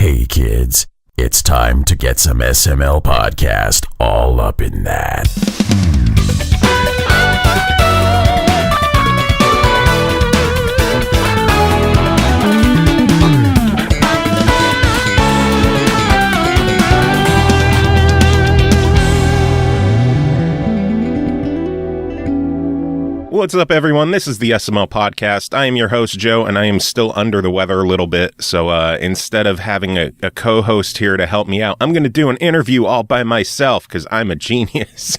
Hey kids, it's time to get some SML podcast all up in that. What's up, everyone? This is the SML podcast. I am your host, Joe, and I am still under the weather a little bit. So instead of having a co-host here to help me out, I'm going to do an interview all by myself because I'm a genius.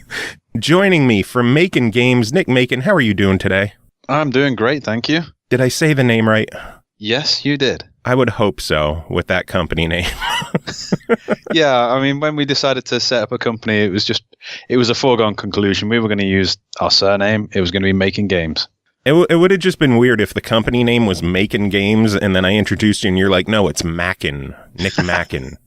Joining me from Makin Games, Nick Makin. How are you doing today? I'm doing great, thank you. Did I say the name right? Yes, you did. I would hope so with that company name. Yeah, I mean, when we decided to set up a company, it was a foregone conclusion. We were going to use our surname. It was going to be Makin Games. It would have just been weird if the company name was Makin Games, and then I introduced you, and you're like, no, it's Makin, Nick Makin.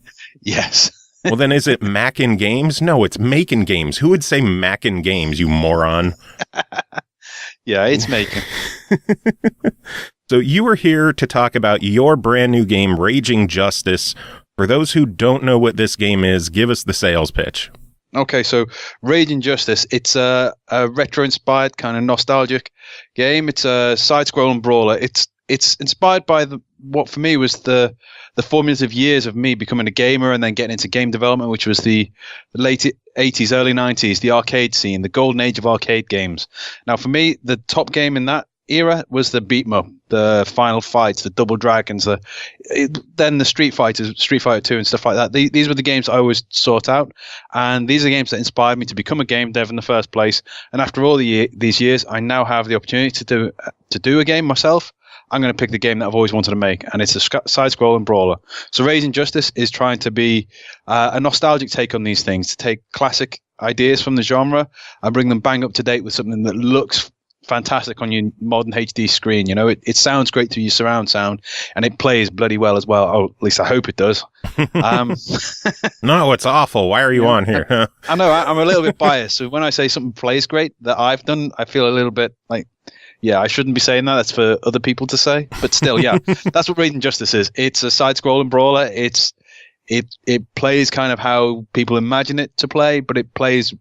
Yes. Well, then is it Makin Games? No, it's Makin Games. Who would say Makin Games, you moron? Yeah, it's Makin. So you are here to talk about your brand new game, Raging Justice. For those who don't know what this game is, give us the sales pitch. Okay, so Raging Justice, it's a retro-inspired, kind of nostalgic game. It's a side-scrolling brawler. It's inspired by what for me was the formative years of me becoming a gamer and then getting into game development, which was the late 80s, early 90s, the arcade scene, the golden age of arcade games. Now, for me, the top game in that era was the beat 'em up, the Final Fights, the Double Dragons, then the Street Fighter 2 and stuff like that. These were the games I always sought out, and these are the games that inspired me to become a game dev in the first place. And after all these years, I now have the opportunity to do a game myself. I'm going to pick the game that I've always wanted to make, and it's a side-scrolling brawler. So Raging Justice is trying to be a nostalgic take on these things, to take classic ideas from the genre and bring them bang up to date with something that looks fantastic on your modern HD screen. You know, it sounds great through your surround sound, and it plays bloody well as well. Oh, at least I hope it does. No, it's awful. Why are you on here? I know, I'm a little bit biased. So when I say something plays great that I've done, I feel a little bit like, yeah, I shouldn't be saying that. That's for other people to say. But still, yeah, that's what Raging Justice is. It's a side-scrolling brawler. It plays kind of how people imagine it to play, but it plays.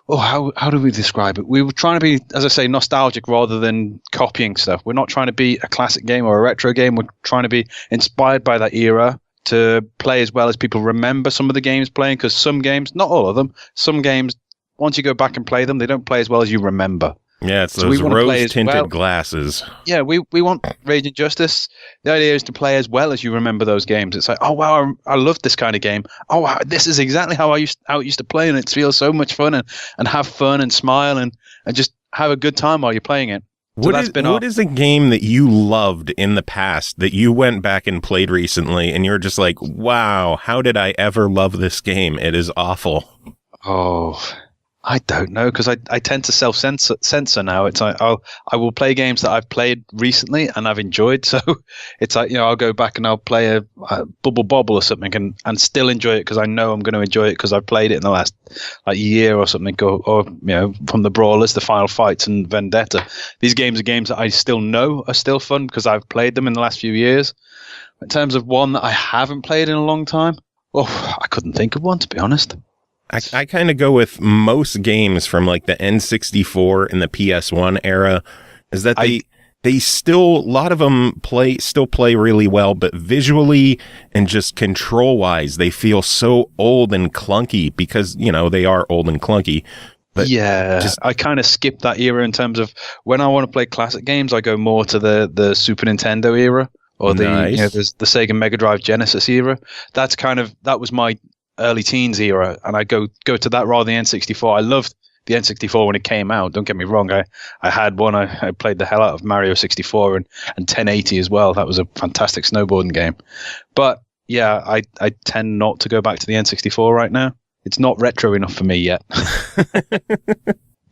Oh, how do we describe it? We were trying to be, as I say, nostalgic rather than copying stuff. We're not trying to be a classic game or a retro game. We're trying to be inspired by that era to play as well as people remember some of the games playing. Because some games, not all of them, some games, once you go back and play them, they don't play as well as you remember. Yeah, it's those rose-tinted glasses. Yeah, we want Raging Justice. The idea is to play as well as you remember those games. It's like, oh, wow, I love this kind of game. Oh, wow, this is exactly how it used to play, and it feels so much fun, and have fun and smile and just have a good time while you're playing it. What is a game that you loved in the past that you went back and played recently, and you're just like, wow, how did I ever love this game? It is awful. Oh, I don't know, because I tend to self-censor now. It's like I will play games that I've played recently and I've enjoyed. So it's like, I'll go back and I'll play a Bubble Bobble or something and still enjoy it because I know I'm going to enjoy it because I've played it in the last year or something. Or from the Brawlers, the Final Fights, and Vendetta. These games are games that I still know are still fun because I've played them in the last few years. In terms of one that I haven't played in a long time, I couldn't think of one, to be honest. I kind of go with most games from like the N64 and the PS1 era is that they still, a lot of them still play really well, but visually and just control wise, they feel so old and clunky because, they are old and clunky. But yeah, I kind of skip that era in terms of when I want to play classic games, I go more to the Super Nintendo era or the Sega Mega Drive Genesis era. That was my early teens era, and I go to that rather than the N64. I loved the N64 when it came out. Don't get me wrong. I had one. I played the hell out of Mario 64 and 1080 as well. That was a fantastic snowboarding game. But yeah, I tend not to go back to the N64 right now. It's not retro enough for me yet.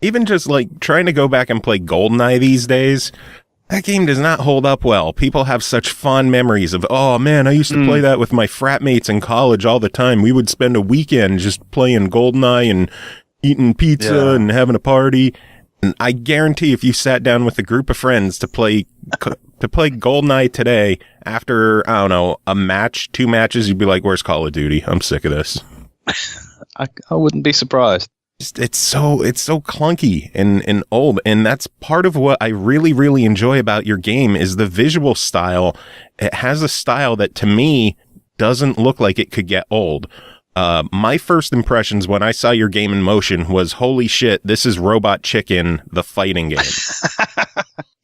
Even just like trying to go back and play GoldenEye these days, that game does not hold up well. People have such fond memories of, oh man, I used to play that with my frat mates in college all the time. We would spend a weekend just playing GoldenEye and eating pizza and having a party. And I guarantee if you sat down with a group of friends to play GoldenEye today, after, I don't know, a match, 2 matches, you'd be like, where's Call of Duty? I'm sick of this. I wouldn't be surprised. It's so clunky and old, and that's part of what I really, really enjoy about your game is the visual style. It has a style that, to me, doesn't look like it could get old. My first impressions when I saw your game in motion was, holy shit, this is Robot Chicken, the fighting game.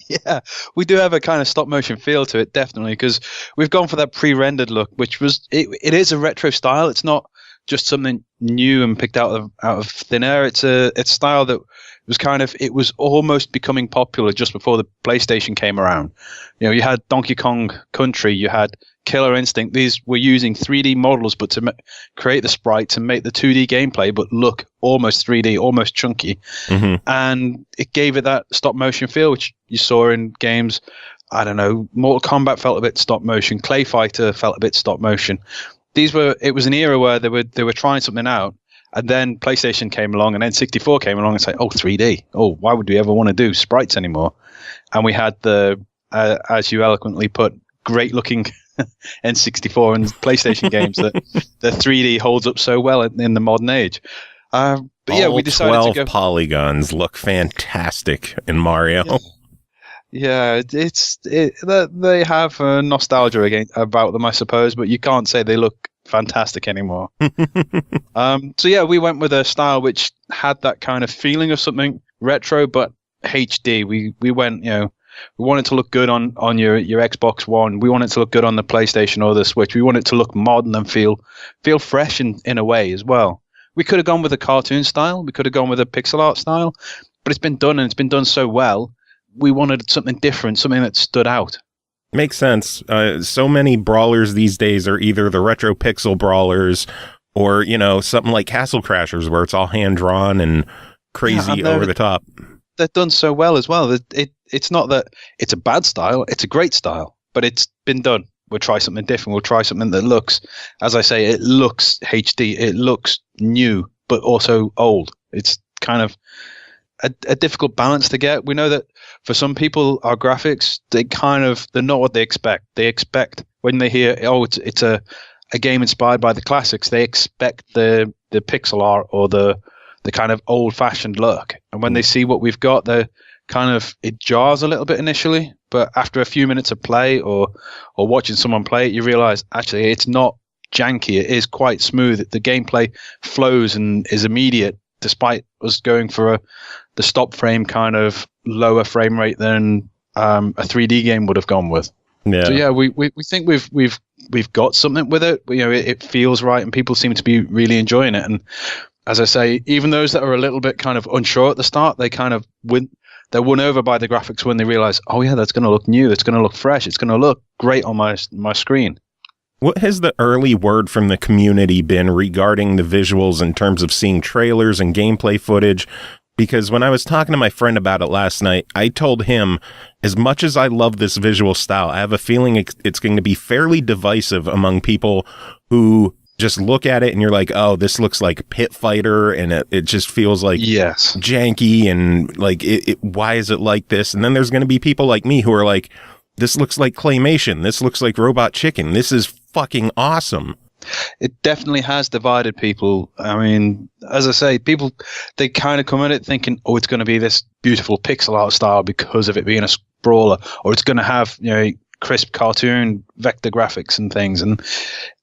Yeah, we do have a kind of stop motion feel to it, definitely, because we've gone for that pre-rendered look, which was, it is a retro style. It's not just something new and picked out of thin air. It's a style that was it was almost becoming popular just before the PlayStation came around. You know, you had Donkey Kong Country, you had Killer Instinct. These were using 3D models, but to create the sprites and make the 2D gameplay, but look almost 3D, almost chunky. Mm-hmm. And it gave it that stop motion feel, which you saw in games. I don't know, Mortal Kombat felt a bit stop motion. Clay Fighter felt a bit stop motion. It was an era where they were trying something out, and then PlayStation came along, and then 64 came along and said, oh, 3D. Oh, why would we ever want to do sprites anymore? And we had as you eloquently put, great looking N64 and PlayStation games that the 3D holds up so well in the modern age. But yeah, we decided 12 to go. polygons look fantastic in Mario. Yeah, they have nostalgia again about them, I suppose, but you can't say they look fantastic anymore. So yeah, we went with a style which had that kind of feeling of something retro, but HD. We went, we wanted to look good on your Xbox One. We wanted to look good on the PlayStation or the Switch. We wanted it to look modern and feel fresh in a way as well. We could have gone with a cartoon style. We could have gone with a pixel art style, but it's been done, and it's been done so well. We wanted something different, something that stood out. Makes sense. So many brawlers these days are either the retro pixel brawlers or, something like Castle Crashers where it's all hand-drawn and crazy over the top. They're done so well as well. It's not that it's a bad style. It's a great style, but it's been done. We'll try something different. We'll try something that looks, as I say, it looks HD. It looks new, but also old. It's kind of a difficult balance to get. We know that for some people, our graphics, they're not what they expect. They expect when they hear, oh, it's a game inspired by the classics, they expect the pixel art or the kind of old fashioned look. And when they see what we've got, it jars a little bit initially, but after a few minutes of play or watching someone play it, you realize actually it's not janky. It is quite smooth. The gameplay flows and is immediate, despite us going for the stop frame kind of lower frame rate than a 3D game would have gone with. Yeah. So yeah, we think we've got something with it. It feels right, and people seem to be really enjoying it. And as I say, even those that are a little bit kind of unsure at the start, they kind of they're won over by the graphics when they realize, oh yeah, that's going to look new. It's going to look fresh. It's going to look great on my screen. What has the early word from the community been regarding the visuals in terms of seeing trailers and gameplay footage? Because when I was talking to my friend about it last night, I told him, as much as I love this visual style, I have a feeling it's going to be fairly divisive among people who just look at it and you're like, oh, this looks like Pit Fighter, and it just feels like janky, and like, why is it like this? And then there's going to be people like me who are like, this looks like claymation. This looks like Robot Chicken. This is fucking awesome. It definitely has divided people. I mean, as I say, people, they kind of come at it thinking, oh, it's going to be this beautiful pixel art style because of it being a brawler, or it's going to have, crisp cartoon vector graphics and things.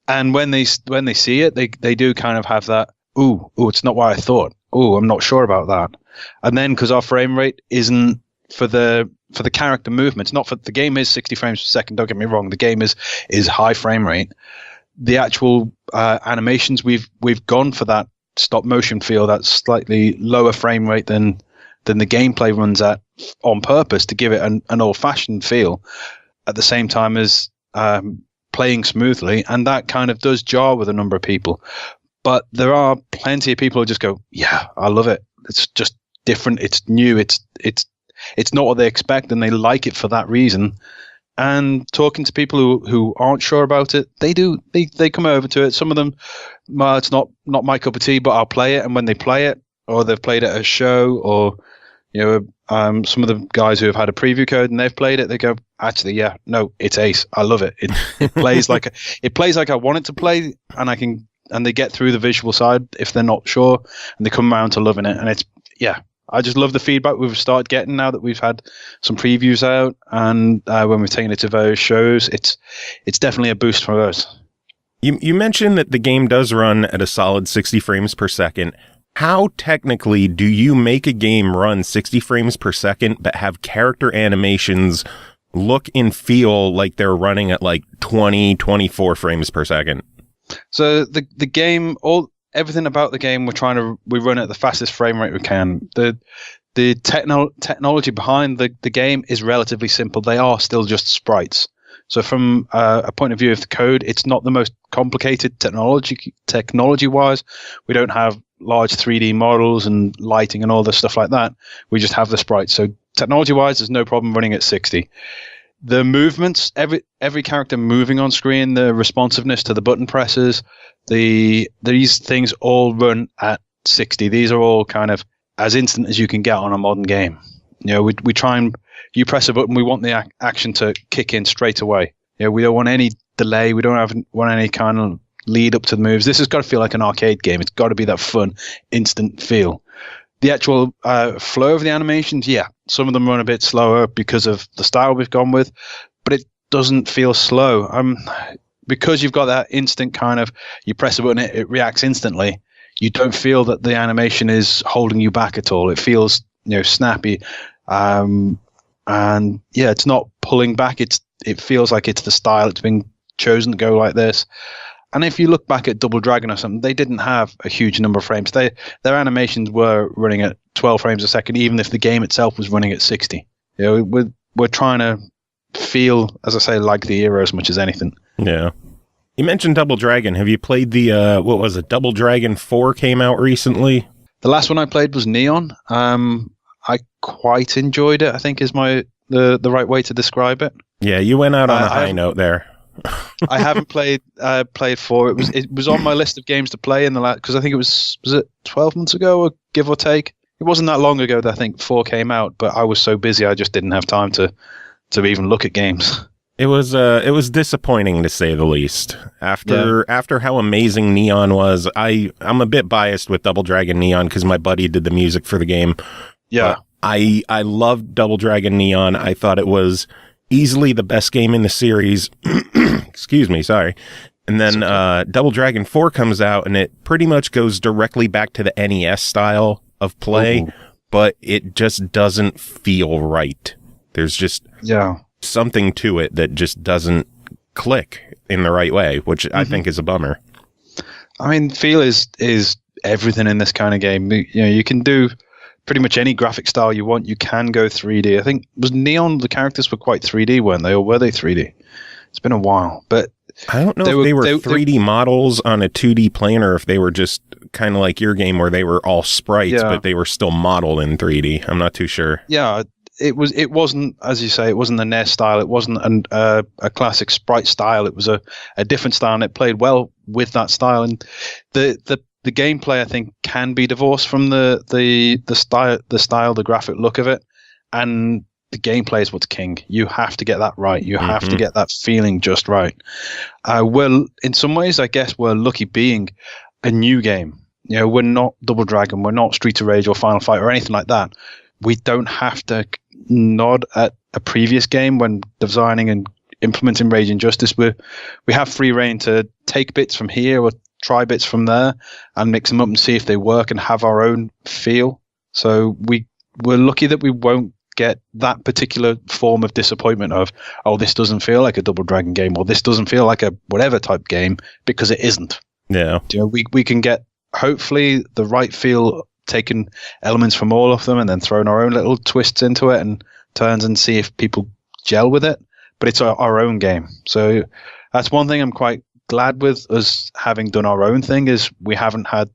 And when they see it, they do kind of have that, ooh, it's not what I thought. Ooh, I'm not sure about that. And then because our frame rate isn't for the character movements, not for the game is 60 frames per second. Don't get me wrong, the game is high frame rate. The actual animations, we've gone for that stop motion feel, that slightly lower frame rate than the gameplay runs at, on purpose to give it an old fashioned feel at the same time as playing smoothly, and that kind of does jar with a number of people. But there are plenty of people who just go, yeah, I love it. It's just different. It's new. It's not what they expect, and they like it for that reason. And talking to people who aren't sure about it, they come over to it. Some of them, it's not my cup of tea, but I'll play it. And when they play it, or they've played it at a show, or Some of the guys who have had a preview code and they've played it, they go, actually, yeah, no, it's ace. I love it. It plays like I want it to play, and they get through the visual side if they're not sure, and they come around to loving it. And I just love the feedback we've started getting now that we've had some previews out, and when we've taken it to various shows, it's definitely a boost for us. You mentioned that the game does run at a solid 60 frames per second. How technically do you make a game run 60 frames per second but have character animations look and feel like they're running at like 20, 24 frames per second? So the game, everything about the game, we run at the fastest frame rate we can. The technology behind the game is relatively simple. They are still just sprites. So from a point of view of the code, it's not the most complicated technology-wise. We don't have large 3D models and lighting and all this stuff like that. We just have the sprites. So technology-wise, there's no problem running at 60. The movements, every character moving on screen, the responsiveness to the button presses, these things all run at 60. These are all kind of as instant as you can get on a modern game. We try and you press a button, we want the action to kick in straight away. We don't want any delay. We don't want any kind of lead up to the moves. This has got to feel like an arcade game. It's got to be that fun, instant feel. The actual flow of the animations, some of them run a bit slower because of the style we've gone with, but it doesn't feel slow. Because you've got that instant kind of, you press a button, it reacts instantly. You don't feel that the animation is holding you back at all. It feels, snappy. It's not pulling back. It feels like it's the style. It's been chosen to go like this. And if you look back at Double Dragon or something, they didn't have a huge number of frames. Their animations were running at 12 frames a second, even if the game itself was running at 60. We're trying to feel, as I say, like the era as much as anything. Yeah. You mentioned Double Dragon. Have you played the, what was it, Double Dragon 4 came out recently? The last one I played was Neon. I quite enjoyed it, I think is the right way to describe it. Yeah, you went out on a high note there. I haven't played 4. It was on my list of games to play in the last, because I think was it 12 months ago, or give or take. It wasn't that long ago that I think 4 came out, but I was so busy I just didn't have time to even look at games. It was disappointing, to say the least. After how amazing Neon was, I'm a bit biased with Double Dragon Neon because my buddy did the music for the game. Yeah, I loved Double Dragon Neon. I thought it was easily the best game in the series. Excuse me, sorry. And then Double Dragon 4 comes out, and it pretty much goes directly back to the NES style of play, but it just doesn't feel right. There's just something to it that just doesn't click in the right way, which I think is a bummer. I mean, feel is everything in this kind of game. You can do pretty much any graphic style you want. You can go 3D. I think was Neon, the characters were quite 3D, weren't they? Or were they 3D? It's been a while, but I don't know if they were 3D models on a 2D plane, or if they were just kind of like your game where they were all sprites, but they were still modeled in 3D. I'm not too sure. Yeah, it wasn't, as you say, it wasn't the NES style. It wasn't a classic sprite style. It was a different style, and it played well with that style. And the gameplay, I think, can be divorced from the style, the graphic look of it, and the gameplay is what's king. You have to get that right. You have to get that feeling just right. Well, in some ways, I guess we're lucky being a new game. We're not Double Dragon, we're not Streets of Rage or Final Fight or anything like that. We don't have to nod at a previous game when designing and implementing Rage and Justice. We have free reign to take bits from here or try bits from there and mix them up and see if they work and have our own feel. So we're lucky that we won't get that particular form of disappointment of, oh, this doesn't feel like a Double Dragon game, or this doesn't feel like a whatever type game, because it isn't. Yeah. We can get hopefully the right feel, taking elements from all of them and then throwing our own little twists into it and turns and see if people gel with it. But it's our own game. So that's one thing I'm quite glad with us having done our own thing, is we haven't had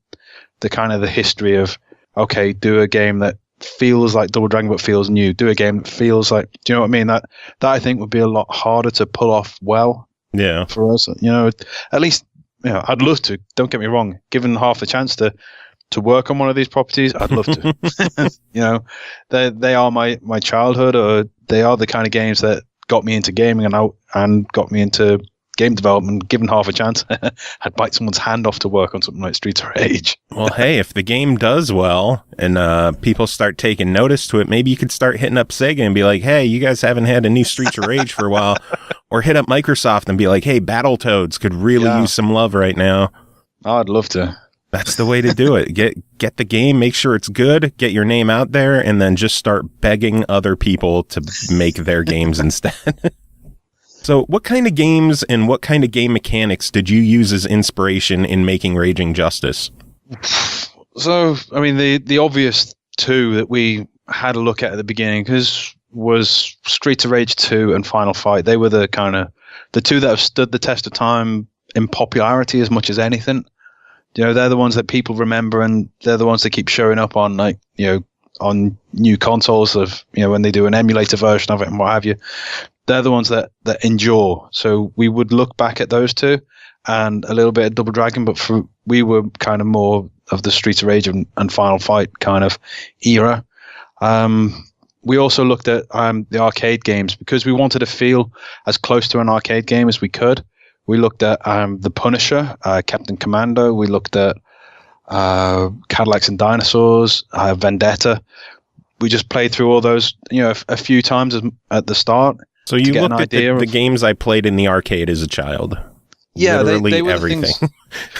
the kind of the history of, okay, do a game that feels like Double Dragon but feels new. Do a game that feels like, do you know what I mean? That I think would be a lot harder to pull off well. Yeah. For us, at least, I'd love to. Don't get me wrong. Given half a chance to to work on one of these properties, I'd love to. You know, they are my childhood, or they are the kind of games that got me into gaming and got me into game development. Given half a chance, I'd bite someone's hand off to work on something like Streets of Rage. Well, hey, if the game does well and people start taking notice to it, maybe you could start hitting up Sega and be like, hey, you guys haven't had a new Streets of Rage for a while. Or hit up Microsoft and be like, hey, Battletoads could really use some love right now. I'd love to. That's the way to do it. Get the game, make sure it's good, get your name out there, and then just start begging other people to make their games instead. So what kind of games and what kind of game mechanics did you use as inspiration in making Raging Justice? So, I mean, the obvious two that we had a look at the beginning was Streets of Rage 2 and Final Fight. They were the two that have stood the test of time in popularity as much as anything. You know, they're the ones that people remember, and they're the ones that keep showing up on, like, you know, on new consoles of, you know, when they do an emulator version of it and what have you. They're the ones that endure. So we would look back at those two and a little bit of Double Dragon, but we were kind of more of the Streets of Rage and Final Fight kind of era. We also looked at the arcade games because we wanted to feel as close to an arcade game as we could. We looked at The Punisher, Captain Commando. We looked at Cadillacs and Dinosaurs, Vendetta. We just played through all those, you know, a few times at the start. So you looked at the games I played in the arcade as a child. Yeah, literally they were everything.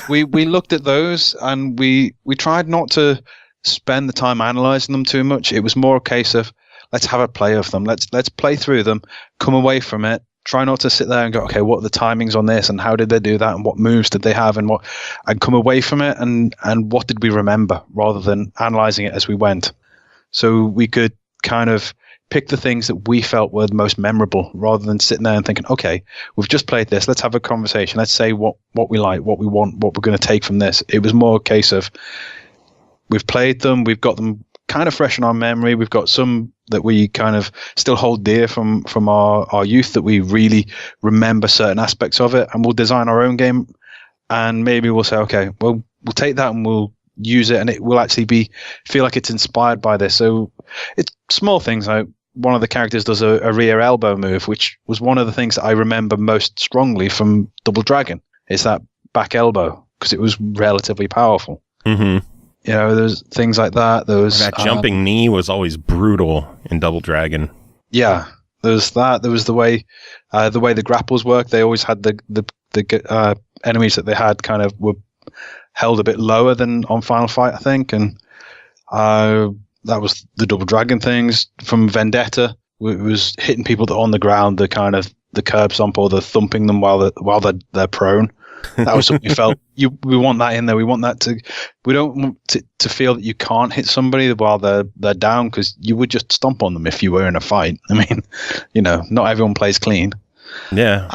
We looked at those, and we tried not to spend the time analyzing them too much. It was more a case of, let's have a play of them. Let's play through them, come away from it. Try not to sit there and go, okay, what are the timings on this, and how did they do that, and what moves did they have, and come away from it, and what did we remember, rather than analyzing it as we went. So we could kind of pick the things that we felt were the most memorable, rather than sitting there and thinking, okay, we've just played this, let's have a conversation, let's say what we like, what we want, what we're going to take from this. It was more a case of, we've played them, we've got them kind of fresh in our memory, we've got some that we kind of still hold dear from our youth, that we really remember certain aspects of it, and we'll design our own game, and maybe we'll say, okay, well, we'll take that and we'll use it, and it will actually feel like it's inspired by this. So it's small things, like one of the characters does a rear elbow move, which was one of the things that I remember most strongly from Double Dragon, is that back elbow, because it was relatively powerful. Mm-hmm. You know, there's things like that. That jumping knee was always brutal in Double Dragon. Yeah, there's that. There was the way the grapples work. They always had the enemies that they had kind of were held a bit lower than on Final Fight, I think, and that was the Double Dragon things. From Vendetta, it was hitting people that are on the ground, the kind of the curb stomp, or the thumping them while they're prone. That was something we felt we want that in there. We don't want to feel that you can't hit somebody while they're down, because you would just stomp on them if you were in a fight. I mean, you know, not everyone plays clean. Yeah.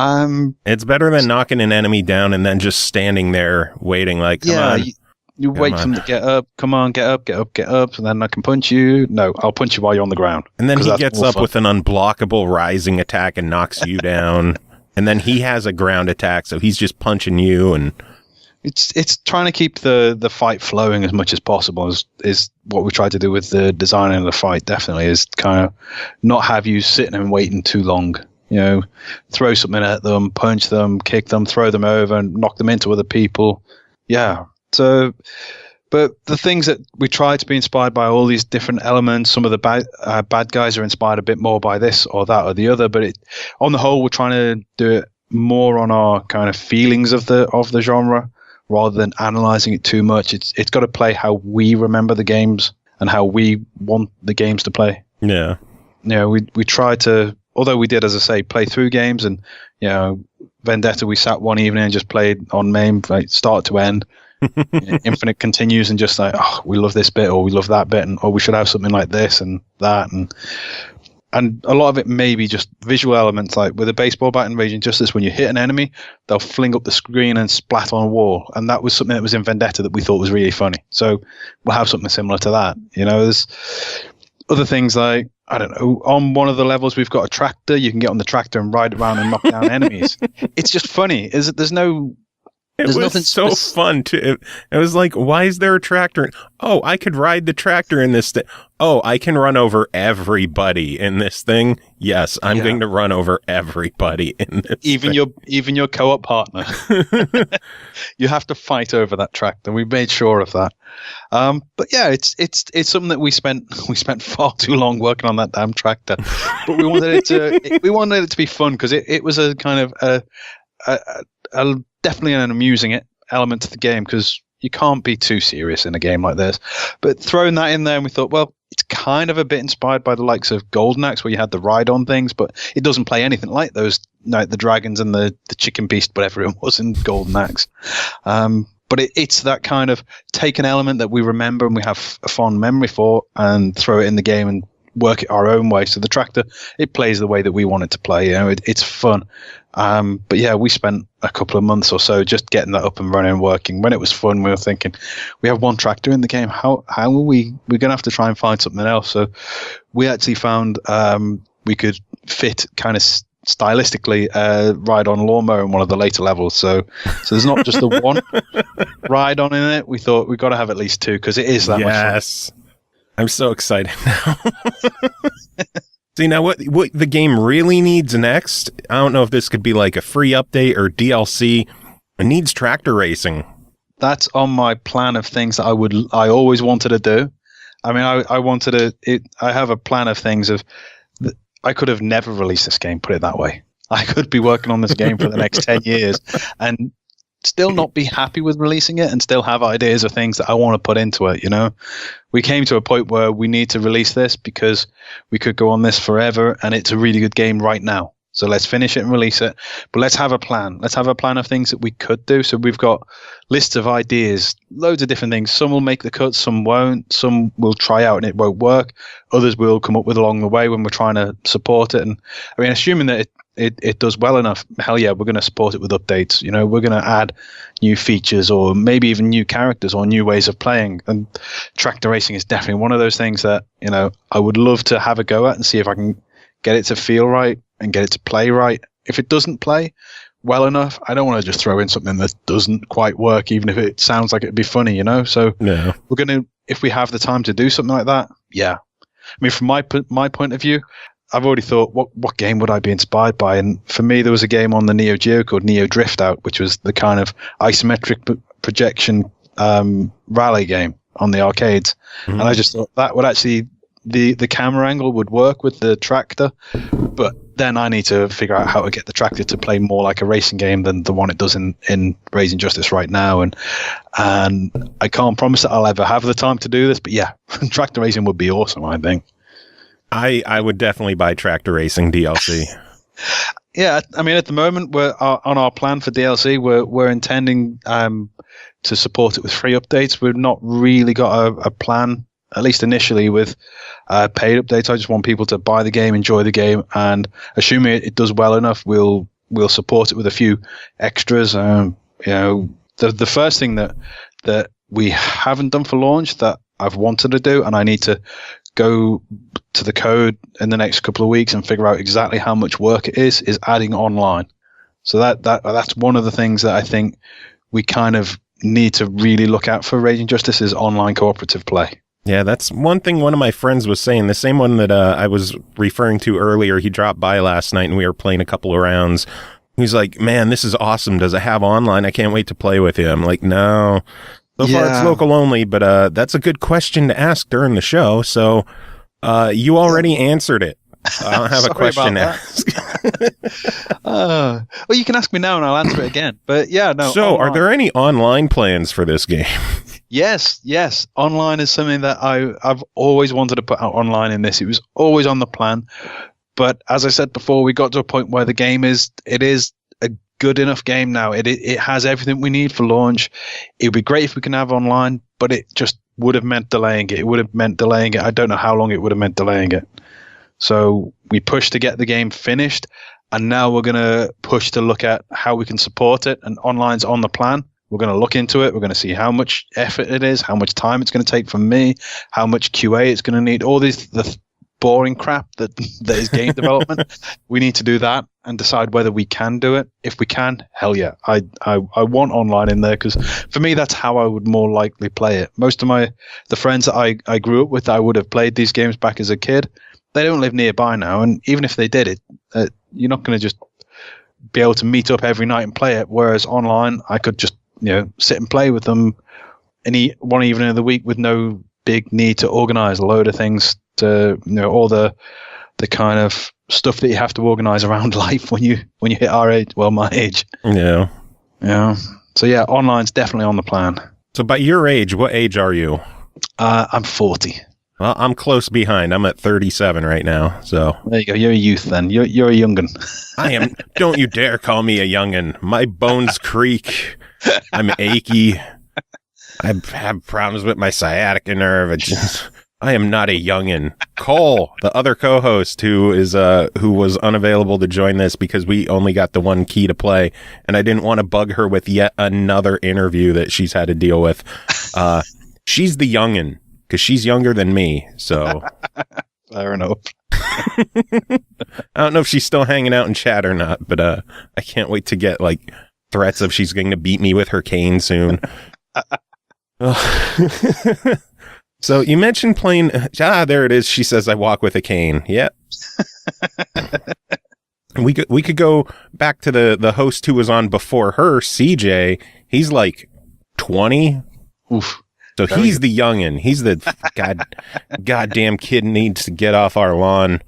It's better than knocking an enemy down and then just standing there waiting, like, come on. You wait for them to get up. Come on, get up, and then I can punch you. No, I'll punch you while you're on the ground. And then he gets up with an unblockable rising attack and knocks you down. And then he has a ground attack, so he's just punching you, and it's trying to keep the fight flowing as much as possible. Is what we try to do with the design of the fight. Definitely is kind of not have you sitting and waiting too long. You know, throw something at them, punch them, kick them, throw them over, and knock them into other people. Yeah. So, but the things that we try to be inspired by, all these different elements. Some of the bad guys are inspired a bit more by this or that or the other. But on the whole, we're trying to do it more on our kind of feelings of the genre, rather than analyzing it too much. It's got to play how we remember the games and how we want the games to play. Yeah. You know, we try to, although we did, as I say, play through games, and, you know, Vendetta, we sat one evening and just played on MAME, like start to end. Infinite continues, and just like, oh, we love this bit, or we love that bit, and we should have something like this and that, and a lot of it may be just visual elements, like with a baseball bat in Raging Justice, when you hit an enemy, they'll fling up the screen and splat on a wall, and that was something that was in Vendetta that we thought was really funny. So we'll have something similar to that. You know, there's other things like, I don't know, on one of the levels we've got a tractor. You can get on the tractor and ride around and knock down enemies. It's just funny. There's no There's was nothing so fun too. It was like, why is there a tractor? Oh, I could ride the tractor in this thing. Oh, I can run over everybody in this thing. Yes, I'm going to run over everybody in this. Even your co-op partner. You have to fight over that tractor. We made sure of that. But yeah, it's something that we spent far too long working on that damn tractor. But we wanted it to be fun because it was a kind of a definitely an amusing element to the game because you can't be too serious in a game like this. But throwing that in there, and we thought, well, it's kind of a bit inspired by the likes of Golden Axe, where you had the ride-on things, but it doesn't play anything like those, like the dragons and the chicken beast, whatever it was in Golden Axe. But it's that kind of take an element that we remember and we have a fond memory for, and throw it in the game and work it our own way. So the tractor, it plays the way that we want it to play. You know, it's fun. But yeah, we spent a couple of months or so just getting that up and running and working. When it was fun, we were thinking, we have one tractor in the game. How are we're going to have to try and find something else. So we actually found we could fit kind of stylistically ride on lawnmower in one of the later levels. So there's not just the one ride on in it. We thought we've got to have at least two because it is that much fun. Yes. I'm so excited now. See, now what the game really needs next, I don't know if this could be like a free update or DLC. It needs tractor racing. That's on my plan of things that I always wanted to do. I mean, I wanted to. I have a plan of things of. I could have never released this game. Put it that way. I could be working on this game for the next 10 years and still not be happy with releasing it, and still have ideas of things that I want to put into it. You know, we came to a point where we need to release this because we could go on this forever, and it's a really good game right now. So let's finish it and release it. But let's have a plan. Let's have a plan of things that we could do. So we've got lists of ideas, loads of different things. Some will make the cut, some won't. Some we'll try out and it won't work. Others we'll come up with along the way when we're trying to support it. And I mean, assuming that it does well enough, hell yeah, we're going to support it with updates. You know, we're going to add new features or maybe even new characters or new ways of playing. And tractor racing is definitely one of those things that, you know, I would love to have a go at and see if I can get it to feel right and get it to play right. If it doesn't play well enough, I don't want to just throw in something that doesn't quite work, even if it sounds like it'd be funny, you know? So no. We're going to, if we have the time to do something like that, yeah. I mean, from my point of view, I've already thought, what game would I be inspired by? And for me, there was a game on the Neo Geo called Neo Drift Out, which was the kind of isometric projection rally game on the arcades. Mm-hmm. And I just thought that would actually, the camera angle would work with the tractor, but then I need to figure out how to get the tractor to play more like a racing game than the one it does in Raising Justice right now. And I can't promise that I'll ever have the time to do this, but yeah, tractor racing would be awesome, I think. I would definitely buy tractor racing DLC. Yeah, I mean, at the moment, we're on our plan for DLC. We're intending to support it with free updates. We've not really got a plan, at least initially, with paid updates. I just want people to buy the game, enjoy the game, and assuming it does well enough, we'll support it with a few extras. You know, the first thing that we haven't done for launch that I've wanted to do, and I need to go to the code in the next couple of weeks and figure out exactly how much work it is adding online. So that's one of the things that I think we kind of need to really look at for Raging Justice is online cooperative play. Yeah, that's one thing one of my friends was saying, the same one that I was referring to earlier. He dropped by last night and we were playing a couple of rounds. He's like, man, this is awesome. Does it have online? I can't wait to play with you. I'm like, no. So far it's local only, but that's a good question to ask during the show. So you already answered it. I don't have a question to ask. Well, you can ask me now and I'll answer it again. But yeah, no. So online. Are there any online plans for this game? Yes. Online is something that I've always wanted to put out online in this. It was always on the plan. But as I said before, we got to a point where the game is a good enough game now. It has everything we need for launch. It would be great if we can have online, but it just would have meant delaying it. It would have meant delaying it. I don't know how long it would have meant delaying it. So we pushed to get the game finished, and now we're going to push to look at how we can support it, and online's on the plan. We're going to look into it. We're going to see how much effort it is, how much time it's going to take from me, how much QA it's going to need, all the boring crap that is game development. We need to do that and decide whether we can do it. If we can, hell yeah. I want online in there because for me, that's how I would more likely play it. Most of the friends that I grew up with, I would have played these games back as a kid. They don't live nearby now. And even if they did it, you're not going to just be able to meet up every night and play it. Whereas online, I could just, sit and play with them one evening of the week with no big need to organize a load of things to all the kind of stuff that you have to organize around life when you hit our age, well, my age. Yeah. So yeah, online's definitely on the plan. So by your age, what age are you? I'm 40. Well, I'm close behind. I'm at 37 right now. So there you go. You're a youth then. You're a young'un. I am. Don't you dare call me a young'un. My bones creak. I'm achy. I have problems with my sciatica nerve. I am not a youngin. Cole, the other co-host who was unavailable to join this because we only got the one key to play, and I didn't want to bug her with yet another interview that she's had to deal with. She's the youngin because she's younger than me. So fair enough. I don't know if she's still hanging out in chat or not, but I can't wait to get like threats of she's going to beat me with her cane soon. So you mentioned playing. There it is. She says I walk with a cane. Yep. we could go back to the host who was on before her, CJ. He's like 20. Oof. So he's the youngin. He's the goddamn kid needs to get off our lawn.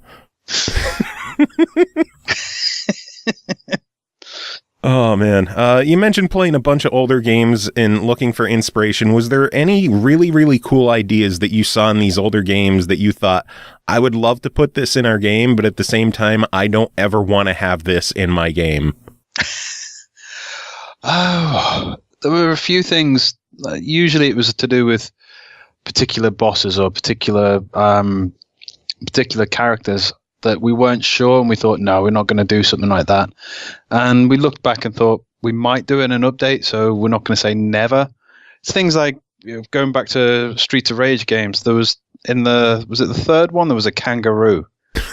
Oh, man. You mentioned playing a bunch of older games and looking for inspiration. Was there any really, really cool ideas that you saw in these older games that you thought, I would love to put this in our game, but at the same time, I don't ever want to have this in my game? Oh, there were a few things. Usually it was to do with particular bosses or particular characters that we weren't sure, and we thought, no, we're not going to do something like that. And we looked back and thought we might do it in an update, so we're not going to say never. It's things like going back to Streets of Rage games. There was was it the third one? There was a kangaroo,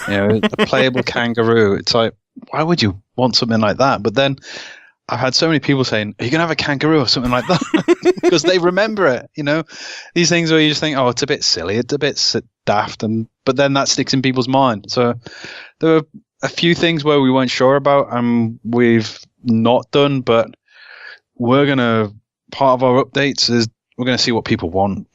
a playable kangaroo. It's like, why would you want something like that? But then I've had so many people saying, are you going to have a kangaroo or something like that? Because they remember it, These things where you just think, oh, it's a bit silly, it's a bit daft, but then that sticks in people's mind. So there were a few things where we weren't sure about and we've not done, but part of our updates is we're going to see what people want,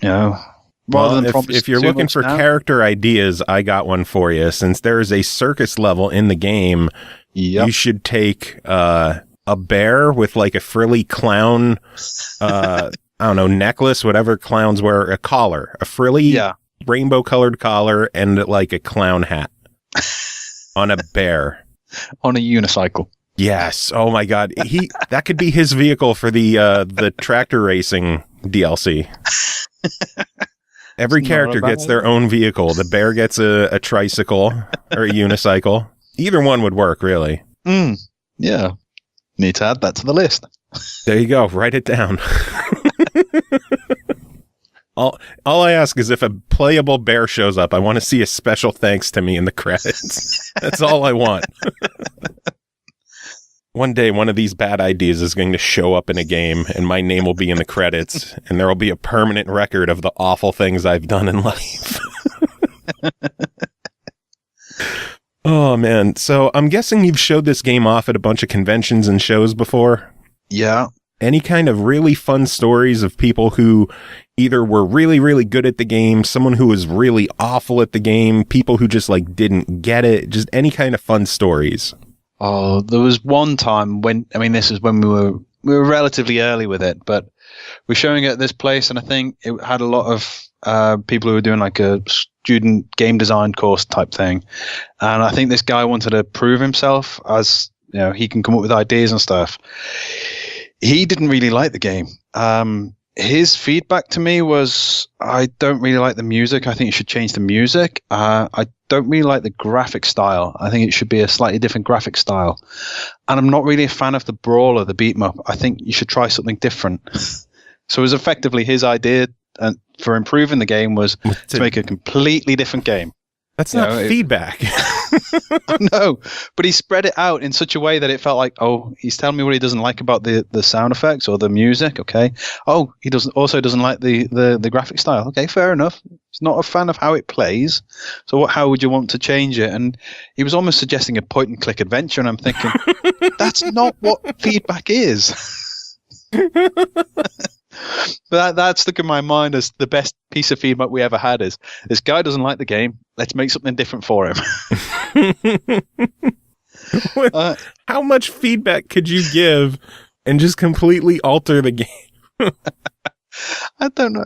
Rather than if you're looking for character ideas, I got one for you. Since there is a circus level in the game, you should take a bear with like a frilly clown, I don't know, necklace, whatever clowns wear, a collar, a frilly rainbow colored collar, and like a clown hat on a bear. On a unicycle. Yes. Oh my God. That could be his vehicle for the tractor racing DLC. Every character gets their own vehicle. The bear gets a tricycle or a unicycle. Either one would work, really. Yeah. Need to add that to the list. There you go. Write it down. All I ask is if a playable bear shows up, I want to see a special thanks to me in the credits. That's all I want. One day, one of these bad ideas is going to show up in a game, and my name will be in the credits, and there will be a permanent record of the awful things I've done in life. Oh, man. So I'm guessing you've showed this game off at a bunch of conventions and shows before? Yeah. Any kind of really fun stories of people who either were really, really good at the game, someone who was really awful at the game, people who just like didn't get it, just any kind of fun stories? Oh, there was one time this is when we were relatively early with it, but we're showing it at this place, and I think it had a lot of people who were doing like a student game design course type thing. And I think this guy wanted to prove himself as, he can come up with ideas and stuff. He didn't really like the game. His feedback to me was, I don't really like the music. I think you should change the music. I don't really like the graphic style. I think it should be a slightly different graphic style. And I'm not really a fan of the brawler, the beat 'em up. I think you should try something different. So it was effectively his idea for improving the game was to make a completely different game. That's not feedback. No, but he spread it out in such a way that it felt like, oh, he's telling me what he doesn't like about the sound effects or the music. Okay. Oh, he doesn't like the graphic style. Okay, fair enough. He's not a fan of how it plays. So how would you want to change it? And he was almost suggesting a point and click adventure. And I'm thinking, that's not what feedback is. But that stuck in my mind as the best piece of feedback we ever had is, this guy doesn't like the game. Let's make something different for him. How much feedback could you give and just completely alter the game? I don't know.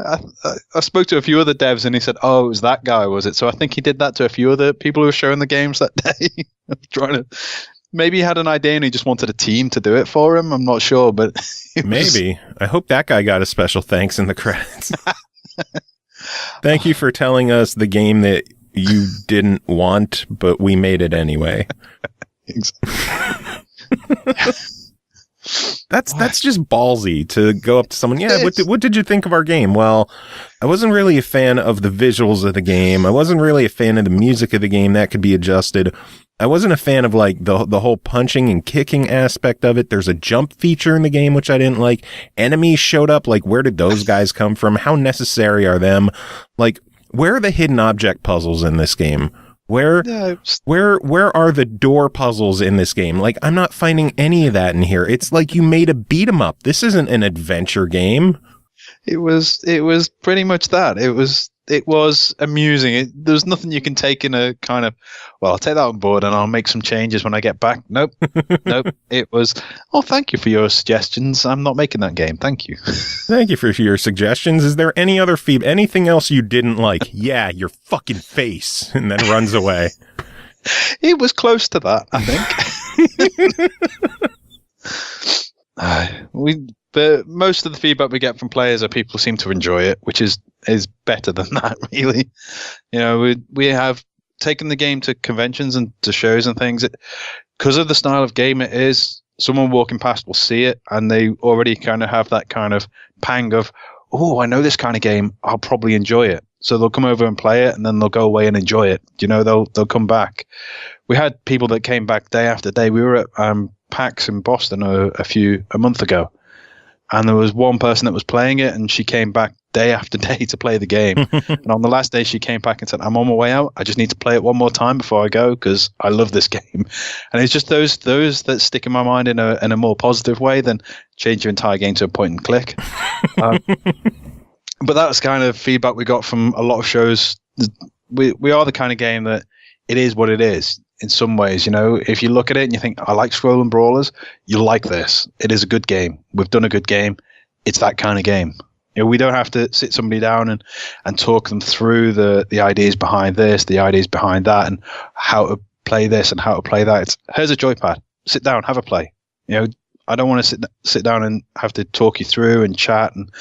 I spoke to a few other devs and he said, oh, it was that guy, was it? So I think he did that to a few other people who were showing the games that day. Trying to... Maybe he had an idea and he just wanted a team to do it for him. I'm not sure, but... Maybe. I hope that guy got a special thanks in the credits. Thank you for telling us the game that you didn't want, but we made it anyway. That's just ballsy to go up to someone. Yeah, what did you think of our game? Well, I wasn't really a fan of the visuals of the game. I wasn't really a fan of the music of the game. That could be adjusted. I wasn't a fan of like the whole punching and kicking aspect of it. There's a jump feature in the game, which I didn't like. Enemies showed up. Like, where did those guys come from? How necessary are them? Like, where are the hidden object puzzles in this game? Where are the door puzzles in this game? Like, I'm not finding any of that in here. It's like you made a beat 'em up. This isn't an adventure game. It was pretty much that. It was amusing. There's nothing you can take in a kind of, well, I'll take that on board and I'll make some changes when I get back. Nope. It was, oh, thank you for your suggestions. I'm not making that game. Thank you. Thank you for your suggestions. Is there any other feedback? Anything else you didn't like? Yeah, your fucking face. And then runs away. It was close to that, I think. But most of the feedback we get from players are people seem to enjoy it, which is better than that, really. You know, we have taken the game to conventions and to shows and things. Because of the style of game it is, someone walking past will see it and they already kind of have that kind of pang of, oh, I know this kind of game. I'll probably enjoy it. So they'll come over and play it and then they'll go away and enjoy it. You know, they'll come back. We had people that came back day after day. We were at PAX in Boston a month ago. And there was one person that was playing it, and she came back day after day to play the game. And on the last day, she came back and said, I'm on my way out. I just need to play it one more time before I go because I love this game. And it's just those that stick in my mind in a more positive way than change your entire game to a point and click. But that's kind of feedback we got from a lot of shows. We are the kind of game that it is what it is. In some ways, you know, if you look at it and you think, I like scrolling brawlers, you'll like this. It is a good game. We've done a good game. It's that kind of game. You know, we don't have to sit somebody down and talk them through the ideas behind this, the ideas behind that, and how to play this and how to play that. Here's a joypad. Sit down, have a play. You know, I don't want to sit down and have to talk you through and chat and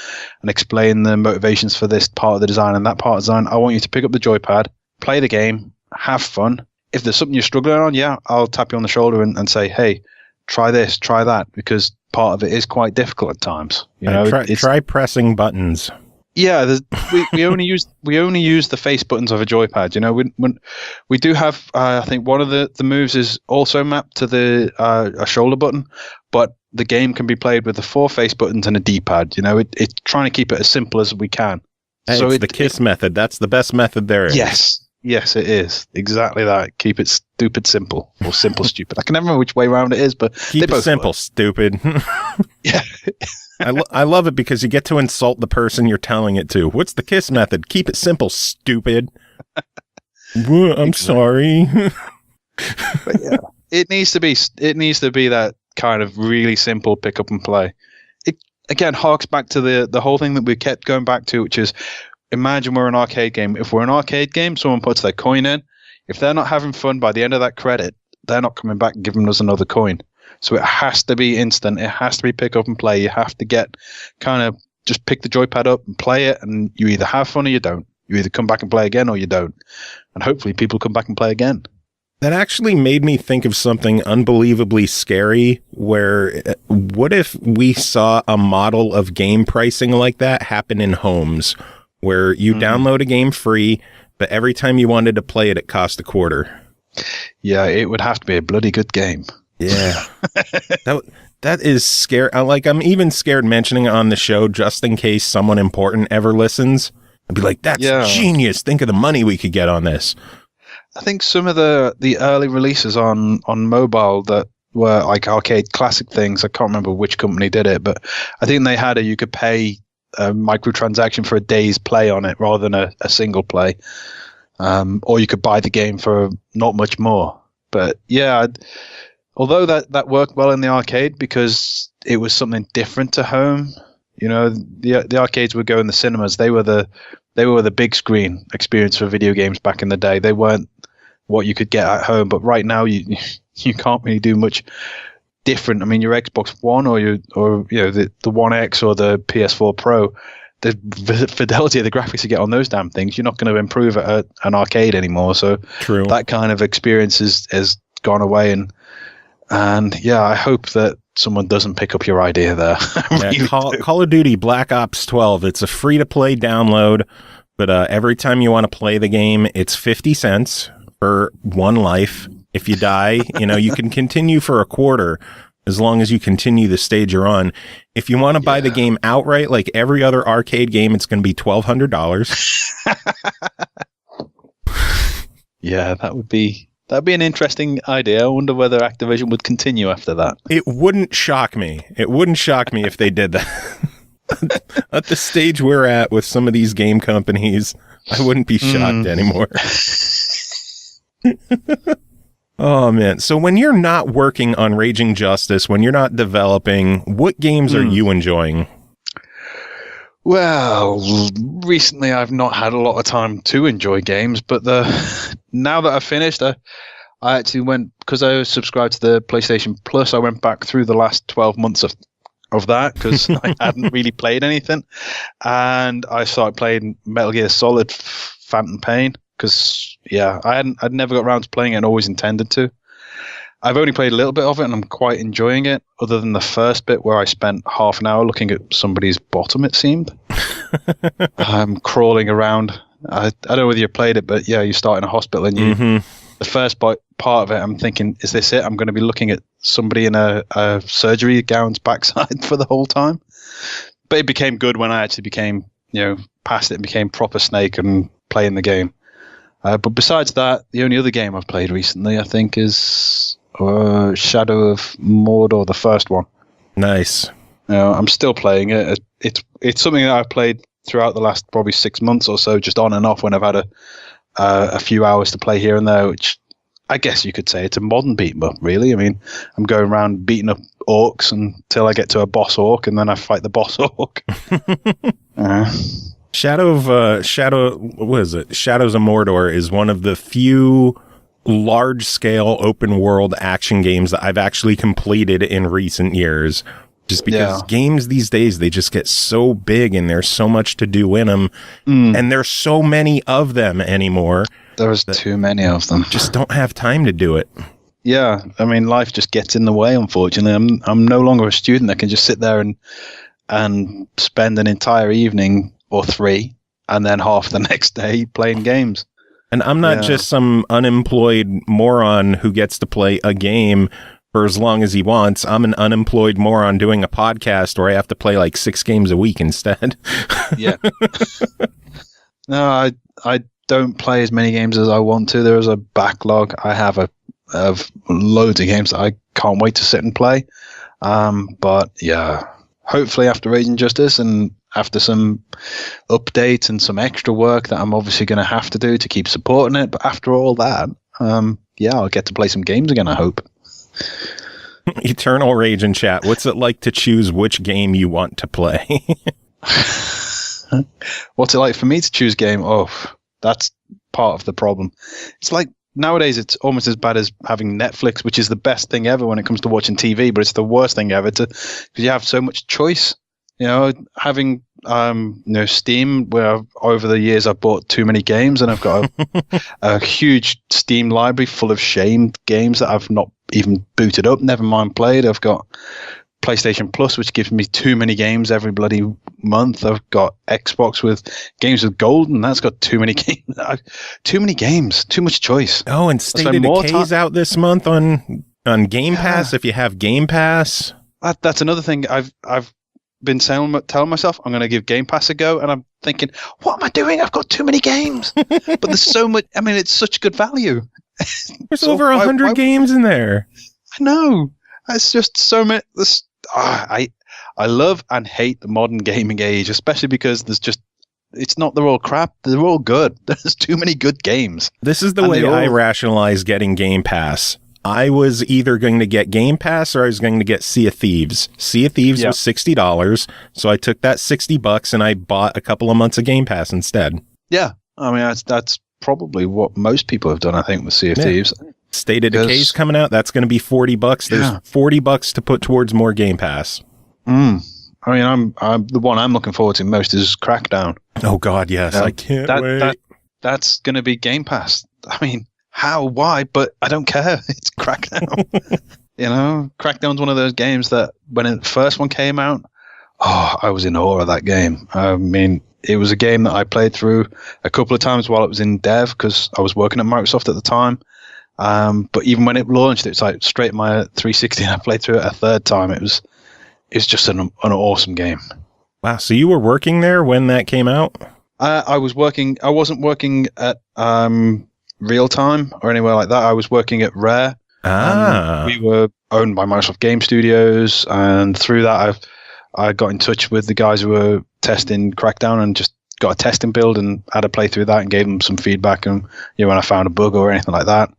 explain the motivations for this part of the design and that part of the design. I want you to pick up the joypad, play the game, have fun. If there's something you're struggling on, yeah, I'll tap you on the shoulder and say, hey, try this, try that, because part of it is quite difficult at times. You know, try pressing buttons. Yeah, we only use the face buttons of a joypad. You know, we do have I think one of the moves is also mapped to the a shoulder button, but the game can be played with the 4 face buttons and a D-pad. You know, it's trying to keep it as simple as we can. Hey, so it's the KISS method. That's the best method there is. Yes, it is. Exactly that. Keep it stupid simple or simple stupid. I can never remember which way around it is, but keep it simple, stupid. Yeah. I love it because you get to insult the person you're telling it to. What's the KISS method? Keep it simple, stupid. I'm sorry. But yeah, it needs to be that kind of really simple pick up and play. It again harks back to the whole thing that we kept going back to, which is, imagine we're an arcade game. If we're an arcade game, someone puts their coin in. If they're not having fun by the end of that credit, they're not coming back and giving us another coin. So it has to be instant. It has to be pick up and play. You have to get kind of just pick the joypad up and play it, and you either have fun or you don't. You either come back and play again or you don't. And hopefully people come back and play again. That actually made me think of something unbelievably scary, where what if we saw a model of game pricing like that happen in homes? Where you download a game free, but every time you wanted to play it, it cost $0.25. Yeah, it would have to be a bloody good game. Yeah. That is scary. I'm even scared mentioning it on the show just in case someone important ever listens. I'd be like, that's genius. Think of the money we could get on this. I think some of the early releases on mobile that were like arcade classic things, I can't remember which company did it, but I think they had you could pay a microtransaction for a day's play on it rather than a single play. Or you could buy the game for not much more. But yeah, although that worked well in the arcade because it was something different to home. You know, the arcades would go in the cinemas. They were the big screen experience for video games back in the day. They weren't what you could get at home. But right now, you can't really do much different. I mean, your Xbox One or the One X or the PS4 Pro, the fidelity of the graphics you get on those damn things, you're not going to improve at an arcade anymore. So True. That kind of experience has gone away. And yeah, I hope that someone doesn't pick up your idea there. Yeah, Call of Duty Black Ops 12. It's a free-to-play download, but every time you want to play the game, it's 50 cents for one life. If you die, you can continue for $0.25 as long as you continue the stage you're on. If you want to buy the game outright, like every other arcade game, it's going to be $1,200. Yeah, that'd be an interesting idea. I wonder whether Activision would continue after that. It wouldn't shock me. It wouldn't shock me if they did that. At the stage we're at with some of these game companies, I wouldn't be shocked anymore. Oh, man. So when you're not working on Raging Justice, when you're not developing, what games are you enjoying? Well, recently I've not had a lot of time to enjoy games, but now that I've finished, I actually went, because I was subscribed to the PlayStation Plus, I went back through the last 12 months of that because I hadn't really played anything. And I started playing Metal Gear Solid Phantom Pain because, I'd never got around to playing it and always intended to. I've only played a little bit of it and I'm quite enjoying it, other than the first bit where I spent half an hour looking at somebody's bottom, it seemed. I'm crawling around. I don't know whether you played it, but yeah, you start in a hospital and the first part of it, I'm thinking, is this it? I'm going to be looking at somebody in a surgery gown's backside for the whole time. But it became good when I actually became, past it and became proper Snake and playing the game. But besides that, the only other game I've played recently, I think, is Shadow of Mordor, the first one. Nice. I'm still playing it. It's something that I've played throughout the last probably 6 months or so, just on and off when I've had a few hours to play here and there, which I guess you could say it's a modern beat 'em up, really. I mean, I'm going around beating up orcs until I get to a boss orc, and then I fight the boss orc. Shadows of Mordor is one of the few large-scale open-world action games that I've actually completed in recent years. Just because games these days, they just get so big and there's so much to do in them. And there's so many of them anymore. There's too many of them. Just don't have time to do it. Yeah, I mean, life just gets in the way, unfortunately. I'm no longer a student that can just sit there and spend an entire evening or 3 and then half the next day playing games. And I'm not just some unemployed moron who gets to play a game for as long as he wants. I'm an unemployed moron doing a podcast where I have to play like 6 games a week instead. Yeah. No, I don't play as many games as I want to. There is a backlog. I have of loads of games that I can't wait to sit and play. But yeah, hopefully after Raging Justice and after some updates and some extra work that I'm obviously going to have to do to keep supporting it. But after all that, I'll get to play some games again, I hope. Eternal Rage in chat. What's it like to choose which game you want to play? What's it like for me to choose game? Oh, that's part of the problem. It's like nowadays it's almost as bad as having Netflix, which is the best thing ever when it comes to watching TV, but it's the worst thing ever because you have so much choice. Having Steam, where over the years I've bought too many games, and I've got a huge Steam library full of shamed games that I've not even booted up, never mind played. I've got PlayStation Plus, which gives me too many games every bloody month. I've got Xbox with games with gold, and that's got too many games. Too many games, too much choice. Oh, and State of Decay's out this month on Game Pass. If you have Game Pass, that's another thing. I've been telling myself I'm going to give Game Pass a go, and I'm thinking, what am I doing? I've got too many games. But there's so much. I mean, it's such good value. There's over 100 games in there. I know. It's just so many. I love and hate the modern gaming age, especially because it's not they're all crap. They're all good. There's too many good games. This is the way I rationalize getting Game Pass. I was either going to get Game Pass or I was going to get Sea of Thieves. Sea of Thieves was $60, so I took that $60 and I bought a couple of months of Game Pass instead. Yeah, I mean that's probably what most people have done. I think with Sea of Thieves. State of Decay's coming out. That's going to be $40. There's $40 to put towards more Game Pass. I mean, I'm the one I'm looking forward to most is Crackdown. Oh God, yes, I can't wait. That's going to be Game Pass. I mean, how? Why? But I don't care. It's Crackdown. Crackdown's one of those games that when the first one came out, I was in awe of that game. I mean, it was a game that I played through a couple of times while it was in dev because I was working at Microsoft at the time. But even when it launched, it's like straight in my 360 and I played through it a third time. It's just an awesome game. Wow. So you were working there when that came out? I was working. I wasn't working at Real Time or anywhere like that. I was working at Rare. We were owned by Microsoft Game Studios, and through that, I got in touch with the guys who were testing Crackdown and just got a testing build and had a play through that and gave them some feedback. And when I found a bug or anything like that,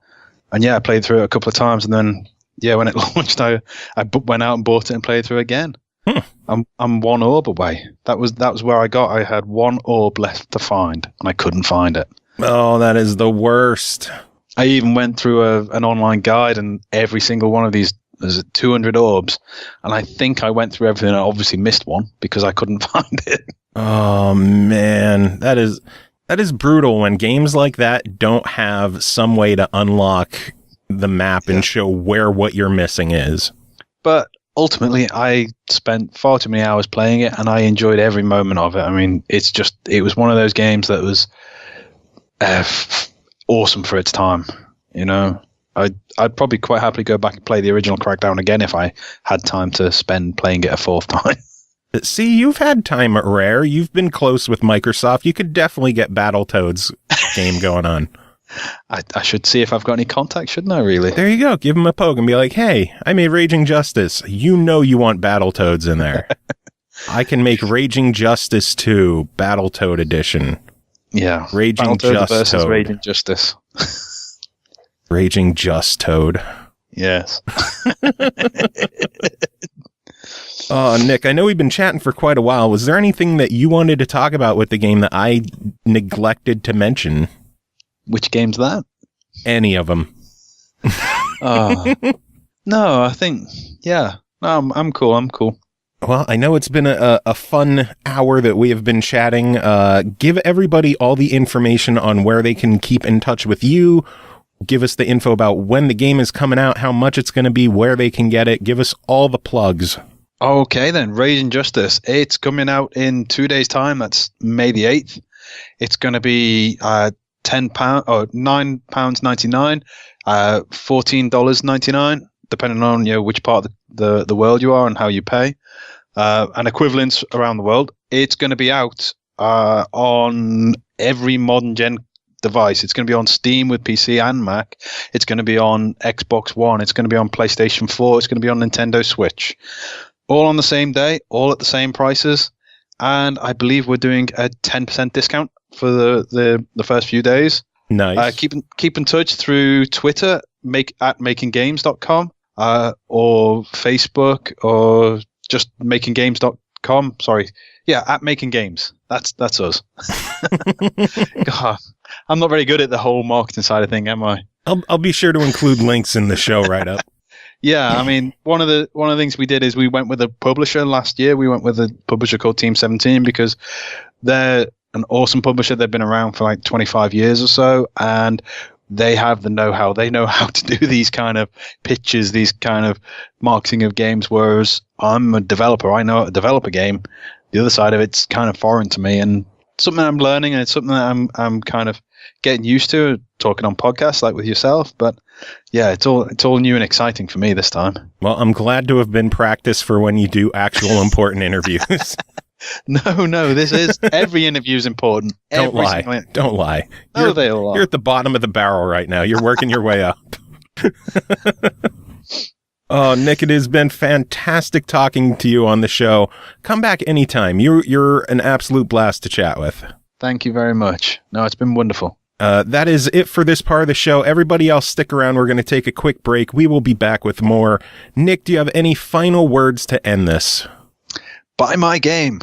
and I played through it a couple of times, and then when it launched, I went out and bought it and played through it again. I'm one orb away. That was where I had one orb left to find, and I couldn't find it. Oh, that is the worst. I even went through an online guide, and every single one of these, there's 200 orbs, and I think I went through everything. I obviously missed one because I couldn't find it. Oh man, that is brutal when games like that don't have some way to unlock the map and show where what you're missing is. But ultimately, I spent far too many hours playing it, and I enjoyed every moment of it. I mean, it was one of those games that was awesome for its time. I'd probably quite happily go back and play the original Crackdown again if I had time to spend playing it a fourth time. See, you've had time at Rare. You've been close with Microsoft. You could definitely get Battletoads game going on. I should see if I've got any contacts, shouldn't I, really? There you go. Give them a poke and be like, hey, I made Raging Justice. You want Battletoads in there. I can make Raging Justice 2 Battletoad Edition. Yeah. Raging Just versus Toad. Raging Justice. Raging Just Toad. Yes. Nick, I know we've been chatting for quite a while. Was there anything that you wanted to talk about with the game that I neglected to mention? Which game's that? Any of them. No, I think, no, I'm cool. Well, I know it's been a fun hour that we have been chatting. Give everybody all the information on where they can keep in touch with you. Give us the info about when the game is coming out, how much it's going to be, where they can get it. Give us all the plugs. Okay, then. Raging Justice. It's coming out in 2 days' time. That's May the 8th. It's going to be £10 or £9.99, $14.99, depending on which part of the world you are and how you pay. And equivalents around the world. It's going to be out on every modern gen device. It's going to be on Steam with PC and Mac. It's going to be on Xbox One. It's going to be on PlayStation 4. It's going to be on Nintendo Switch. All on the same day, all at the same prices. And I believe we're doing a 10% discount for the first few days. Nice. Keep in touch through Twitter, at makinggames.com, or Facebook, or just makinggames.com. Sorry. Yeah, at Making Games. That's us. God, I'm not very good at the whole marketing side of thing, am I? I'll be sure to include links in the show write-up. Yeah, I mean, one of the things we did is we went with a publisher last year. We went with a publisher called Team 17 because they're an awesome publisher. They've been around for like 25 years or so, and they have the know-how. They know how to do these kind of pitches, these kind of marketing of games, whereas I'm a developer. I know how to develop a game. The other side of it's kind of foreign to me, and something I'm learning, and it's something that I'm kind of getting used to, talking on podcasts like with yourself. But yeah, it's all new and exciting for me this time. Well, I'm glad to have been practiced for when you do actual important interviews. No, this is every interview is important. Don't lie. No, they all are. You're at the bottom of the barrel right now. You're working your way up. Oh, Nick, it has been fantastic talking to you on the show. Come back anytime. You're an absolute blast to chat with. Thank you very much. No, it's been wonderful. That is it for this part of the show. Everybody else, stick around. We're going to take a quick break. We will be back with more. Nick, do you have any final words to end this? Buy my game.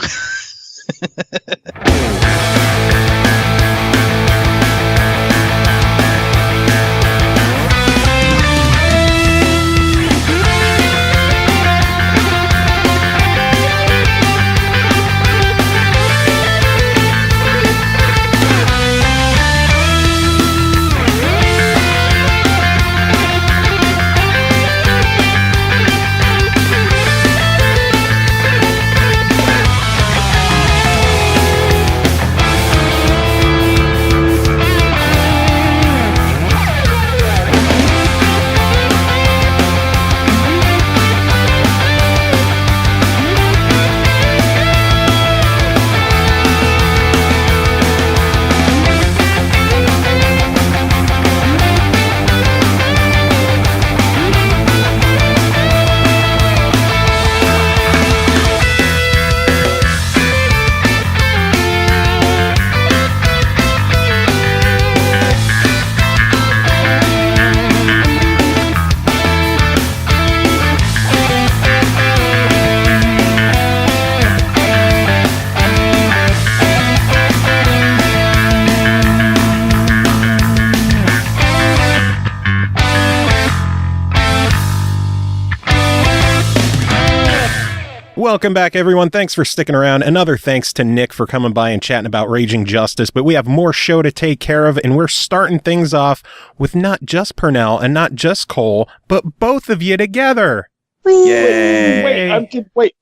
Welcome back, everyone. Thanks for sticking around. Another thanks to Nick for coming by and chatting about Raging Justice, but we have more show to take care of, and we're starting things off with not just Pernell and not just Cole, but both of you together. Yay! Wait,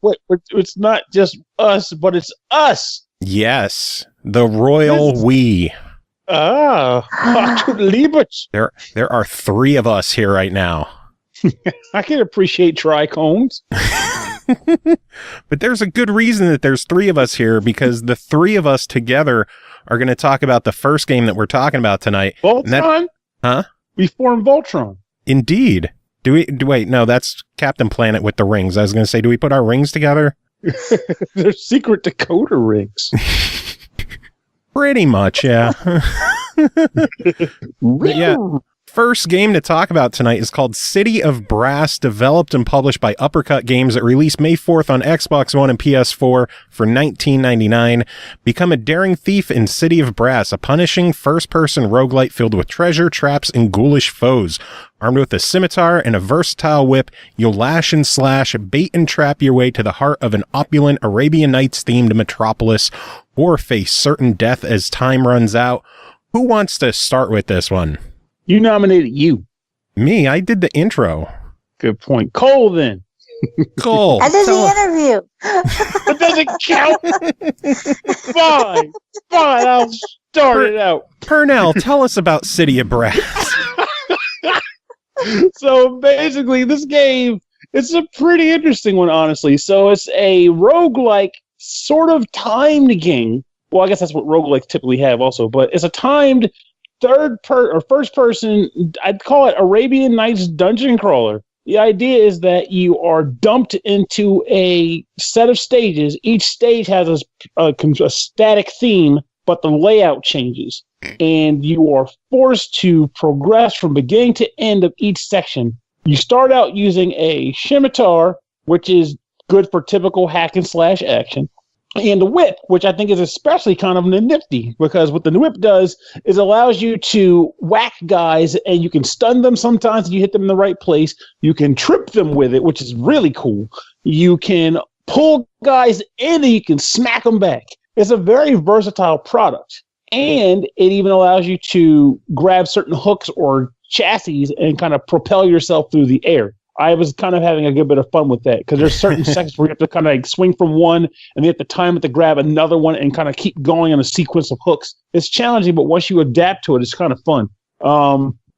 it's not just us, but it's us. Yes, the royal we. There are three of us here right now. I can appreciate trichomes. But there's a good reason that there's three of us here, because the three of us together are going to talk about the first game that we're talking about tonight. Voltron? We formed Voltron. Indeed. Wait, no, that's Captain Planet with the rings. I was going to say, do we put our rings together? They're secret decoder rings. Pretty much, yeah. But yeah. First game to talk about tonight is called City of Brass, developed and published by Uppercut Games. It released May 4th on Xbox One and PS4 for $19.99. Become a daring thief in City of Brass, a punishing first-person roguelite filled with treasure, traps, and ghoulish foes. Armed with a scimitar and a versatile whip, you'll lash and slash, bait and trap your way to the heart of an opulent Arabian Nights-themed metropolis, or face certain death as time runs out. Who wants to start with this one? You nominated you. Me? I did the intro. Good point. Cole, then. Cole. I did the interview. It doesn't count. Fine, I'll start it out. Pernell, tell us about City of Brass. So basically, this game, it's a pretty interesting one, honestly. So it's a roguelike sort of timed game. Well, I guess that's what roguelikes typically have also, but it's a timed first person, I'd call it Arabian Nights dungeon crawler. The idea is that you are dumped into a set of stages. Each stage has a static theme, but the layout changes. And you are forced to progress from beginning to end of each section. You start out using a scimitar, which is good for typical hack and slash action. And the whip, which I think is especially kind of nifty, because what the whip does is allows you to whack guys, and you can stun them sometimes if you hit them in the right place. You can trip them with it, which is really cool. You can pull guys in and you can smack them back. It's a very versatile product. And it even allows you to grab certain hooks or chassis and kind of propel yourself through the air. I was kind of having a good bit of fun with that because there's certain sections where you have to kind of like swing from one and you have to time it to grab another one and kind of keep going on a sequence of hooks. It's challenging, but once you adapt to it, it's kind of fun.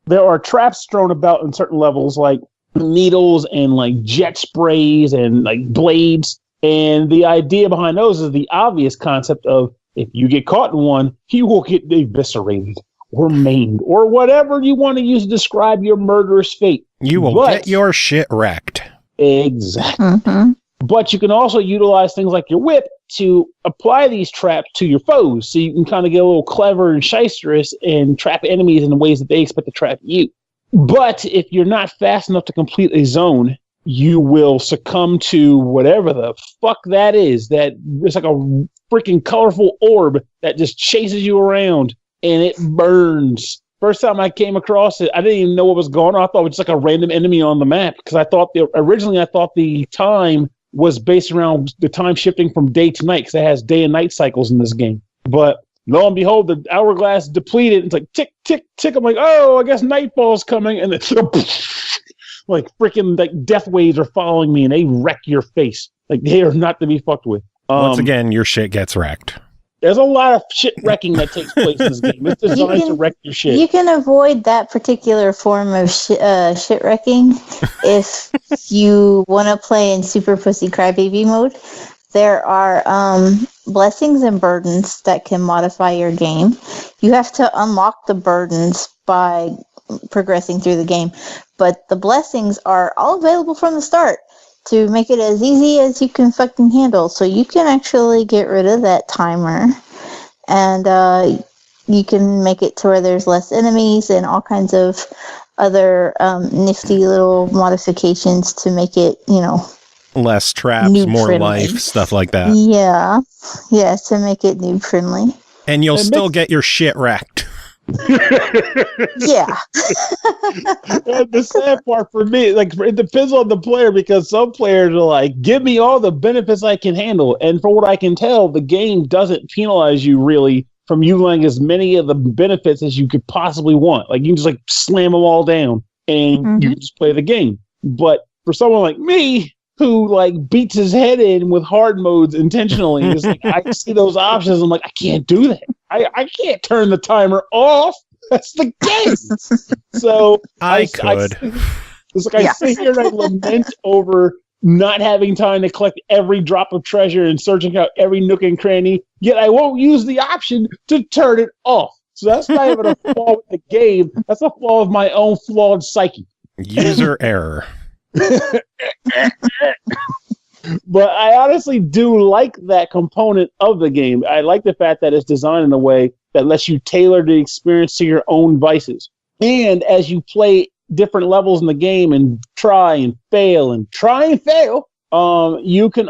There are traps thrown about in certain levels, like needles and like jet sprays and like blades. And the idea behind those is the obvious concept of if you get caught in one, you will get eviscerated or maimed or whatever you want to use to describe your murderous fate. You will get your shit wrecked. Exactly. Mm-hmm. But you can also utilize things like your whip to apply these traps to your foes. So you can kind of get a little clever and shysterous and trap enemies in the ways that they expect to trap you. But if you're not fast enough to complete a zone, you will succumb to whatever the fuck that is. That it's like a freaking colorful orb that just chases you around and it burns. First time I came across it, I didn't even know what was going on. I thought it was just like a random enemy on the map because originally I thought the time was based around the time shifting from day to night because it has day and night cycles in this game. But lo and behold, the hourglass depleted. It's like tick, tick, tick. I'm like, oh, I guess nightfall's coming. And it's like freaking like death waves are following me and they wreck your face. Like they are not to be fucked with. Once again, your shit gets wrecked. There's a lot of shit wrecking that takes place in this game. It's designed to wreck your shit. You can avoid that particular form of shit wrecking if you want to play in Super Pussy Crybaby mode. There are blessings and burdens that can modify your game. You have to unlock the burdens by progressing through the game, but the blessings are all available from the start to make it as easy as you can fucking handle. So you can actually get rid of that timer and you can make it to where there's less enemies and all kinds of other nifty little modifications to make it, less traps, more noob-friendly. life, stuff like that. Yeah, to make it noob friendly. And you'll still get your shit wrecked. Yeah. And the sad part for me, like it depends on the player because some players are like, give me all the benefits I can handle. And from what I can tell, the game doesn't penalize you really from utilizing as many of the benefits as you could possibly want. Like you can just like slam them all down and you can just play the game. But for someone like me, who like beats his head in with hard modes intentionally, it's like I see those options. I'm like, I can't do that. I can't turn the timer off. That's the game. So I could. It's like I sit here and I lament over not having time to collect every drop of treasure and searching out every nook and cranny, yet I won't use the option to turn it off. So that's not even a flaw with the game. That's a flaw of my own flawed psyche. User error. But I honestly do like that component of the game. I like the fact that it's designed in a way that lets you tailor the experience to your own vices. And as you play different levels in the game and try and fail, you can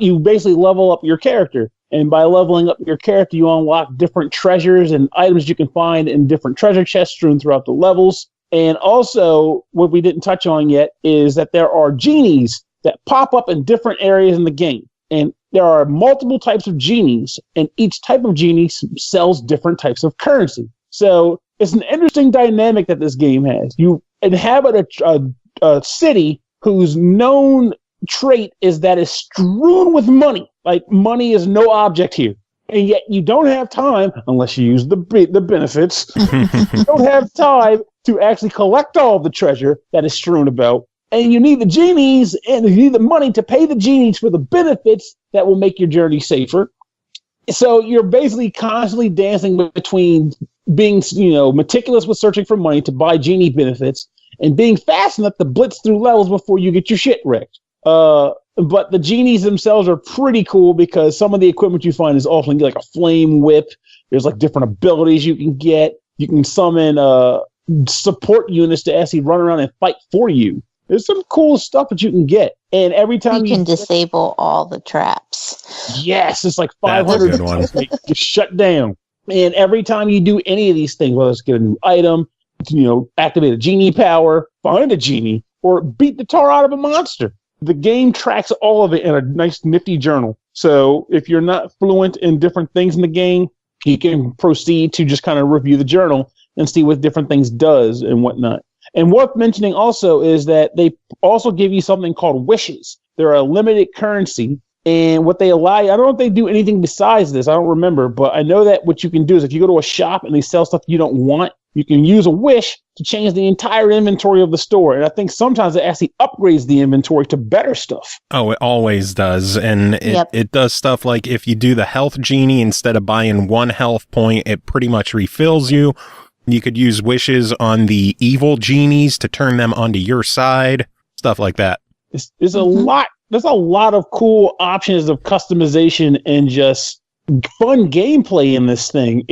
you basically level up your character. And by leveling up your character, you unlock different treasures and items you can find in different treasure chests strewn throughout the levels. And also, what we didn't touch on yet is that there are genies that pop up in different areas in the game. And there are multiple types of genies, and each type of genie sells different types of currency. So it's an interesting dynamic that this game has. You inhabit a city whose known trait is that it's strewn with money. Like, money is no object here. And yet you don't have time, unless you use the benefits, you don't have time to actually collect all the treasure that is strewn about. And you need the genies, and you need the money to pay the genies for the benefits that will make your journey safer. So you're basically constantly dancing between being, meticulous with searching for money to buy genie benefits and being fast enough to blitz through levels before you get your shit wrecked. But the genies themselves are pretty cool because some of the equipment you find is often like a flame whip. There's like different abilities you can get. You can summon support units to actually run around and fight for you. There's some cool stuff that you can get. And every time you can disable all the traps. Yes, it's like 500 get shut down. And every time you do any of these things, whether it's get a new item, activate a genie power, find a genie, or beat the tar out of a monster, the game tracks all of it in a nice nifty journal. So if you're not fluent in different things in the game, you can proceed to just kind of review the journal and see what different things does and whatnot. And worth mentioning also is that they also give you something called wishes. They're a limited currency. And what they allow you, I don't know if they do anything besides this. I don't remember. But I know that what you can do is if you go to a shop and they sell stuff you don't want, you can use a wish to change the entire inventory of the store. And I think sometimes it actually upgrades the inventory to better stuff. Oh, it always does. And it does stuff like if you do the health genie, instead of buying 1 health point, it pretty much refills you. You could use wishes on the evil genies to turn them onto your side, stuff like that. There's a lot. There's a lot of cool options of customization and just fun gameplay in this thing.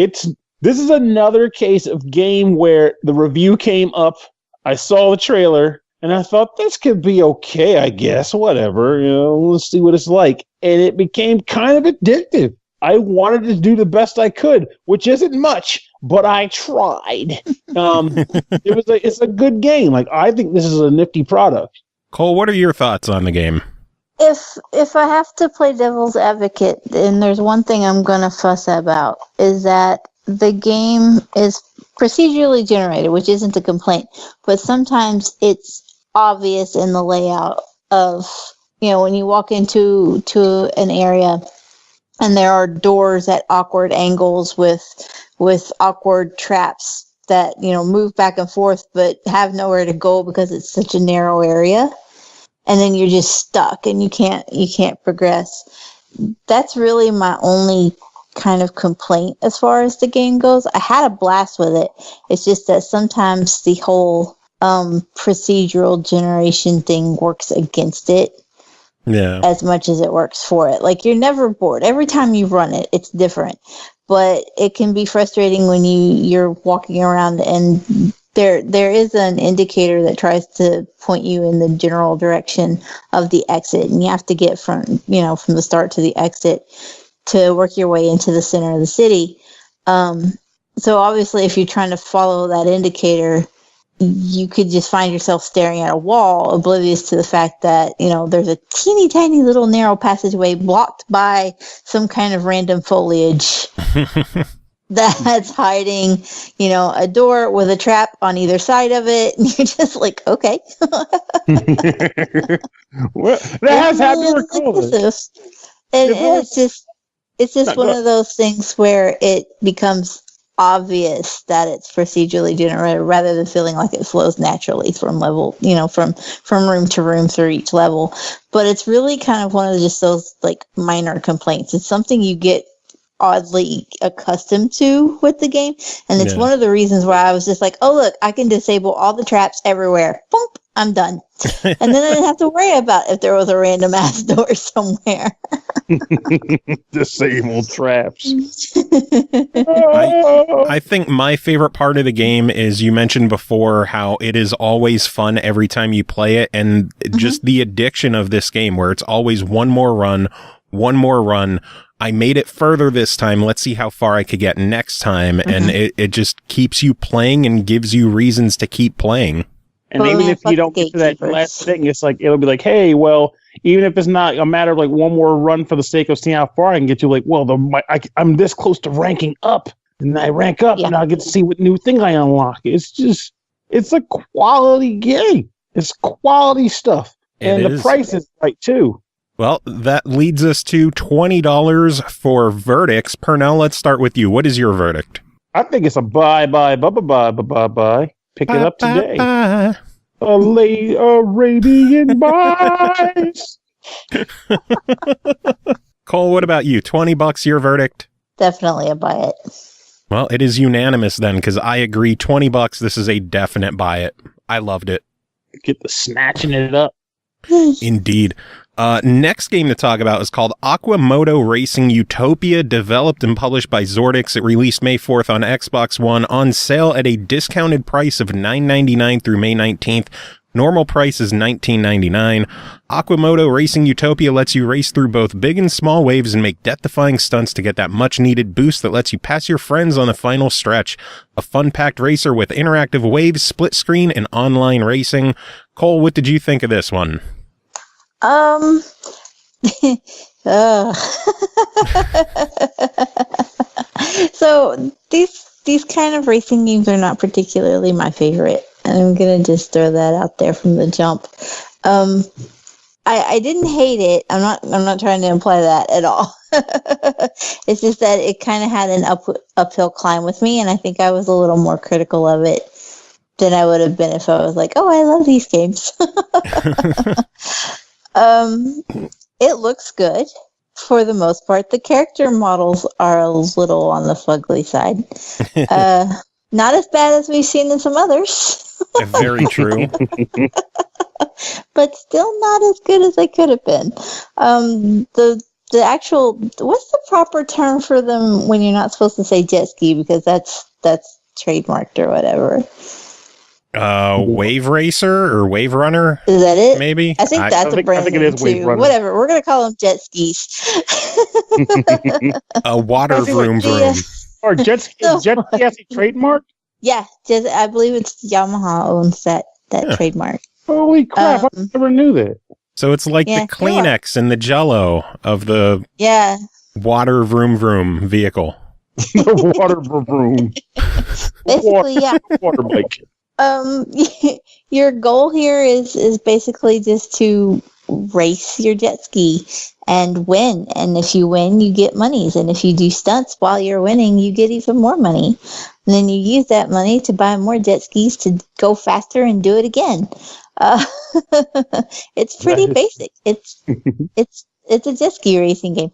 This is another case of game where the review came up. I saw the trailer and I thought this could be okay, I guess, whatever, let's see what it's like. And it became kind of addictive. I wanted to do the best I could, which isn't much, but I tried. It's a good game. Like, I think this is a nifty product. Cole, what are your thoughts on the game? If I have to play devil's advocate, then there's one thing I'm going to fuss about, is that the game is procedurally generated, which isn't a complaint, but sometimes it's obvious in the layout of, when you walk into an area and there are doors at awkward angles with awkward traps that, move back and forth but have nowhere to go because it's such a narrow area. And then you're just stuck and you can't progress. That's really my only kind of complaint as far as the game goes. I had a blast with it. It's just that sometimes the whole procedural generation thing works against it. Yeah. As much as it works for it. Like, you're never bored. Every time you run it, it's different. But it can be frustrating when you're walking around and there is an indicator that tries to point you in the general direction of the exit, and you have to get from the start to the exit to work your way into the center of the city. So obviously, if you're trying to follow that indicator, you could just find yourself staring at a wall, oblivious to the fact that, there's a teeny tiny little narrow passageway blocked by some kind of random foliage that's hiding, a door with a trap on either side of it. And you're just like, okay. Well, that has happened before. And it's just one of those things where it becomes obvious that it's procedurally generated rather than feeling like it flows naturally from level, from room to room through each level. But it's really kind of one of just those like minor complaints. It's something you get oddly accustomed to with the game, and it's one of the reasons why I was just like, oh look, I can disable all the traps everywhere. Boom, I'm done. And then I didn't have to worry about if there was a random ass door somewhere. Disable traps. I think my favorite part of the game is, you mentioned before how it is always fun every time you play it, and just the addiction of this game where it's always one more run. I made it further this time. Let's see how far I could get next time. And it just keeps you playing and gives you reasons to keep playing. And even if you don't get to that last thing, it's like, it'll be like, hey, well, even if it's not a matter of like one more run for the sake of seeing how far I can get to, like, well, I'm this close to ranking up, and I rank up, and I'll get to see what new thing I unlock. It's a quality game. It's quality stuff. And the price is right, too. Well, that leads us to $20 for verdicts. Pernell, let's start with you. What is your verdict? I think it's a bye. Pick it up today. A late Arabian Nights. Cole, what about you? $20, your verdict? Definitely a buy it. Well, it is unanimous then, because I agree. $20, this is a definite buy it. I loved it. Get the snatching it up. Indeed. Next game to talk about is called Aqua Moto Racing Utopia, developed and published by Zordix. It released May 4th on Xbox One, on sale at a discounted price of $9.99 through May 19th. Normal price is $19.99. Aqua Moto Racing Utopia lets you race through both big and small waves and make death-defying stunts to get that much-needed boost that lets you pass your friends on the final stretch. A fun-packed racer with interactive waves, split screen, and online racing. Cole, what did you think of this one? So these kind of racing games are not particularly my favorite. And I'm gonna just throw that out there from the jump. I didn't hate it. I'm not trying to imply that at all. It's just that it kind of had an uphill climb with me, and I think I was a little more critical of it than I would have been if I was like, "Oh, I love these games." It looks good for the most part. The character models are a little on the fugly side. Not as bad as we've seen in some others. Very true. But still not as good as they could have been. The actual, what's the proper term for them when you're not supposed to say jet ski, because that's trademarked or whatever. Wave racer or wave runner? Is that it? Maybe. I think that's a brand name too. Whatever. We're gonna call them jet skis. A water vroom vroom. Or jet ski has a trademark? Yeah, I believe it's Yamaha owns that trademark. Holy crap! I never knew that. So it's like the Kleenex and the Jell-O of the water vroom vroom vehicle. The water vroom. Basically, Water bike. Your goal here is basically just to race your jet ski and win. And if you win, you get monies. And if you do stunts while you're winning, you get even more money. And then you use that money to buy more jet skis to go faster and do it again. It's pretty basic. It's a jet ski racing game.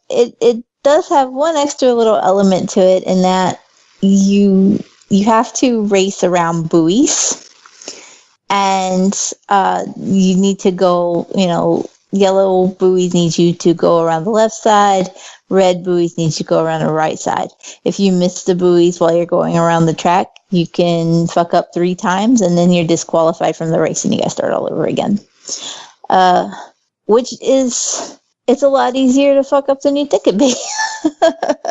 It does have one extra little element to it in that you have to race around buoys, and you need to go, yellow buoys need you to go around the left side, red buoys need you to go around the right side. If you miss the buoys while you're going around the track, you can fuck up 3 times, and then you're disqualified from the race and you gotta start all over again. It's a lot easier to fuck up than you think it'd be.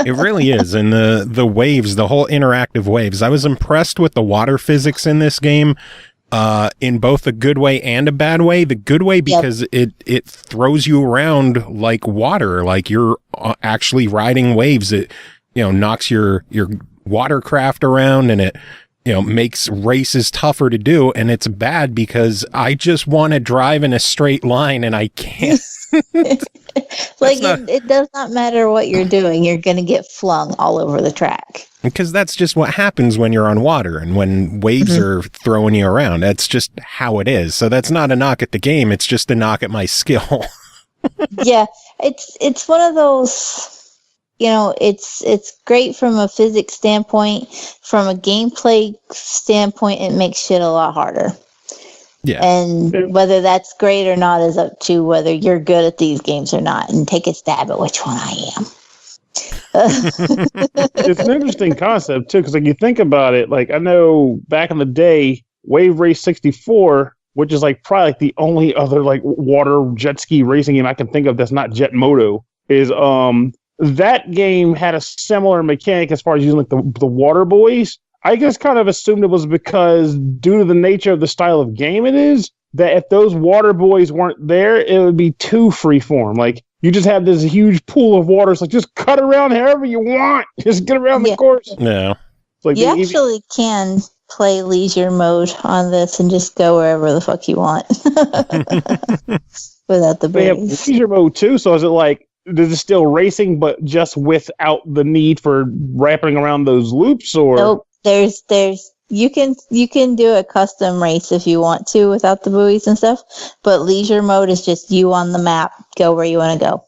It really is. And the waves, the whole interactive waves, I was impressed with the water physics in this game, in both a good way and a bad way. The good way because it throws you around like water, like you're actually riding waves. It knocks your watercraft around, and it makes races tougher to do. And it's bad because I just want to drive in a straight line and I can't. It does not matter what you're doing, you're going to get flung all over the track. Because that's just what happens when you're on water and when waves are throwing you around. That's just how it is. So that's not a knock at the game. It's just a knock at my skill. Yeah, it's one of those, it's great from a physics standpoint. From a gameplay standpoint, it makes shit a lot harder. Yeah. And whether that's great or not is up to whether you're good at these games or not, and take a stab at which one I am. It's an interesting concept too, because you think about it, I know back in the day, Wave Race 64, which is probably the only other water jet ski racing game I can think of that's not Jet Moto, is that game had a similar mechanic as far as using the water buoys. I just kind of assumed it was because, due to the nature of the style of game it is, that if those water buoys weren't there, it would be too freeform. You just have this huge pool of water. It's just cut around however you want. Just get around the course. Yeah. You actually can play leisure mode on this and just go wherever the fuck you want. Without the buoys. They have leisure mode too, so is it is it still racing, but just without the need for wrapping around those loops? Or nope. There's you can do a custom race if you want to without the buoys and stuff, but leisure mode is just you on the map, go where you want to go.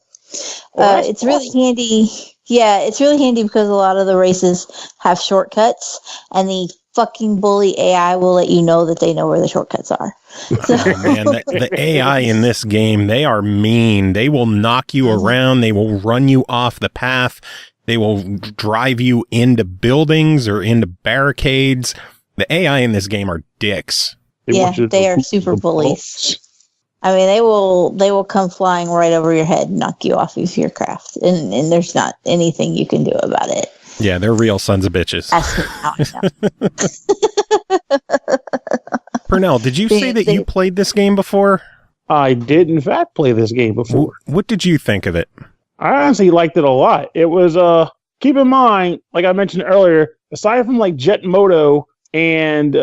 It's really handy. Yeah, it's really handy because a lot of the races have shortcuts, and the fucking bully AI will let you know that they know where the shortcuts are. So. Oh, man, the AI in this game, they are mean. They will knock you around. They will run you off the path. They will drive you into buildings or into barricades. The AI in this game are dicks. They are super bullies. I mean, they will come flying right over your head and knock you off of your craft, and there's not anything you can do about it. Yeah, they're real sons of bitches. Pernell, did you say that you played this game before? I did, in fact, play this game before. What did you think of it? I honestly liked it a lot. It was keep in mind, like I mentioned earlier, aside from like Jet Moto and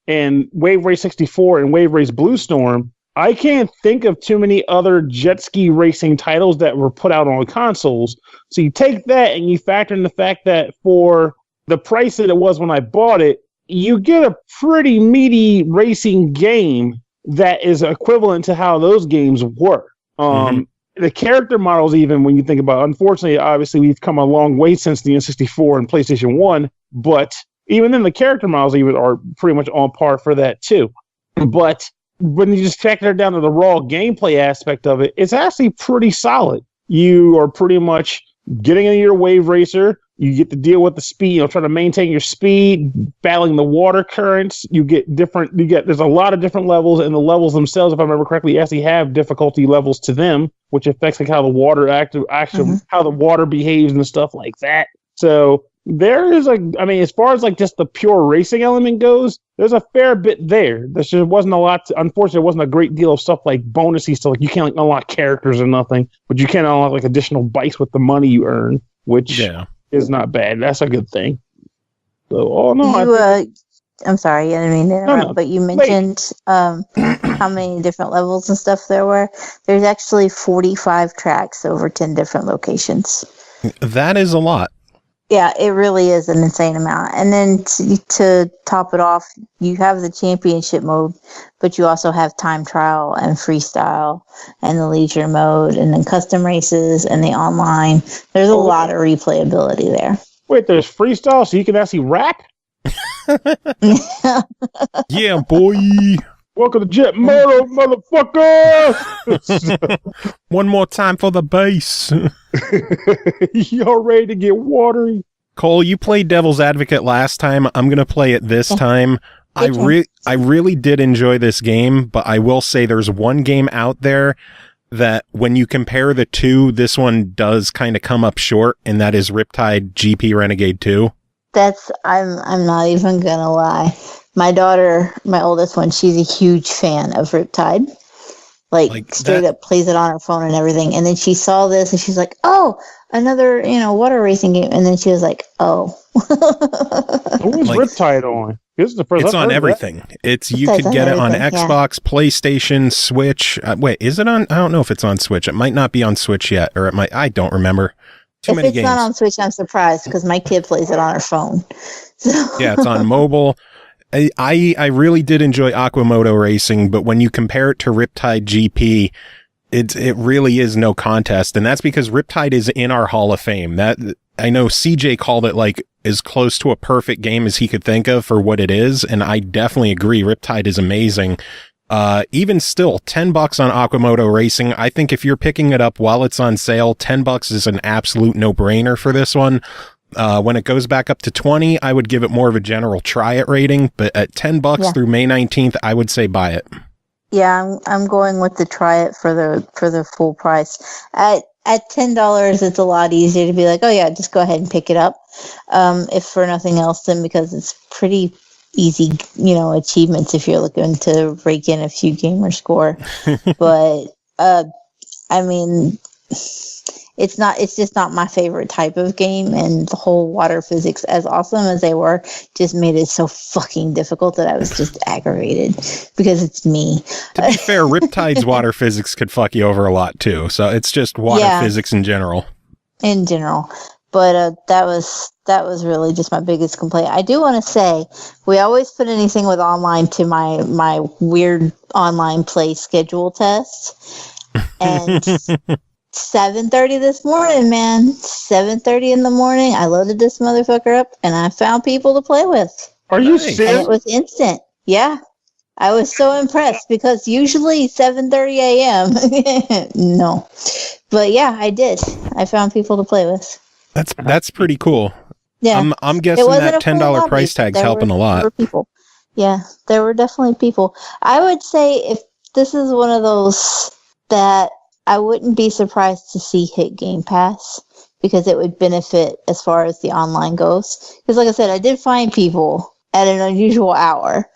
Wave Race 64 and Wave Race Blue Storm, I can't think of too many other jet ski racing titles that were put out on consoles. So you take that and you factor in the fact that for the price that it was when I bought it, you get a pretty meaty racing game that is equivalent to how those games were. The character models, even when you think about it, unfortunately, obviously, we've come a long way since the N64 and PlayStation 1, but even then, the character models even are pretty much on par for that, too. But when you just factor it down to the raw gameplay aspect of it, it's actually pretty solid. You are pretty much getting into your wave racer. You get to deal with the speed, trying to maintain your speed, battling the water currents. There's a lot of different levels, and the levels themselves, if I remember correctly, actually have difficulty levels to them, which affects like how the water how the water behaves and stuff like that. So there is as far as like just the pure racing element goes, there's a fair bit there. There just wasn't a lot. Unfortunately, there wasn't a great deal of stuff like bonusy stuff. Like you can't like unlock characters or nothing, but you can unlock like additional bikes with the money you earn, which is not bad. That's a good thing. So, I'm sorry, I didn't mean to interrupt, but you mentioned how many different levels and stuff there were. There's actually 45 tracks over 10 different locations. That is a lot. Yeah, it really is an insane amount. And then to top it off, you have the championship mode, but you also have time trial and freestyle and the leisure mode and then custom races and the online. There's a lot of replayability there. Wait, there's freestyle so you can actually rap? Yeah, boy. Welcome to Jet Moto, motherfucker! One more time for the bass. Y'all ready to get watery? Cole, you played Devil's Advocate last time. I'm going to play it this time. I really did enjoy this game, but I will say there's one game out there that when you compare the two, this one does kind of come up short, and that is Riptide GP Renegade 2. I'm not even gonna lie. My daughter, my oldest one, she's a huge fan of Riptide. Like straight up plays it on her phone and everything. And then she saw this and she's like, "Oh, another, water racing game." And then she was like, "Oh." Who's Riptide on? This is the first. It's on everything. You could get it on Xbox, PlayStation, Switch. Wait, is it on? I don't know if it's on Switch. It might not be on Switch yet, or it might. I don't remember. Too many games. If it's not on Switch, I'm surprised because my kid plays it on her phone. So. Yeah, it's on mobile. I really did enjoy Aqua Moto Racing, but when you compare it to Riptide GP, it really is no contest, and that's because Riptide is in our Hall of Fame. That I know CJ called it like as close to a perfect game as he could think of for what it is, and I definitely agree. Riptide is amazing. Even still, $10 on Aqua Moto Racing. I think if you're picking it up while it's on sale, $10 is an absolute no-brainer for this one. When it goes back up to 20, I would give it more of a general try it rating, but at $10 through May 19th, I would say buy it. Yeah, I'm going with the try it for the full price. At $10, it's a lot easier to be like, oh yeah, just go ahead and pick it up. If for nothing else, then because it's pretty easy, achievements if you're looking to rake in a few gamer score. But it's just not my favorite type of game, and the whole water physics, as awesome as they were, just made it so fucking difficult that I was just aggravated because it's me. To be fair, Riptide's water physics could fuck you over a lot too, so it's just water physics in general. But that was really just my biggest complaint. I do want to say, we always put anything with online to my weird online play schedule tests. And 7:30 this morning, man. 7:30 in the morning, I loaded this motherfucker up, and I found people to play with. Are you serious? And it was instant. Yeah. I was so impressed because usually 7:30 a.m. No. But yeah, I did. I found people to play with. That's pretty cool. Yeah, I'm guessing that $10 price tag's helping a lot. There were people. Yeah, there were definitely people. I would say if this is one of those that I wouldn't be surprised to see hit Game Pass because it would benefit as far as the online goes. Because like I said, I did find people at an unusual hour,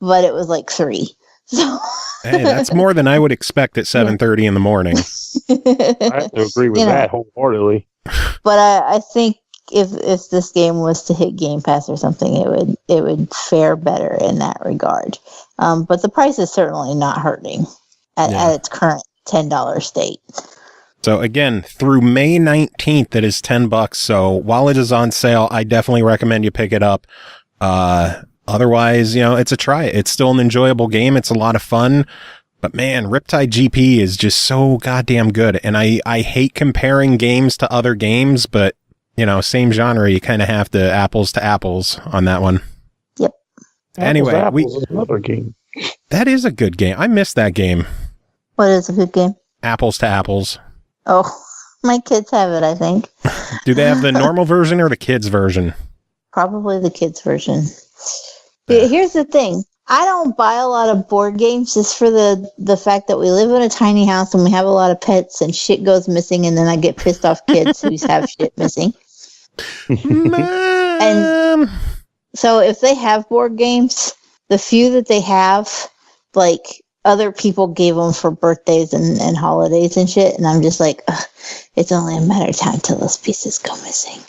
but it was like 3. So hey, that's more than I would expect at 7:30 in the morning. I have to agree with that wholeheartedly. But I think if this game was to hit Game Pass or something, it would fare better in that regard. But the price is certainly not hurting at its current $10 state. So again, through May 19th, it is $10. So while it is on sale, I definitely recommend you pick it up. Otherwise, it's a try. It's still an enjoyable game. It's a lot of fun. But man, Riptide GP is just so goddamn good. And I hate comparing games to other games, but, same genre. You kind of have to apples on that one. Yep. Anyway, Apples is another game. That is a good game. I missed that game. What is a good game? Apples to Apples. Oh, my kids have it, I think. Do they have the normal version or the kids version? Probably the kids version. Here's the thing. I don't buy a lot of board games just for the fact that we live in a tiny house and we have a lot of pets and shit goes missing, and then I get pissed off kids who have shit missing. And so if they have board games, the few that they have, like, other people gave them for birthdays and holidays and shit, and I'm just like, it's only a matter of time till those pieces go missing.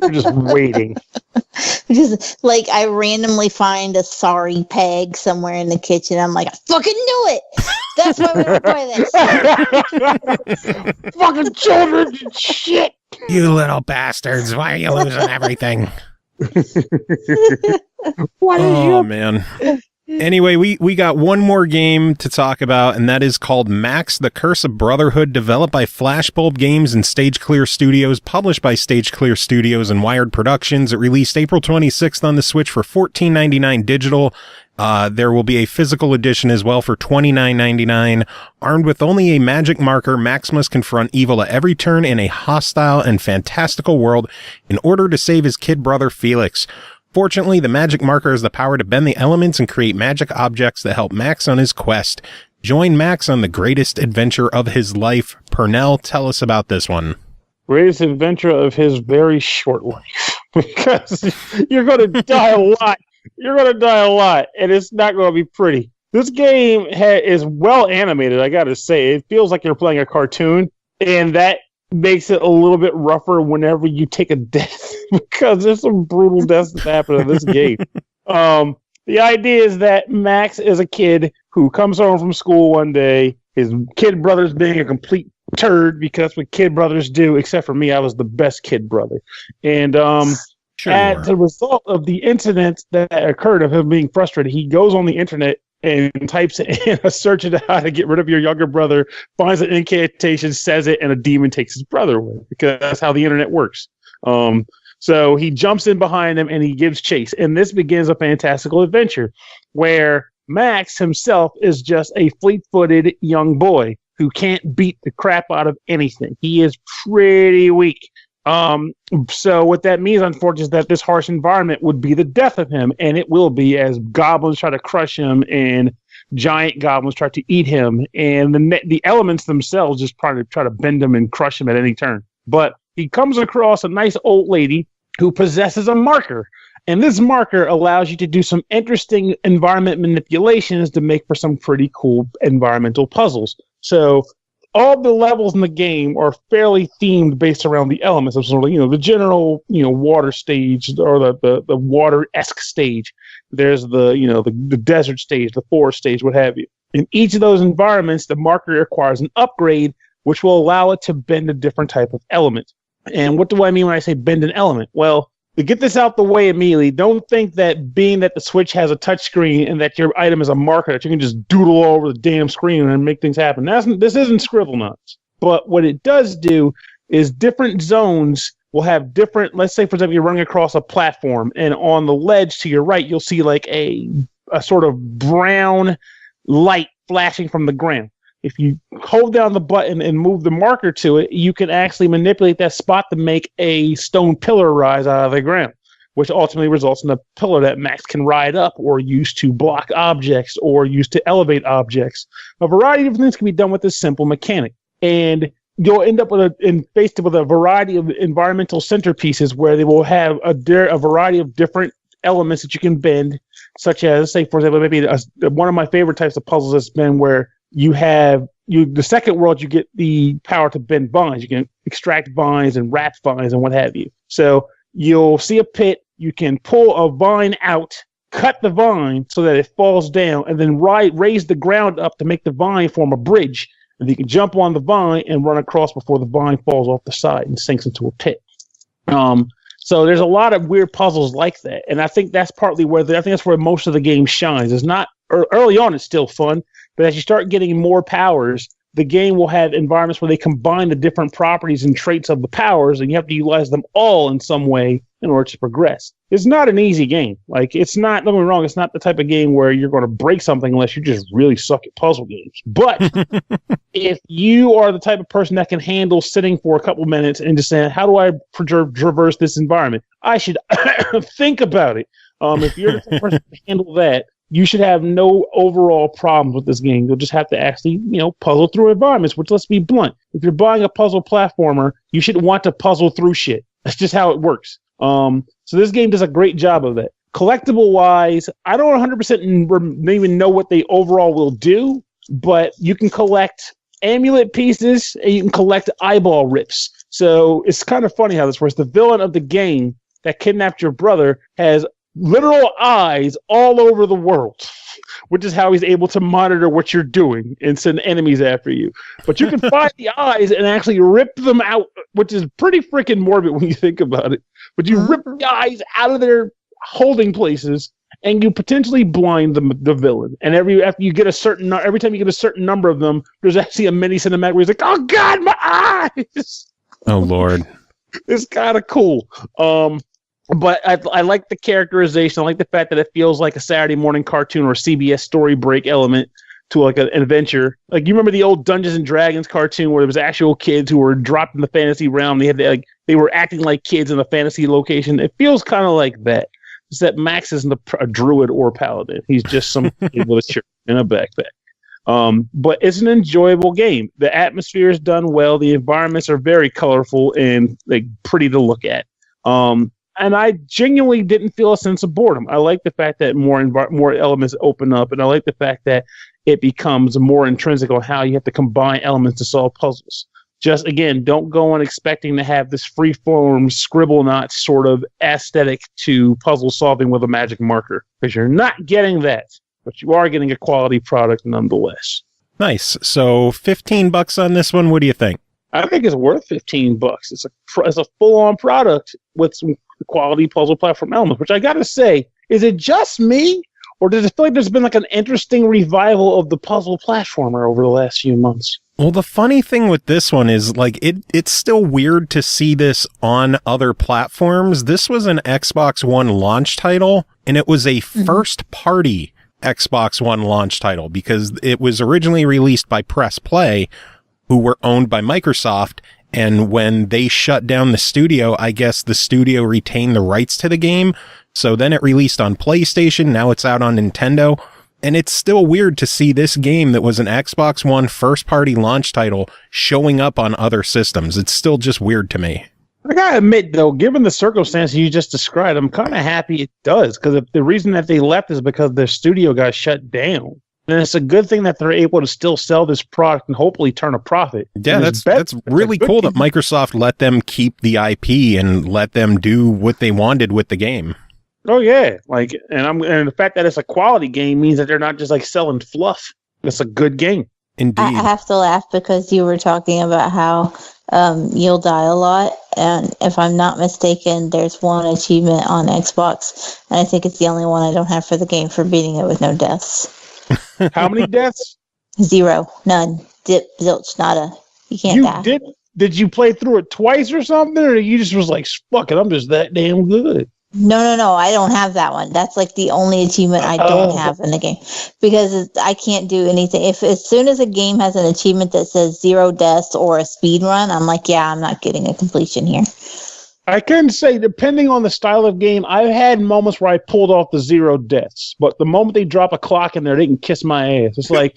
You're just waiting. Just like I randomly find a sorry peg somewhere in the kitchen. I'm like, I fucking knew it. That's why we don't play that shit. Fucking children and shit. You little bastards! Why are you losing everything? Man. Anyway, we got one more game to talk about, and that is called Max, the Curse of Brotherhood, developed by Flashbulb Games and Stage Clear Studios, published by Stage Clear Studios and Wired Productions. It released April 26th on the Switch for $14.99 digital. There will be a physical edition as well for $29.99. Armed with only a magic marker, Max must confront evil at every turn in a hostile and fantastical world in order to save his kid brother Felix. Fortunately, the magic marker has the power to bend the elements and create magic objects that help Max on his quest. Join Max on the greatest adventure of his life. Pernell, tell us about this one. Greatest adventure of his very short life. Because you're going to die a lot. You're going to die a lot, and it's not going to be pretty. This game is well animated, I got to say. It feels like you're playing a cartoon, and that makes it a little bit rougher whenever you take a death, because there's some brutal deaths that happen in this game. The idea is that Max is a kid who comes home from school one day. His kid brother's being a complete turd, because that's what kid brothers do, except for me. I was the best kid brother. And as a result of the incident that occurred of him being frustrated, he goes on the internet and types in a search into how to get rid of your younger brother, finds an incantation, says it, and a demon takes his brother away, because that's how the internet works. So he jumps in behind him and he gives chase. And this begins a fantastical adventure where Max himself is just a fleet-footed young boy who can't beat the crap out of anything. He is pretty weak. So what that means, unfortunately, is that this harsh environment would be the death of him, and it will be, as goblins try to crush him and giant goblins try to eat him, and the elements themselves just try to bend him and crush him at any turn. But he comes across a nice old lady who possesses a marker, and this marker allows you to do some interesting environment manipulations to make for some pretty cool environmental puzzles. So all the levels in the game are fairly themed based around the elements of sort of, the general, water stage, or the water-esque stage. There's the desert stage, the forest stage, what have you. In each of those environments, the marker requires an upgrade, which will allow it to bend a different type of element. And what do I mean when I say bend an element? Well, to get this out the way immediately, don't think that being that the Switch has a touchscreen and that your item is a marker that you can just doodle all over the damn screen and make things happen. This isn't Scribblenauts. But what it does do is different zones will have different, let's say, for example, you're running across a platform, and on the ledge to your right, you'll see like a sort of brown light flashing from the ground. If you hold down the button and move the marker to it, you can actually manipulate that spot to make a stone pillar rise out of the ground, which ultimately results in a pillar that Max can ride up or use to block objects or use to elevate objects. A variety of things can be done with this simple mechanic. And you'll end up faced with a variety of environmental centerpieces where they will have a variety of different elements that you can bend, such as, say, for example, maybe one of my favorite types of puzzles has been where you have, the second world, you get the power to bend vines. You can extract vines and wrap vines and what have you. So you'll see a pit. You can pull a vine out, cut the vine so that it falls down, and then raise the ground up to make the vine form a bridge. And you can jump on the vine and run across before the vine falls off the side and sinks into a pit. So there's a lot of weird puzzles like that, and I think that's partly where most of the game shines. It's not early on; it's still fun, but as you start getting more powers, the game will have environments where they combine the different properties and traits of the powers, and you have to utilize them all in some way in order to progress. It's not an easy game. Like, it's not, don't get me wrong, it's not the type of game where you're going to break something unless you just really suck at puzzle games. But if you are the type of person that can handle sitting for a couple minutes and just saying, how do I traverse this environment? I should think about it. If you're the type of person to handle that, you should have no overall problems with this game. You'll just have to actually, puzzle through environments, which, let's be blunt, if you're buying a puzzle platformer, you should want to puzzle through shit. That's just how it works. So this game does a great job of that. Collectible-wise, I don't 100% even know what they overall will do, but you can collect amulet pieces and you can collect eyeball rips. So it's kind of funny how this works. The villain of the game that kidnapped your brother has literal eyes all over the world, which is how he's able to monitor what you're doing and send enemies after you. But you can find the eyes and actually rip them out, which is pretty freaking morbid when you think about it. But you rip the eyes out of their holding places, and you potentially blind the villain. And every time you get a certain number of them, there's actually a mini cinematic where he's like, "Oh God, my eyes!" Oh Lord, it's kind of cool. But I like the characterization. I like the fact that it feels like a Saturday morning cartoon or a CBS story break element to like an adventure. Like, you remember the old Dungeons and Dragons cartoon where there was actual kids who were dropped in the fantasy realm. They were acting like kids in the fantasy location. It feels kind of like that. It's that Max isn't a druid or paladin. He's just some kid with a shirt and a backpack. But it's an enjoyable game. The atmosphere is done well. The environments are very colorful and like pretty to look at. And I genuinely didn't feel a sense of boredom. I like the fact that more elements open up, and I like the fact that it becomes more intrinsic on how you have to combine elements to solve puzzles. Just, again, don't go on expecting to have this free-form Scribblenauts sort of aesthetic to puzzle solving with a magic marker, because you're not getting that, but you are getting a quality product nonetheless. Nice. So $15 on this one. What do you think? I think it's worth $15. It's a full-on product with some quality puzzle platform elements, which I gotta say, is it just me, or does it feel like there's been like an interesting revival of the puzzle platformer over the last few months? Well, the funny thing with this one is, like, it's still weird to see this on other platforms. This was an Xbox One launch title, and it was a first-party Xbox One launch title because it was originally released by Press Play, who were owned by Microsoft. And when they shut down the studio, I guess the studio retained the rights to the game. So then it released on PlayStation. Now it's out on Nintendo. And it's still weird to see this game that was an Xbox One first-party launch title showing up on other systems. It's still just weird to me. I gotta admit, though, given the circumstances you just described, I'm kind of happy it does. Because the reason that they left is because their studio got shut down. And it's a good thing that they're able to still sell this product and hopefully turn a profit. Yeah, that's really cool that Microsoft let them keep the IP and let them do what they wanted with the game. Oh yeah, and the fact that it's a quality game means that they're not just like selling fluff. It's a good game. Indeed. I have to laugh because you were talking about how you'll die a lot, and if I'm not mistaken, there's one achievement on Xbox, and I think it's the only one I don't have for the game for beating it with no deaths. How many deaths? 0. None. Dip, zilch, nada. You can't die. Did you play through it twice or something? Or you just was like, fuck it, I'm just that damn good? No. I don't have that one. That's like the only achievement I don't have in the game. Because I can't do anything. As soon as a game has an achievement that says 0 deaths or a speed run, I'm like, yeah, I'm not getting a completion here. I can say, depending on the style of game, I've had moments where I pulled off the 0 deaths, but the moment they drop a clock in there, they can kiss my ass. It's like,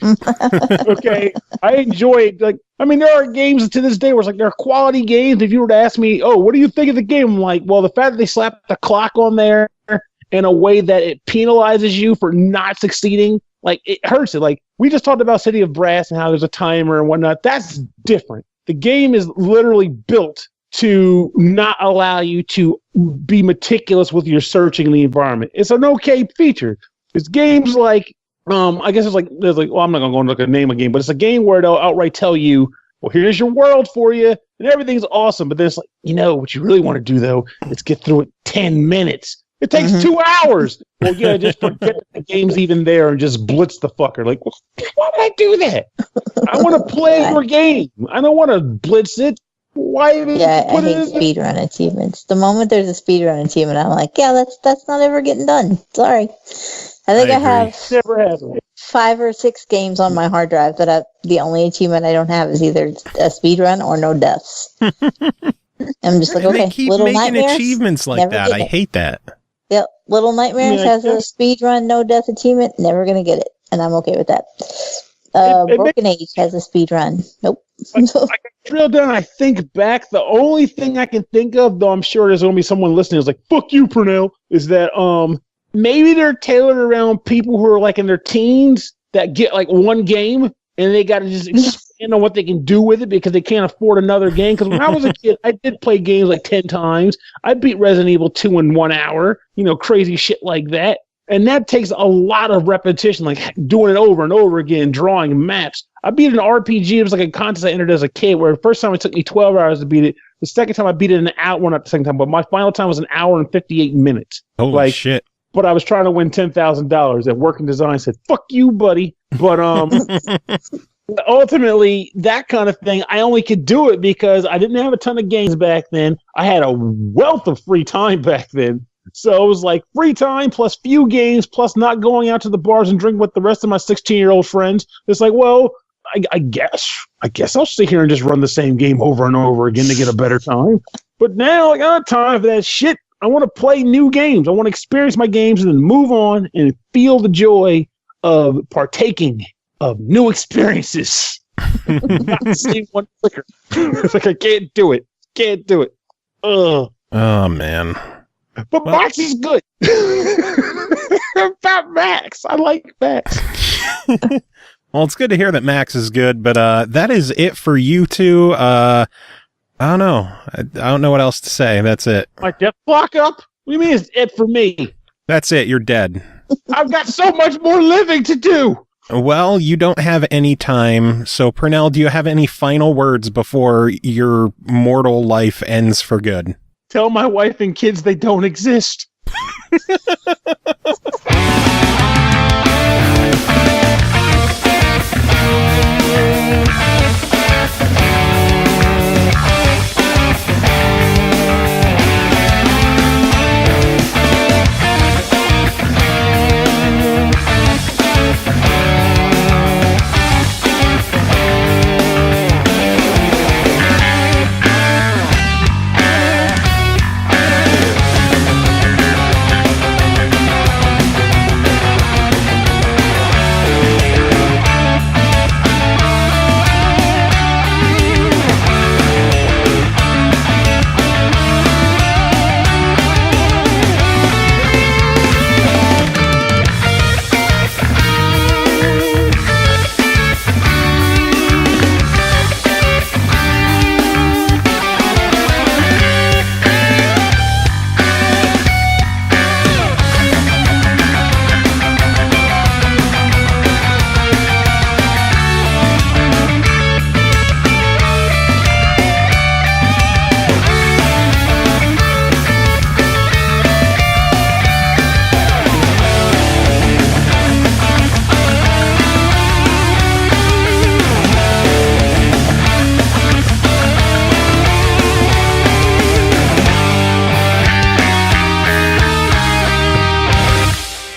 okay, I enjoy it. Like, I mean, there are games to this day where it's like, they're quality games. If you were to ask me, oh, what do you think of the game? I'm like, well, the fact that they slapped the clock on there in a way that it penalizes you for not succeeding like, it hurts it. Like, we just talked about City of Brass and how there's a timer and whatnot. That's different. The game is literally built to not allow you to be meticulous with your searching in the environment. It's an okay feature. It's games like, I guess it's like, well, I'm not going to go and look at a name of a game, but it's a game where they'll outright tell you, well, here's your world for you, and everything's awesome. But then it's like, what you really want to do, though, is get through it 10 minutes. It takes 2 hours. Well, yeah, just forget the game's even there and just blitz the fucker. Like, why would I do that? I want to play your game. I don't want to blitz it. Why? Yeah, I hate speedrun achievements. The moment there's a speedrun achievement, I'm like, yeah, that's not ever getting done. Sorry. I think I have never happened. 5 or 6 games on my hard drive that the only achievement I don't have is either a speedrun or no deaths. I'm just like, okay, they keep Little making Nightmares, achievements like that. I hate that. Yep, Little Nightmares has a speedrun no death achievement. Never gonna get it, and I'm okay with that. Broken Age has a speedrun. Nope. I drill down. I think back. The only thing I can think of, though, I'm sure there's gonna be someone listening who's like, "Fuck you, Pernell," is that maybe they're tailored around people who are like in their teens that get like one game and they got to just expand on what they can do with it because they can't afford another game. Because when I was a kid, I did play games like 10 times. I beat Resident Evil 2 in 1 hour, crazy shit like that. And that takes a lot of repetition, like doing it over and over again, drawing maps. I beat an RPG. It was like a contest I entered as a kid where the first time it took me 12 hours to beat it. The second time I beat it in an hour, well, not the second time, but my final time was an hour and 58 minutes. Holy shit. But I was trying to win $10,000 at Working Design said, fuck you, buddy. But ultimately, that kind of thing, I only could do it because I didn't have a ton of games back then. I had a wealth of free time back then. So it was like free time plus few games plus not going out to the bars and drink with the rest of my 16-year-old friends. It's like, well, I guess I'll sit here and just run the same game over and over again to get a better time. But now I got time for that shit. I want to play new games. I want to experience my games and then move on and feel the joy of partaking of new experiences. Not the same one flicker. It's like I can't do it. Ugh. Oh, man. But Max is good. About Max. I like Max. Well, it's good to hear that Max is good, but that is it for you two. I don't know. I don't know what else to say. That's it. My death block up? What do you mean it's it for me? That's it. You're dead. I've got so much more living to do. Well, you don't have any time. So, Pernell, do you have any final words before your mortal life ends for good? Tell my wife and kids they don't exist.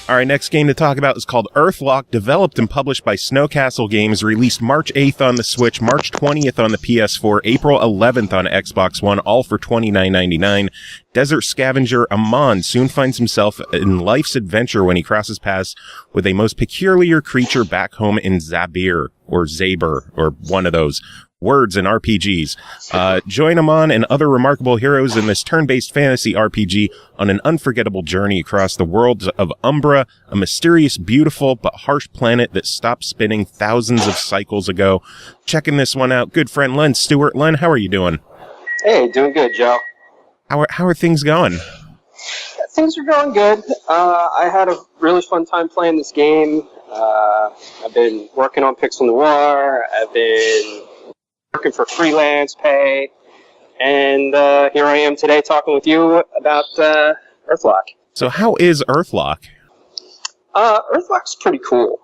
All right, next game to talk about is called Earthlock, developed and published by Snowcastle Games, released March 8th on the Switch, March 20th on the PS4, April 11th on Xbox One, all for $29.99. Desert scavenger Amon soon finds himself in life's adventure when he crosses paths with a most peculiar creature back home in Zabir, or Zaber, or one of those. words and RPGs. Join Amon and other remarkable heroes in this turn-based fantasy RPG on an unforgettable journey across the worlds of Umbra, a mysterious, beautiful, but harsh planet that stopped spinning thousands of cycles ago. Checking this one out, good friend Len Stewart. Len, how are you doing? Hey, doing good, Joe. How are things going? Things are going good. I had a really fun time playing this game. I've been working on Pixel Noir. I've been working for freelance pay. And here I am today talking with you about Earthlock. So how is Earthlock? Earthlock's pretty cool.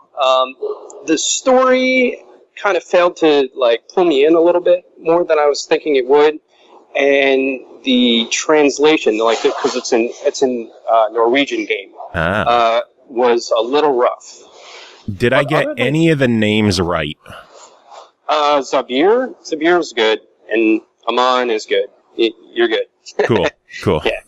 The story kind of failed to pull me in a little bit more than I was thinking it would. And the translation, because it's in Norwegian game, was a little rough. Did I get any of the names right? Zabir's good, and Amon is good. You're good. Cool. Yeah.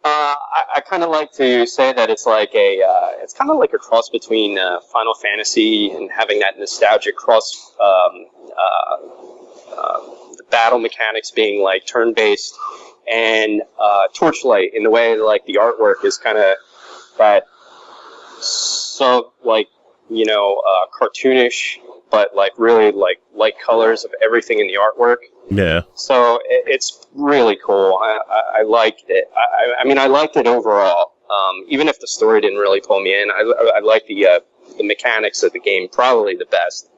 I kind of like to say that it's it's kind of like a cross between Final Fantasy and having that nostalgic cross. The battle mechanics being turn-based, and Torchlight in the way the artwork is kind of that cartoonish, but really light colors of everything in the artwork. Yeah. So it's really cool. I liked it. I liked it overall. Even if the story didn't really pull me in, I liked the mechanics of the game probably the best.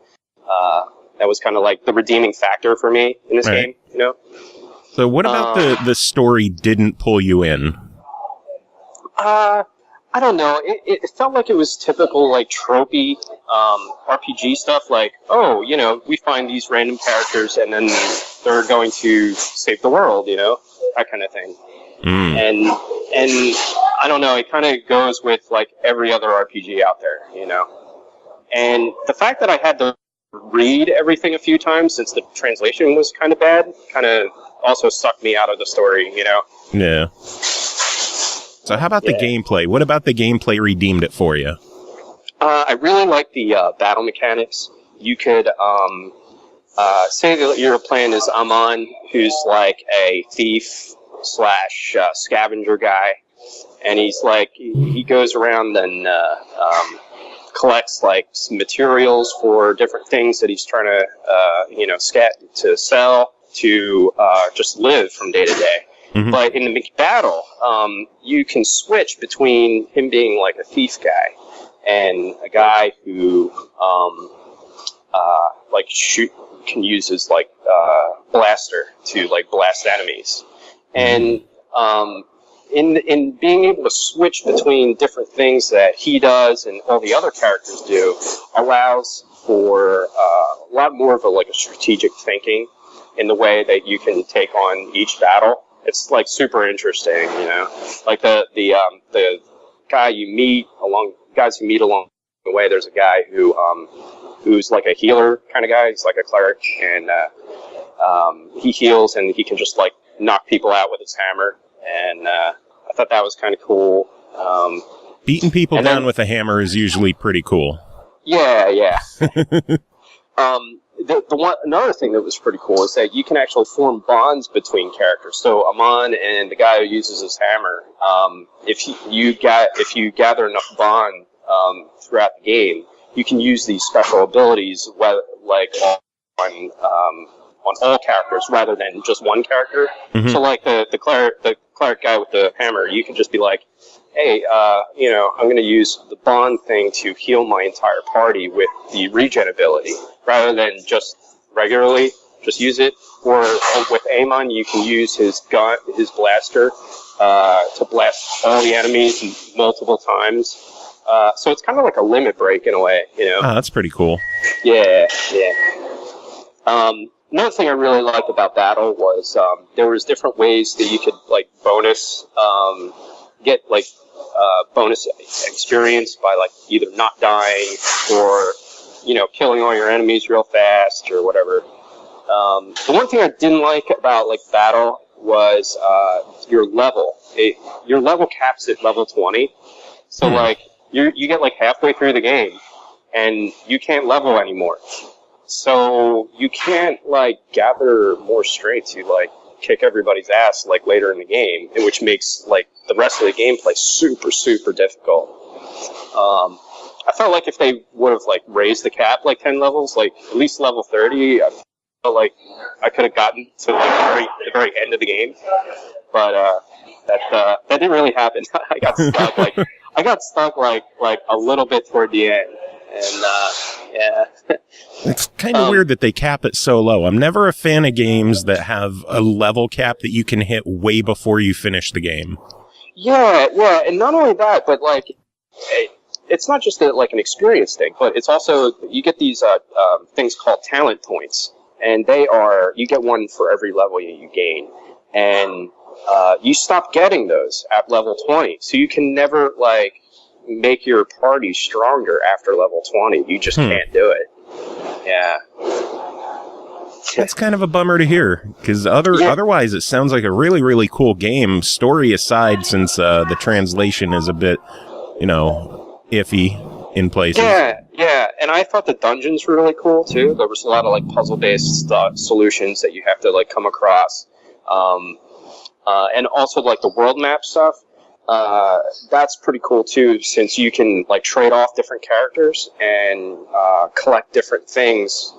That was kind of the redeeming factor for me in this game, So what about the story didn't pull you in? I don't know. It felt like it was typical, tropey RPG stuff. We find these random characters and then they're going to save the world, that kind of thing. And I don't know. It kind of goes with every other RPG out there, And the fact that I had to read everything a few times since the translation was kind of bad, kind of also sucked me out of the story, Yeah. So how about the gameplay? What about the gameplay redeemed it for you? I really like the battle mechanics. You could say that you're playing as Amon, who's a thief / scavenger guy, and he's he goes around and collects some materials for different things that he's trying to sell to just live from day to day. Mm-hmm. But in the battle, you can switch between him being a thief guy and a guy who can use his blaster to blast enemies. And in being able to switch between different things that he does and all the other characters do allows for a lot more of a strategic thinking in the way that you can take on each battle. It's super interesting, the guys you meet along the way. There's a guy who's a healer kind of guy. He's a cleric, and he heals and he can just knock people out with his hammer. And I thought that was kind of cool. Beating people down with a hammer is usually pretty cool. Yeah. Another thing that was pretty cool is that you can actually form bonds between characters. So Amon and the guy who uses his hammer, if you gather enough bond throughout the game, you can use these special abilities on all characters rather than just one character. Mm-hmm. So the cleric guy with the hammer, you can just be hey, I'm going to use the bond thing to heal my entire party with the regen ability, rather than just regularly just use it. Or with Amon, you can use his gun, his blaster, to blast all the enemies multiple times. So it's kind of like a limit break in a way, Oh, that's pretty cool. Yeah. Another thing I really liked about battle was there was different ways that you could bonus get bonus experience by either not dying or killing all your enemies real fast or whatever. The one thing I didn't like about battle was your level. Your level caps at level 20. So you get halfway through the game and you can't level anymore. So you can't like gather more strength to like kick everybody's ass like later in the game, which makes like the rest of the gameplay super difficult. I felt like if they would have like raised the cap like 10 levels, like at least level 30, I felt like I could have gotten to like the very end of the game, but that didn't really happen. I got stuck like a little bit toward the end, and yeah. It's kind of weird that they cap it so low. I'm never a fan of games that have a level cap that you can hit way before you finish the game. Yeah, and not only that, but like, it's not just like an experience thing, but it's also, you get these things called talent points, and you get one for every level you gain, and you stop getting those at level 20, so you can never like make your party stronger after level 20. You just can't do it. Yeah. That's kind of a bummer to hear, because otherwise it sounds like a really cool game, story aside, since the translation is a bit, iffy in places. Yeah, and I thought the dungeons were really cool too. There was a lot of like puzzle-based solutions that you have to like come across, and also like the world map stuff. That's pretty cool too, since you can like trade off different characters and collect different things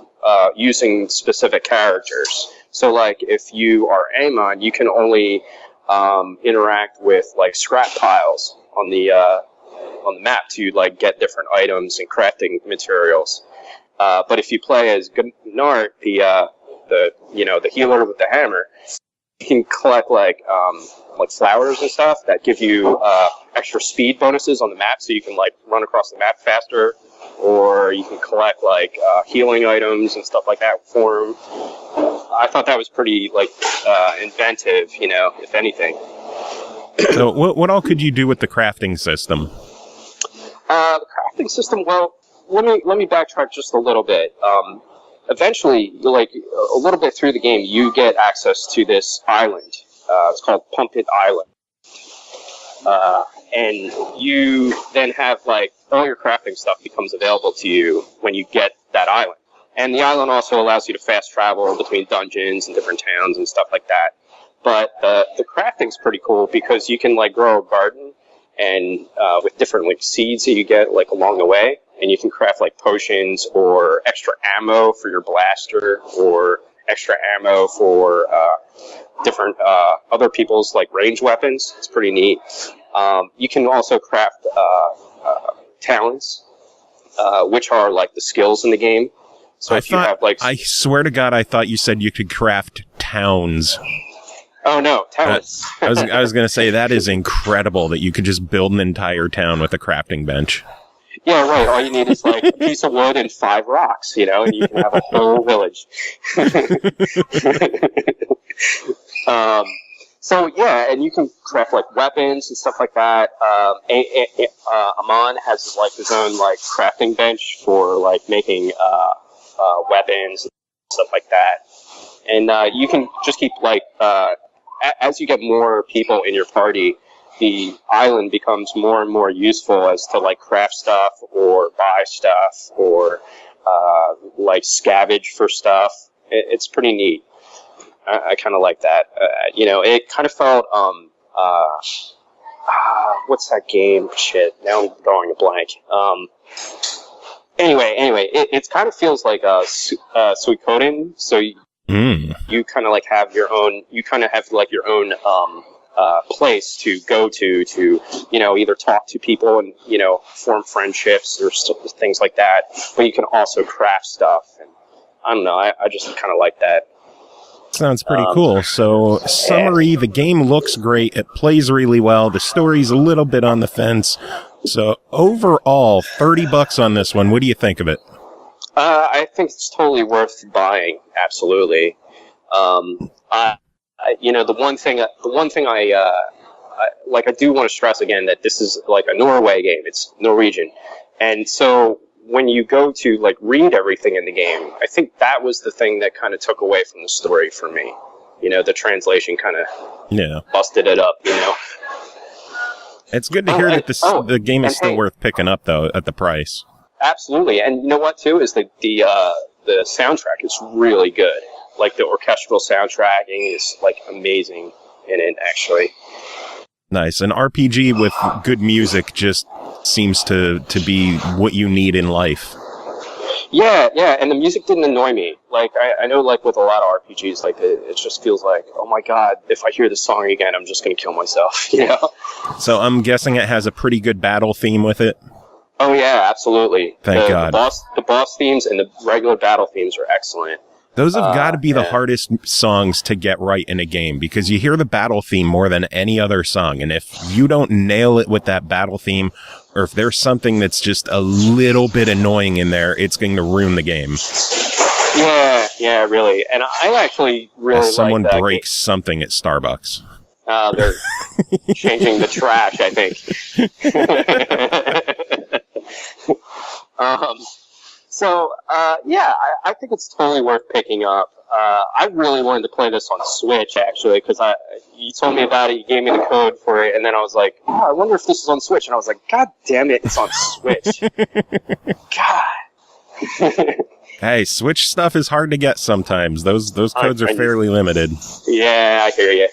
using specific characters. So like if you are Amon, you can only interact with like scrap piles on the map to like get different items and crafting materials. But if you play as Gnart, the healer with the hammer, you can collect like flowers and stuff that give you extra speed bonuses on the map, so you can like run across the map faster, or you can collect like healing items and stuff like that for them. I thought that was pretty like inventive, if anything. So what all could you do with the crafting system? The crafting system, well, let me backtrack just a little bit. Eventually, like a little bit through the game, you get access to this island. It's called Pump It Island. And you then have like all your crafting stuff becomes available to you when you get that island. And the island also allows you to fast travel between dungeons and different towns and stuff like that. But the crafting's pretty cool because you can like grow a garden and with different like seeds that you get like along the way. And you can craft like potions or extra ammo for your blaster or extra ammo for different other people's like range weapons. It's pretty neat. You can also craft talents, which are like the skills in the game. So if you have like, I swear to God, I thought you said you could craft towns. Oh no, talents. I was going to say that is incredible that you could just build an entire town with a crafting bench. Yeah, right. All you need is like a piece of wood and 5 rocks, and you can have a whole village. So yeah, and you can craft like weapons and stuff like that. Amon has like his own like crafting bench for like making weapons and stuff like that. And you can just keep like as you get more people in your party, the island becomes more and more useful as to like craft stuff or buy stuff or like scavenge for stuff. It's pretty neat. I kind of like that. It kind of felt what's that game? Shit, now I'm drawing a blank. Anyway, it kind of feels like Suikoden. So you kind of like have your own. You kind of have like your own place to go to either talk to people and form friendships or things like that. But you can also craft stuff. And I don't know. I just kind of like that. Sounds pretty cool. So, summary, the game looks great. It plays really well. The story's a little bit on the fence. So, overall, $30 on this one. What do you think of it? I think it's totally worth buying. Absolutely. The one thing I do want to stress again that this is like a Norway game. It's Norwegian. And so when you go to like read everything in the game, I think that was the thing that kind of took away from the story for me. The translation kind of busted it up, It's good to hear that the game is still worth picking up, though, at the price. absolutely. And you know what, too, is the soundtrack is really good. Like, the orchestral soundtracking is, like, amazing in it, actually. Nice. An RPG with good music just seems to be what you need in life. Yeah, and the music didn't annoy me. Like, I know, like, with a lot of RPGs, like, it just feels like, oh my god, if I hear this song again, I'm just gonna kill myself, you know? So I'm guessing it has a pretty good battle theme with it? Oh yeah, absolutely. Thank God. The boss themes and the regular battle themes are excellent. Those have got to be the hardest songs to get right in a game, because you hear the battle theme more than any other song, and if you don't nail it with that battle theme, or if there's something that's just a little bit annoying in there, it's going to ruin the game. Yeah, really. And I actually really like that. Someone breaks something at Starbucks. They're changing the trash, I think. I think it's totally worth picking up. I really wanted to play this on Switch, actually, because you told me about it, you gave me the code for it, and then I was like, oh, I wonder if this is on Switch. And I was like, God damn it, it's on Switch. God. Hey, Switch stuff is hard to get sometimes. Those codes are fairly limited. Yeah, I hear you.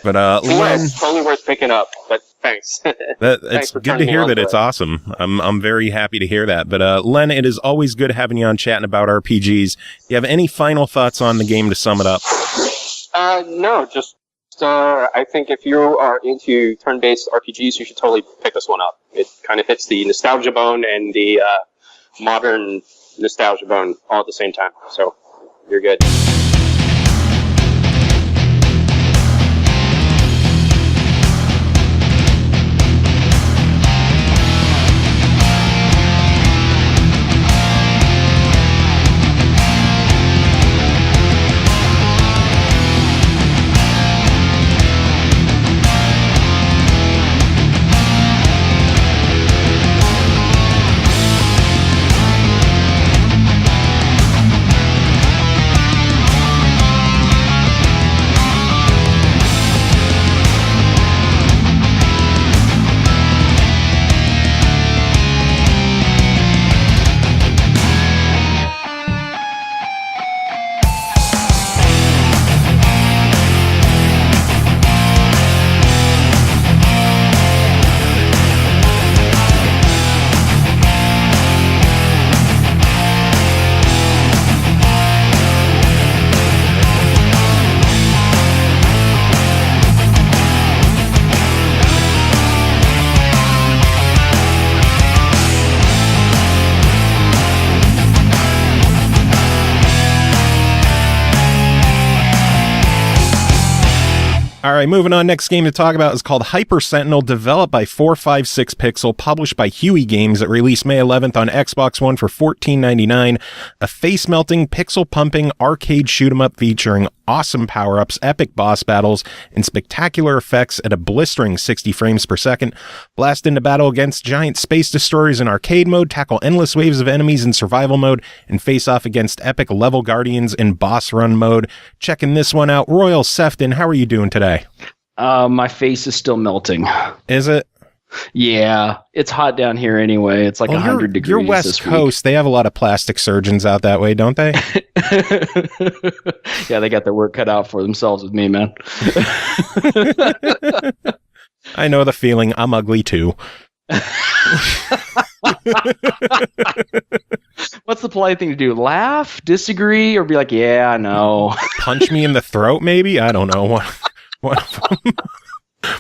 But Len, it's totally worth picking up. But thanks. It's good to hear that it's awesome. I'm very happy to hear that. But Len, it is always good having you on chatting about RPGs. Do you have any final thoughts on the game to sum it up? No, just I think if you are into turn-based RPGs, you should totally pick this one up. It kind of hits the nostalgia bone and the modern nostalgia bone all at the same time. So you're good. All right, moving on. Next game to talk about is called Hyper Sentinel, developed by 456 Pixel, published by Huey Games. It released May 11th on Xbox One for $14.99. A face-melting, pixel-pumping arcade shoot-'em-up featuring awesome power-ups, epic boss battles, and spectacular effects at a blistering 60 frames per second. Blast into battle against giant space destroyers in arcade mode, tackle endless waves of enemies in survival mode, and face off against epic level guardians in boss run mode. Checking this one out. Royal Sefton, how are you doing today? My face is still melting. Is it? Yeah, it's hot down here anyway. It's like 100 degrees. You're West Coast. They have a lot of plastic surgeons out that way, don't they? Yeah, they got their work cut out for themselves with me, man. I know the feeling. I'm ugly too. What's the polite thing to do? Laugh, disagree, or be like, yeah, I know. Punch me in the throat, maybe? I don't know. What?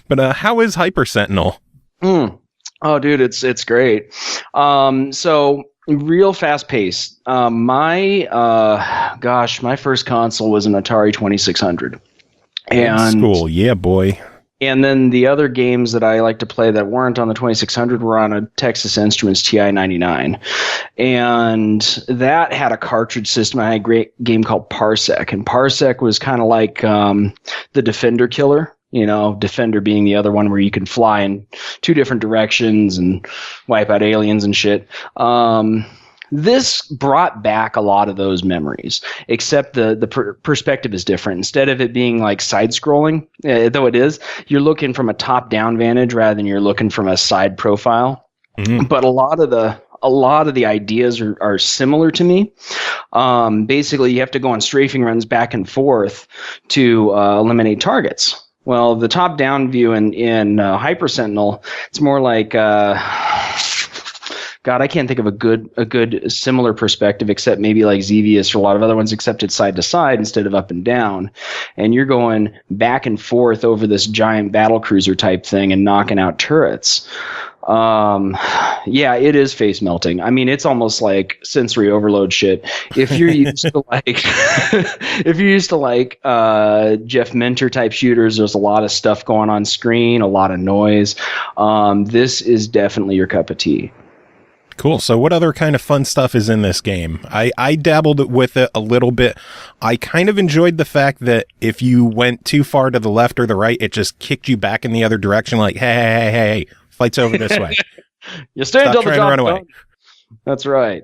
But how is Hyper Sentinel? Oh, dude, it's great. So real fast pace. My first console was an Atari 2600. And school, yeah, boy. And then the other games that I like to play that weren't on the 2600 were on a Texas Instruments TI-99. And that had a cartridge system. I had a great game called Parsec. And Parsec was kind of like the Defender killer. You know, Defender being the other one where you can fly in two different directions and wipe out aliens and shit. This brought back a lot of those memories, except the perspective is different. Instead of it being like side-scrolling, though it is, you're looking from a top-down vantage rather than you're looking from a side profile. Mm-hmm. But a lot of a lot of the ideas are similar to me. Basically, you have to go on strafing runs back and forth to eliminate targets. Well, the top-down view in Hyper Sentinel, it's more like God, I can't think of a good similar perspective except maybe like Xevious or a lot of other ones, except it's side to side instead of up and down. And you're going back and forth over this giant battle cruiser type thing and knocking out turrets. Yeah, it is face melting. I mean, it's almost like sensory overload shit. If you're used to like Jeff Minter type shooters, there's a lot of stuff going on screen, a lot of noise. This is definitely your cup of tea. Cool. So what other kind of fun stuff is in this game? I dabbled with it a little bit. I kind of enjoyed the fact that if you went too far to the left or the right, it just kicked you back in the other direction. Like, hey, fight's over this way. You stay until the trying to run away. That's right.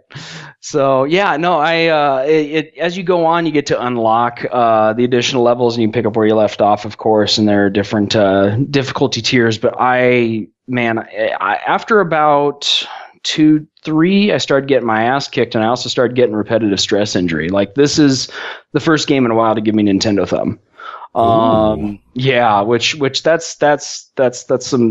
So yeah, no, as you go on, you get to unlock the additional levels, and you pick up where you left off, of course. And there are different difficulty tiers. But after about 2-3, I started getting my ass kicked, and I also started getting repetitive stress injury. Like, this is the first game in a while to give me Nintendo thumb. Yeah, which that's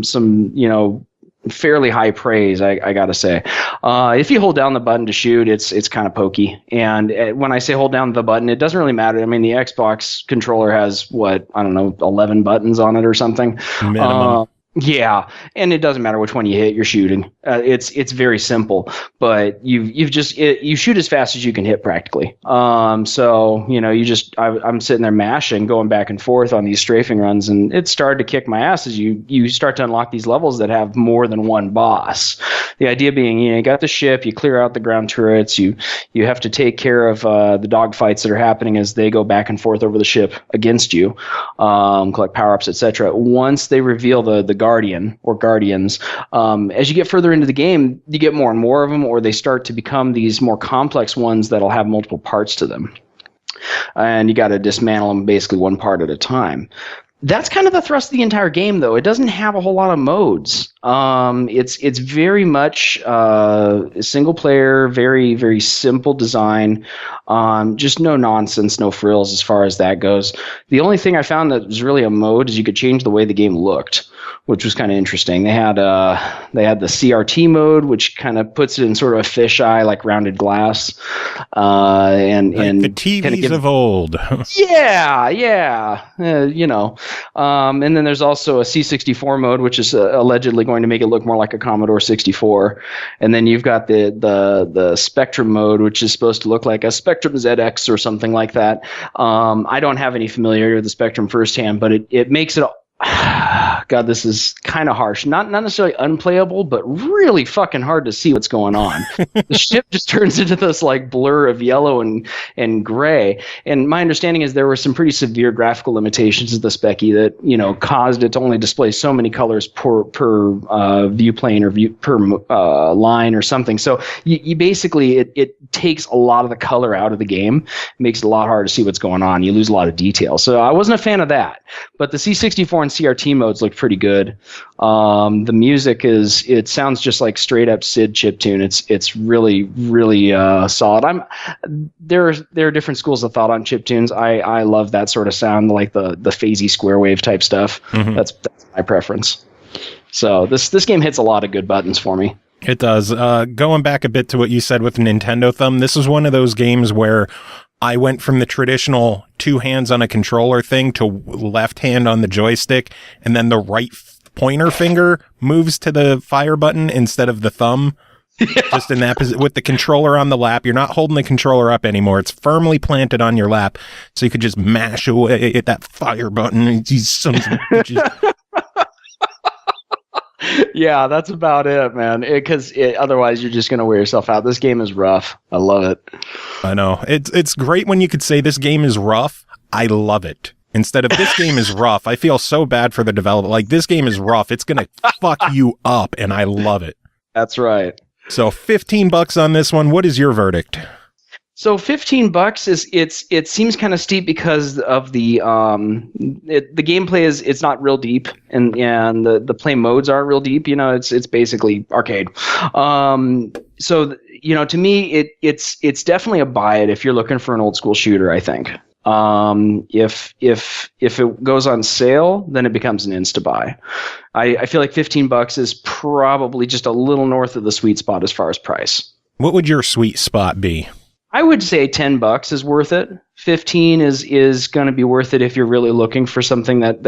some fairly high praise, I gotta say. If you hold down the button to shoot, it's kind of pokey. And when I say hold down the button, it doesn't really matter. I mean, the Xbox controller has 11 buttons on it or something. Minimum. Yeah, and it doesn't matter which one you hit, you're shooting. It's very simple, but you shoot as fast as you can hit practically. So I'm sitting there mashing, going back and forth on these strafing runs, and it started to kick my ass as you start to unlock these levels that have more than one boss. The idea being, you got the ship, you clear out the ground turrets, you have to take care of the dogfights that are happening as they go back and forth over the ship against you, collect power-ups, etc. Once they reveal the Guardian or Guardians, as you get further into the game, you get more and more of them, or they start to become these more complex ones that'll have multiple parts to them. And you got to dismantle them basically one part at a time. That's kind of the thrust of the entire game, though. It doesn't have a whole lot of modes. It's very much single player, very, very simple design. Just no nonsense, no frills as far as that goes. The only thing I found that was really a mode is you could change the way the game looked, which was kind of interesting. They had the CRT mode, which kind of puts it in sort of a fisheye, like rounded glass, and the TVs of old. Yeah, and then there's also a C64 mode, which is allegedly going to make it look more like a Commodore 64. And then you've got the Spectrum mode, which is supposed to look like a Spectrum ZX or something like that. I don't have any familiarity with the Spectrum firsthand, but it makes it. God, this is kind of harsh. Not necessarily unplayable, but really fucking hard to see what's going on. The ship just turns into this like blur of yellow and gray. And my understanding is there were some pretty severe graphical limitations of the Specky that caused it to only display so many colors per view plane or per line or something. So you basically it takes a lot of the color out of the game, makes it a lot harder to see what's going on. You lose a lot of detail. So I wasn't a fan of that. But the C64 and CRT modes look pretty good. The music it sounds just like straight up SID chiptune. It's really, really solid. There are different schools of thought on chiptunes. I love that sort of sound, like the phasey square wave type stuff. Mm-hmm. That's my preference. So this game hits a lot of good buttons for me. It does. Going back a bit to what you said with Nintendo Thumb, this is one of those games where I went from the traditional 2 hands on a controller thing to left hand on the joystick, and then the right pointer finger moves to the fire button instead of the thumb. Yeah. Just in that position, with the controller on the lap. You're not holding the controller up anymore. It's firmly planted on your lap, so you could just mash away at that fire button. These sons of bitches. Yeah, that's about it, man. Because otherwise, you're just going to wear yourself out. This game is rough. I love it. I know. It's great when you could say this game is rough. I love it. Instead of this game is rough, I feel so bad for the developer. Like, this game is rough. It's going to fuck you up, and I love it. That's right. So $15 on this one. What is your verdict? So $15 it seems kind of steep because of the gameplay it's not real deep and the play modes aren't real deep. It's basically arcade. to me, it's definitely a buy it if you're looking for an old school shooter, I think. If it goes on sale, then it becomes an insta buy. I feel like $15 is probably just a little north of the sweet spot as far as price. What would your sweet spot be? I would say $10 is worth it. 15 is going to be worth it if you're really looking for something that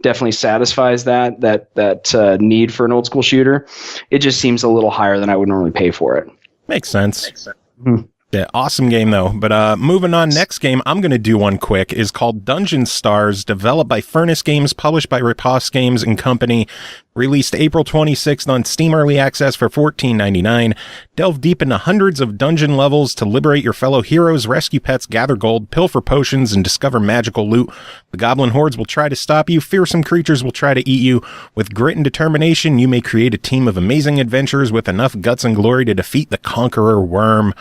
definitely satisfies that need for an old school shooter. It just seems a little higher than I would normally pay for it. Makes sense. Yeah, awesome game though. But moving on, next game I'm going to do one quick is called Dungeon Stars, developed by Furnace Games, published by Riposte Games and Company, released April 26th on Steam Early Access for $14.99. Delve deep into hundreds of dungeon levels to liberate your fellow heroes, rescue pets, gather gold, pilfer potions, and discover magical loot. The goblin hordes will try to stop you. Fearsome creatures will try to eat you. With grit and determination, you may create a team of amazing adventurers with enough guts and glory to defeat the conqueror worm.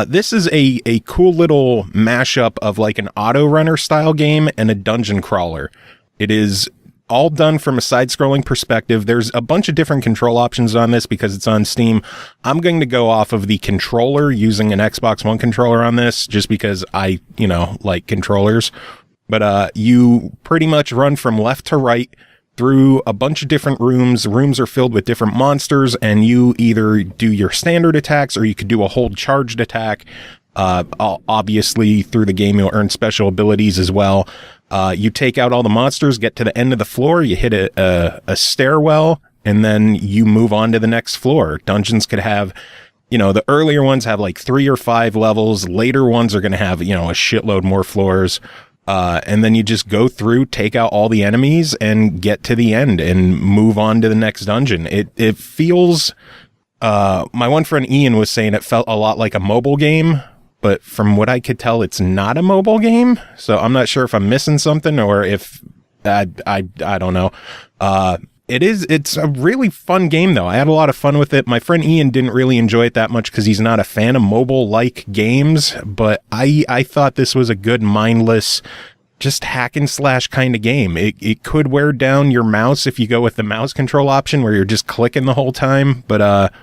This is a cool little mashup of like an auto runner style game and a dungeon crawler. It is all done from a side-scrolling perspective. There's a bunch of different control options on this because it's on Steam. I'm going to go off of the controller using an Xbox One controller on this just because I, like controllers. But you pretty much run from left to right through a bunch of different rooms. Rooms are filled with different monsters, and you either do your standard attacks or you could do a hold charged attack. Obviously, through the game, you'll earn special abilities as well. You take out all the monsters, get to the end of the floor, you hit a stairwell, and then you move on to the next floor. Dungeons could have, the earlier ones have like 3 or 5 levels. Later ones are going to have, a shitload more floors. And then you just go through, take out all the enemies, and get to the end and move on to the next dungeon. It feels, my one friend Ian was saying it felt a lot like a mobile game, but from what I could tell, it's not a mobile game. So I'm not sure if I'm missing something or if I don't know. It's a really fun game though. I had a lot of fun with it. My friend Ian didn't really enjoy it that much because he's not a fan of mobile-like games, but I thought this was a good mindless, just hack and slash kind of game. It could wear down your mouse if you go with the mouse control option where you're just clicking the whole time, but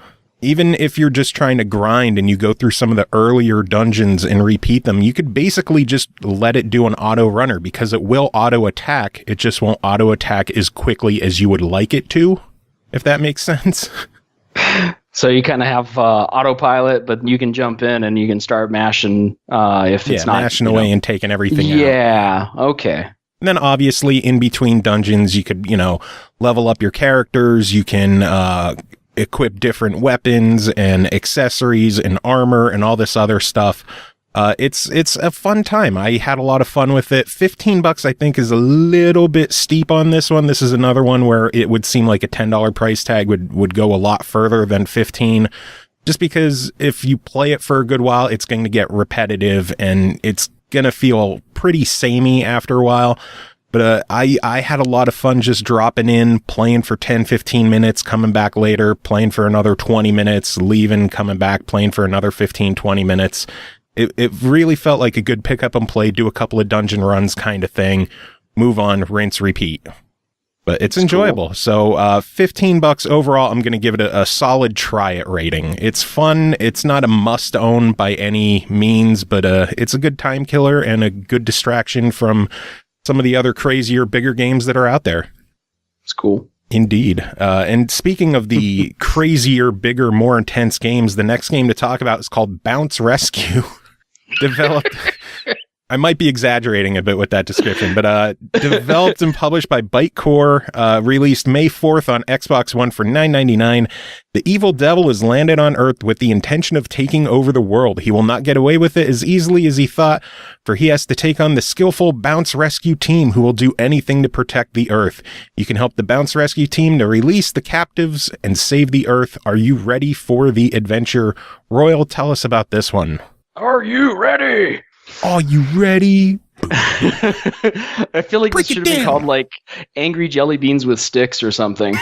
even if you're just trying to grind and you go through some of the earlier dungeons and repeat them, you could basically just let it do an auto runner because it will auto attack. It just won't auto attack as quickly as you would like it to, if that makes sense. So you kind of have autopilot, but you can jump in and you can start mashing if it's not mashing away and taking everything out. Yeah, okay. And then obviously in between dungeons, you could, level up your characters. You can equip different weapons and accessories and armor and all this other stuff. It's a fun time. I had a lot of fun with it. $15 I think is a little bit steep on this one. This is another one where it would seem like a $10 price tag would go a lot further than 15, just because if you play it for a good while, it's going to get repetitive and it's going to feel pretty samey after a while. But I had a lot of fun just dropping in, playing for 10, 15 minutes, coming back later, playing for another 20 minutes, leaving, coming back, playing for another 15, 20 minutes. It really felt like a good pick up and play, do a couple of dungeon runs kind of thing, move on, rinse, repeat. But it's enjoyable. Cool. So $15 overall, I'm going to give it a solid try it rating. It's fun. It's not a must own by any means, but it's a good time killer and a good distraction from some of the other crazier, bigger games that are out there. It's cool. Indeed. And speaking of the crazier, bigger, more intense games, the next game to talk about is called Bounce Rescue. Developed... I might be exaggerating a bit with that description, but developed and published by Bytecore, released May 4th on Xbox One for $9.99. The evil devil has landed on Earth with the intention of taking over the world. He will not get away with it as easily as he thought, for he has to take on the skillful Bounce Rescue team who will do anything to protect the Earth. You can help the Bounce Rescue team to release the captives and save the Earth. Are you ready for the adventure? Royal, tell us about this one. Are you ready? Are you ready? I feel like this should be called like Angry Jelly Beans with Sticks or something.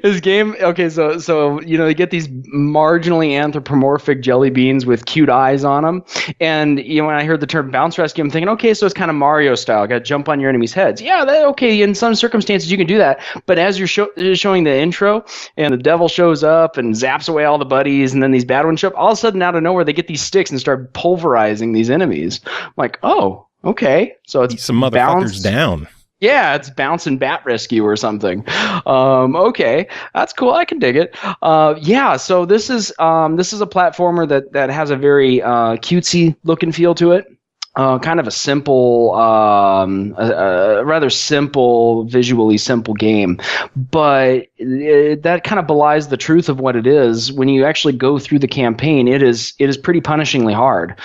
This game, okay, so they get these marginally anthropomorphic jelly beans with cute eyes on them, and when I heard the term bounce rescue, I'm thinking, okay, so it's kind of Mario style, got to jump on your enemies' heads. Yeah, okay, in some circumstances you can do that, but as you're showing the intro, and the devil shows up and zaps away all the buddies, and then these bad ones show up, all of a sudden out of nowhere they get these sticks and start pulverizing these enemies. I'm like, oh, okay, so it's some motherfuckers down. Yeah, it's Bounce and Bat Rescue or something. Okay, that's cool. I can dig it. Yeah, so this is a platformer that has a very cutesy look and feel to it. Kind of a simple, a rather simple, visually simple game, but that kind of belies the truth of what it is. When you actually go through the campaign, it is pretty punishingly hard.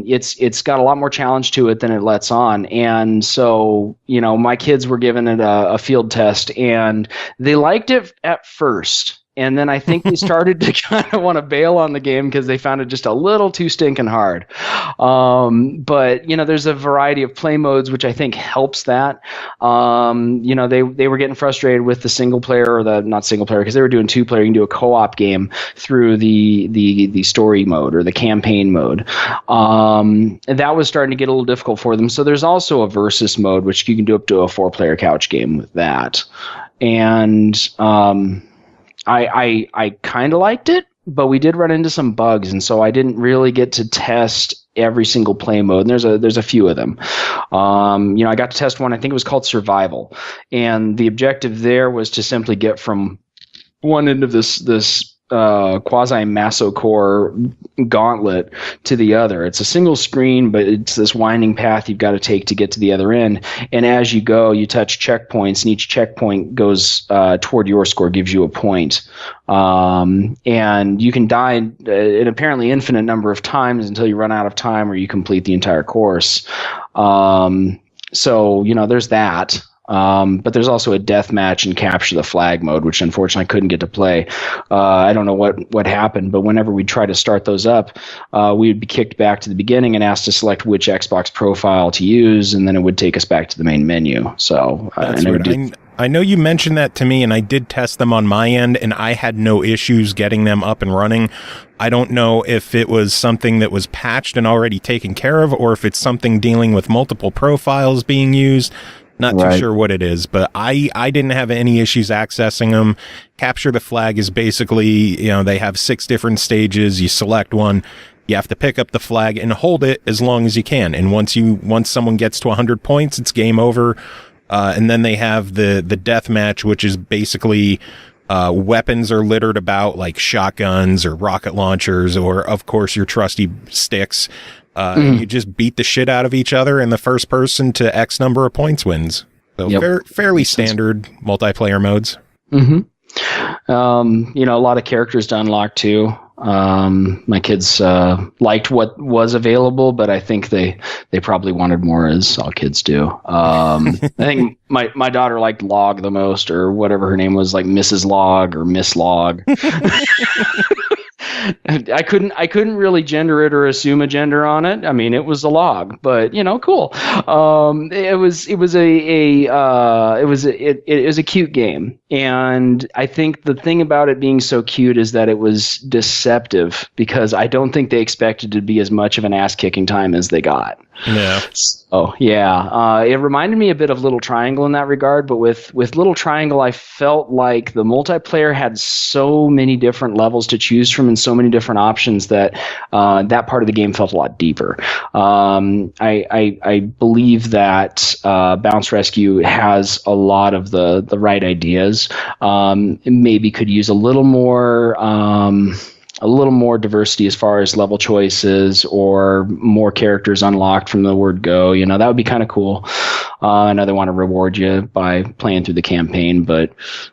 It's got a lot more challenge to it than it lets on, and so my kids were giving it a field test, and they liked it at first. And then I think they started to kind of want to bail on the game because they found it just a little too stinking hard. But there's a variety of play modes, which I think helps that. They were getting frustrated with the single player, or the not single player, because they were doing 2-player. You can do a co-op game through the story mode or the campaign mode. And that was starting to get a little difficult for them. So there's also a versus mode, which you can do up to a 4-player couch game with that. And I kind of liked it, but we did run into some bugs, and so I didn't really get to test every single play mode. And there's a few of them. I got to test one. I think it was called Survival, and the objective there was to simply get from one end of this quasi-masocore gauntlet to the other. It's a single screen, but it's this winding path you've got to take to get to the other end. And as you go, you touch checkpoints, and each checkpoint goes toward your score, gives you a point. And you can die an apparently infinite number of times until you run out of time or you complete the entire course. So there's that. But there's also a deathmatch and capture the flag mode, which unfortunately I couldn't get to play. I don't know what happened, but whenever we try to start those up, we would be kicked back to the beginning and asked to select which Xbox profile to use, and then it would take us back to the main menu. So I know you mentioned that to me, and I did test them on my end, and I had no issues getting them up and running. I don't know if it was something that was patched and already taken care of, or if it's something dealing with multiple profiles being used. Not too sure what it is, but I didn't have any issues accessing them. Capture the flag is basically, they have 6 different stages. You select one. You have to pick up the flag and hold it as long as you can. And once someone gets to 100 points, it's game over. And then they have the death match, which is basically weapons are littered about, like shotguns or rocket launchers, or of course your trusty sticks. And you just beat the shit out of each other, and the first person to X number of points wins. So fairly standard multiplayer modes. Mm-hmm. A lot of characters to unlock too. My kids liked what was available, but I think they probably wanted more, as all kids do. I think my daughter liked Log the most, or whatever her name was, like Mrs. Log or Miss Log. I couldn't really gender it or assume a gender on it. I mean, it was a log, but cool. It was a cute game, and I think the thing about it being so cute is that it was deceptive, because I don't think they expected to be as much of an ass kicking time as they got. Yeah. Oh yeah. It reminded me a bit of Little Triangle in that regard, but with Little Triangle, I felt like the multiplayer had so many different levels to choose from and so many different options that that part of the game felt a lot deeper. I believe that Bounce Rescue has a lot of the right ideas. Maybe could use a little more diversity as far as level choices, or more characters unlocked from the word go. That would be kind of cool. I know they want to reward you by playing through the campaign, but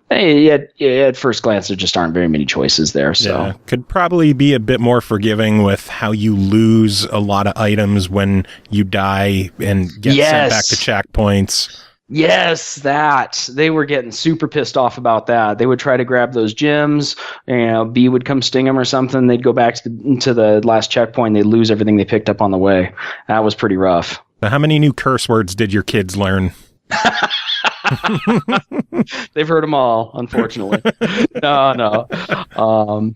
at first glance, there just aren't very many choices there. So could probably be a bit more forgiving with how you lose a lot of items when you die and get sent back to checkpoints. Yes, that. They were getting super pissed off about that. They would try to grab those gems, B would come sting them or something. They'd go back to the last checkpoint. They'd lose everything they picked up on the way. That was pretty rough. So how many new curse words did your kids learn? They've heard them all, unfortunately. No.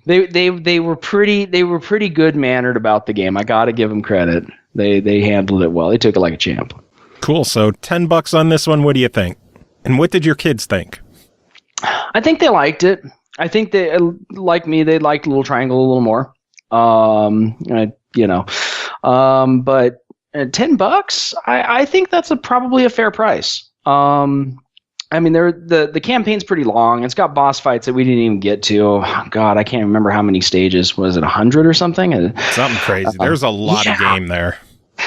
They were pretty good mannered about the game. I got to give them credit. They handled it well. They took it like a champ. Cool. So $10 on this one. What do you think? And what did your kids think? I think they liked it. I think they, like me, they liked Little Triangle a little more. But $10, I think that's probably a fair price. I mean, the campaign's pretty long. It's got boss fights that we didn't even get to. Oh, God, I can't remember how many stages. Was it 100 or something? Something crazy. There's a lot of game there.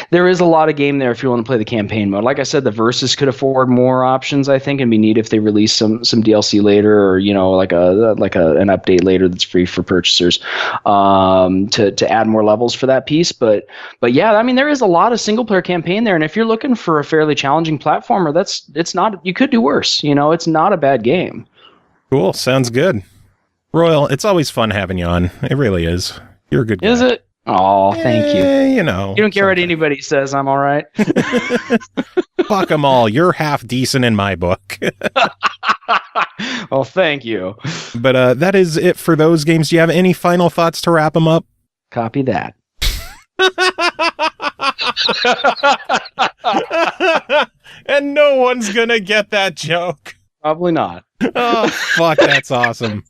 There is a lot of game there if you want to play the campaign mode. Like I said, the Versus could afford more options. I think it'd be neat if they release some DLC later, or like an update later that's free for purchasers, to add more levels for that piece. But yeah, I mean, there is a lot of single player campaign there, and if you're looking for a fairly challenging platformer, it's not. You could do worse. It's not a bad game. Cool, sounds good. Royal, it's always fun having you on. It really is. You're a good guy. Is it? Oh, thank you. You don't care what anybody says. I'm all right. Fuck them all. You're half decent in my book. Well, thank you. But that is it for those games. Do you have any final thoughts to wrap them up? Copy that. And no one's gonna get that joke. Probably not. Oh, fuck, that's awesome.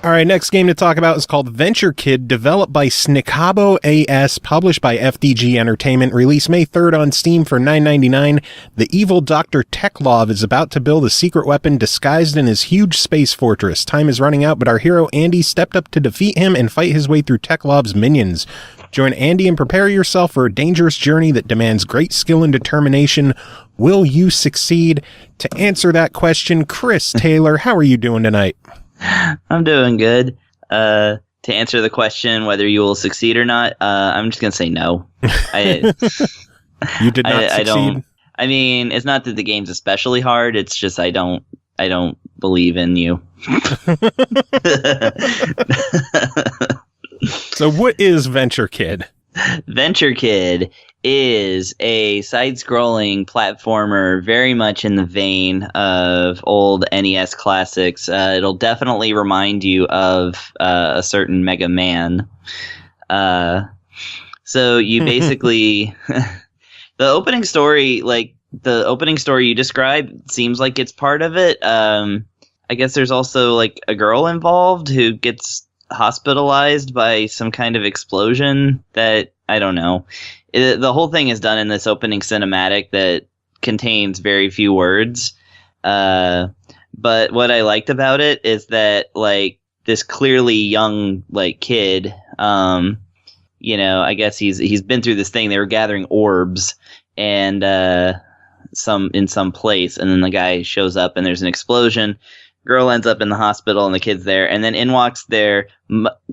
All right, next game to talk about is called Venture Kid, developed by Snikabo AS, published by FDG Entertainment, released May 3rd on Steam for $9.99. The evil Dr. Teklov is about to build a secret weapon disguised in his huge space fortress. Time is running out, but our hero Andy stepped up to defeat him and fight his way through Teklov's minions. Join Andy and prepare yourself for a dangerous journey that demands great skill and determination. Will you succeed? To answer that question, Chris Taylor, how are you doing tonight? I'm doing good. To answer the question whether you will succeed or not, I'm just gonna say no. You did not succeed? I don't. I mean, it's not that the game's especially hard. It's just I don't believe in you. So what is Venture Kid? Venture Kid is a side-scrolling platformer very much in the vein of old NES classics. It'll definitely remind you of a certain Mega Man. So you basically... the opening story you described seems like it's part of it. I guess there's also like a girl involved who gets hospitalized by some kind of explosion that I don't know. The whole thing is done in this opening cinematic that contains very few words. But what I liked about it is that like this clearly young like kid, I guess he's been through this thing. They were gathering orbs and in some place, and then the guy shows up and there's an explosion. Girl ends up in the hospital and the kid's there, and then in walks their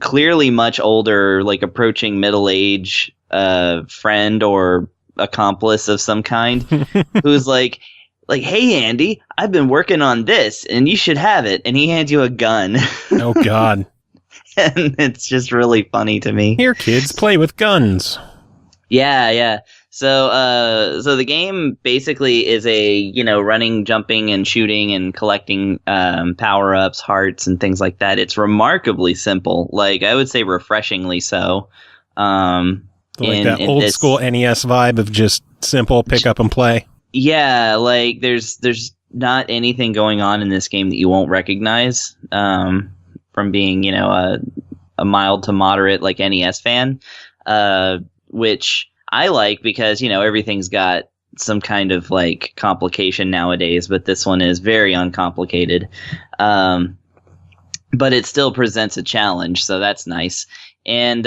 clearly much older, like approaching middle age friend or accomplice of some kind, who's like, hey Andy, I've been working on this and you should have it, and he hands you a gun. Oh God. And it's just really funny to me. Here, kids, play with guns. Yeah. So the game basically is a, running, jumping, and shooting and collecting power-ups, hearts, and things like that. It's remarkably simple. Like, I would say refreshingly so. Like that old school NES vibe of just simple pick up and play. Yeah, like there's not anything going on in this game that you won't recognize from being, you know, a mild to moderate like NES fan, which I like because, you know, everything's got some kind of like complication nowadays, but this one is very uncomplicated. But it still presents a challenge, so that's nice. And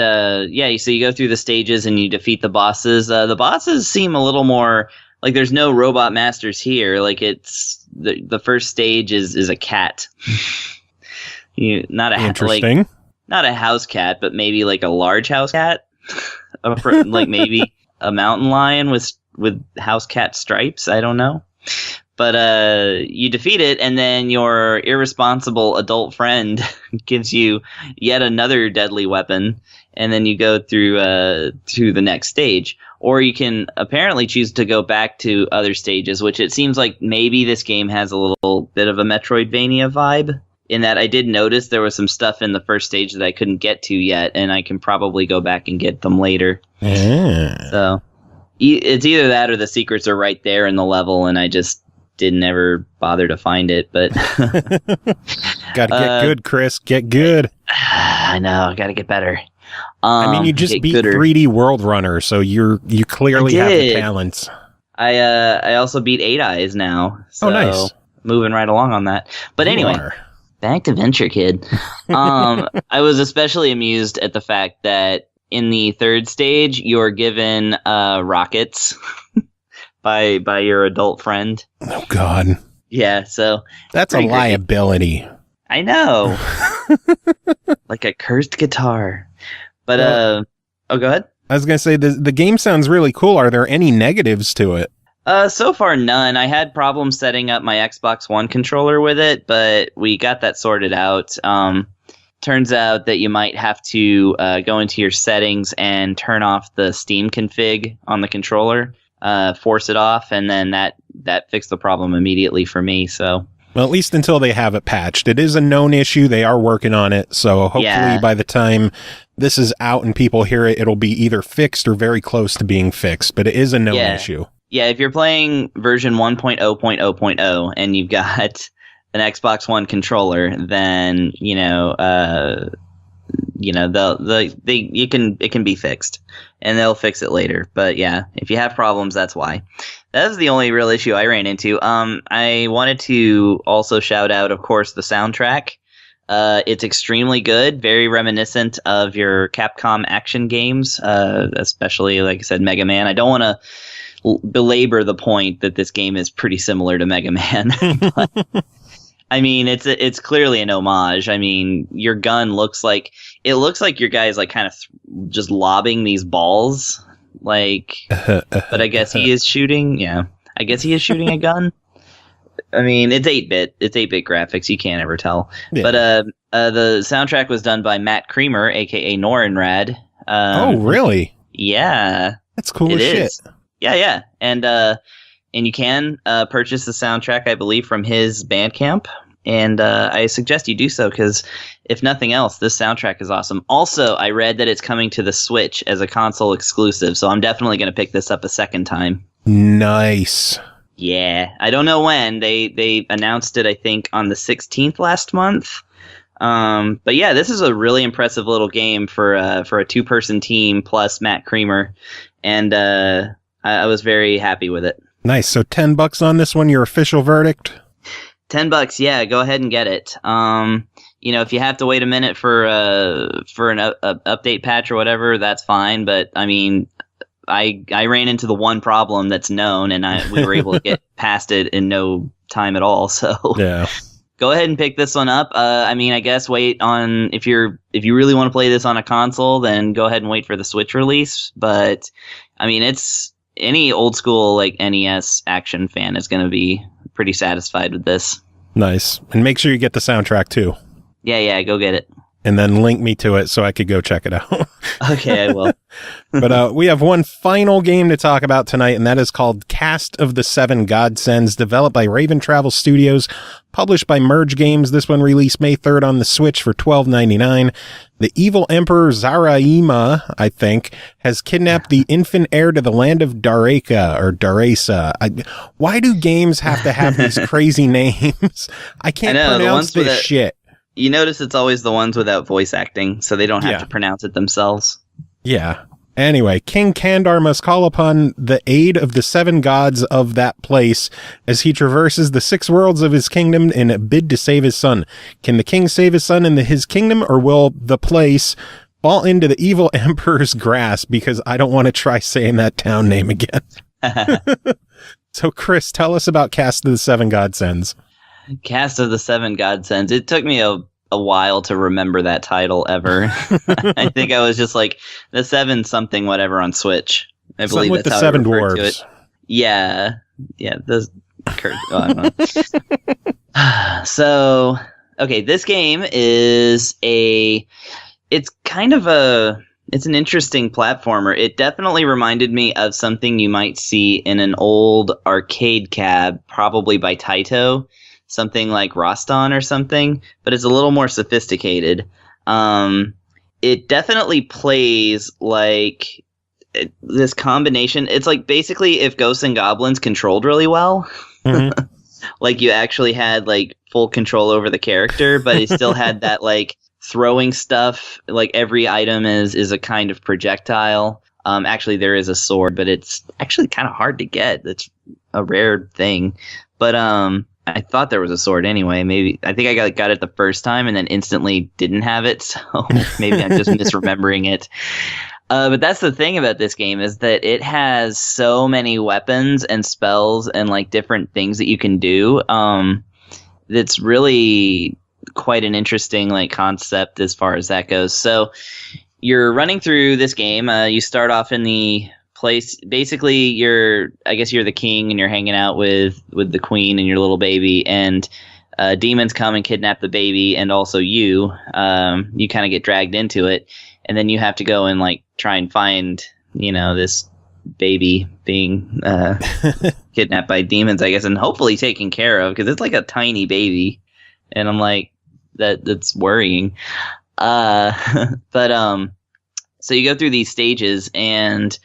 yeah, so you go through the stages and you defeat the bosses. The bosses seem a little more like there's no robot masters here. Like it's the first stage is a cat. Not a Interesting. Like, not a house cat, but maybe like a large house cat, like maybe a mountain lion with house cat stripes. I don't know. But you defeat it, and then your irresponsible adult friend gives you yet another deadly weapon, and then you go through to the next stage. Or you can apparently choose to go back to other stages, which it seems like maybe this game has a little bit of a Metroidvania vibe, in that I did notice there was some stuff in the first stage that I couldn't get to yet, and I can probably go back and get them later. Yeah. So it's either that or the secrets are right there in the level, and I just didn't ever bother to find it. But gotta get good, Chris. Get good. I know. I gotta get better. I mean, you just beat gooder. 3D World Runner, so you clearly have the talents. I also beat 8 Eyes now. So nice. Moving right along on that. But anyway, back to Venture Kid. I was especially amused at the fact that in the third stage, you're given rockets by your adult friend. Oh, God. Yeah, so... That's a liability. I know. Like a cursed guitar. But, oh, go ahead. I was going to say, the game sounds really cool. Are there any negatives to it? So far, none. I had problems setting up my Xbox One controller with it, but we got that sorted out. Turns out that you might have to go into your settings and turn off the Steam config on the controller, force it off, and then that fixed the problem immediately for me. So, well, at least until they have it patched. It is a known issue. They are working on it. So hopefully by the time this is out and people hear it, it'll be either fixed or very close to being fixed. But it is a known issue. Yeah, if you're playing version 1.0.0.0 and you've got an Xbox One controller, then it can be fixed, and they'll fix it later. But yeah, if you have problems, that's why. That was the only real issue I ran into. I wanted to also shout out, of course, the soundtrack. It's extremely good, very reminiscent of your Capcom action games, especially, like I said, Mega Man. I don't want to belabor the point that this game is pretty similar to Mega Man. But, I mean, it's clearly an homage. I mean, your gun looks like your guy's like kind of just lobbing these balls, like. But I guess he is shooting. Yeah, I guess he is shooting a gun. I mean, it's 8-bit. It's 8-bit graphics. You can't ever tell. Yeah. But the soundtrack was done by Matt Creamer, aka Norinrad. Oh, really? Yeah, that's cool as shit. Yeah, and you can purchase the soundtrack, I believe, from his Bandcamp, and I suggest you do so because, if nothing else, this soundtrack is awesome. Also, I read that it's coming to the Switch as a console exclusive, so I'm definitely going to pick this up a second time. Nice. Yeah, I don't know when. They announced it, I think, on the 16th last month. But yeah, this is a really impressive little game for a 2-person team plus Matt Creamer, and I was very happy with it. Nice. So $10 on this one, your official verdict? $10, yeah, go ahead and get it. If you have to wait a minute for an update patch or whatever, that's fine. But I mean, I ran into the one problem that's known, and we were able to get past it in no time at all. So yeah, go ahead and pick this one up. I mean, I guess wait on if you really want to play this on a console, then go ahead and wait for the Switch release. But I mean, it's any old school like NES action fan is going to be pretty satisfied with this. Nice. And make sure you get the soundtrack too. Yeah, go get it. and then link me to it so I could go check it out. Okay, I will. But we have one final game to talk about tonight, and that is called Cast of the Seven Godsends, developed by Raven Travel Studios, published by Merge Games. This one released May 3rd on the Switch for $12.99. The evil Emperor Zaraima, I think, has kidnapped the infant heir to the land of Daresa. Why do games have to have these crazy names? I can't pronounce this shit. You notice it's always the ones without voice acting, so they don't have to pronounce it themselves. Yeah. Anyway, King Kandar must call upon the aid of the seven gods of that place as he traverses the six worlds of his kingdom in a bid to save his son. Can the king save his son in his kingdom, or will the place fall into the evil emperor's grasp? Because I don't want to try saying that town name again. So, Chris, tell us about Cast of the Seven Godsends. Cast of the Seven Godsends. It took me a while to remember that title ever. I think I was just like the seven something whatever on Switch. I believe with that's the how seven I referred to dwarves. it. Yeah. I don't know. So, okay, this game is it's an interesting platformer. It definitely reminded me of something you might see in an old arcade cab, probably by Taito. Something like Roston or something, but it's a little more sophisticated. It definitely plays like this combination. It's like basically if Ghosts and Goblins controlled really well. Mm-hmm. Like you actually had like full control over the character, but it still had that like throwing stuff. Like every item is a kind of projectile. Actually, there is a sword, but it's actually kind of hard to get. That's a rare thing. But I thought there was a sword anyway. Maybe I think I got it the first time and then instantly didn't have it. So maybe I'm just misremembering it. But that's the thing about this game is that it has so many weapons and spells and like different things that you can do. That's really quite an interesting like concept as far as that goes. So you're running through this game. You start off in the place. Basically, you're the king and you're hanging out with the queen and your little baby, and demons come and kidnap the baby and also you kind of get dragged into it, and then you have to go and like try and find this baby being kidnapped by demons, I guess, and hopefully taken care of, because it's like a tiny baby, and I'm like that's worrying. So you go through these stages, and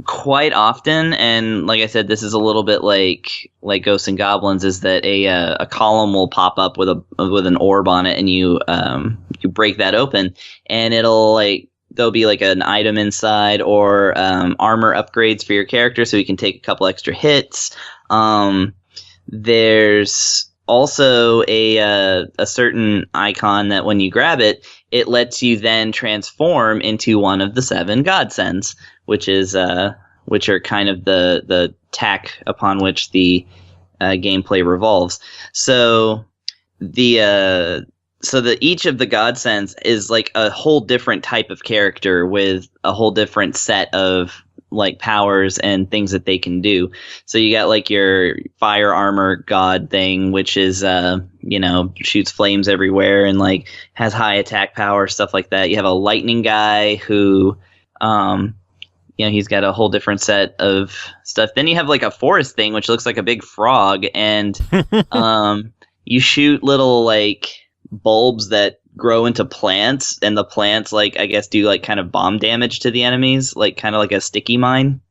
quite often, and like I said, this is a little bit like Ghosts and Goblins, is that a column will pop up with an orb on it, and you break that open, and there'll be like an item inside, or armor upgrades for your character, so you can take a couple extra hits. There's also a certain icon that when you grab it, it lets you then transform into one of the seven godsends, which are kind of the tack upon which the gameplay revolves. So each of the godsends is like a whole different type of character with a whole different set of like powers and things that they can do. So you got like your fire armor god thing, which is shoots flames everywhere and like has high attack power, stuff like that. You have a lightning guy who he's got a whole different set of stuff. Then you have like a forest thing, which looks like a big frog, and you shoot little like bulbs that grow into plants, and the plants like I guess do like kind of bomb damage to the enemies, like kind of like a sticky mine,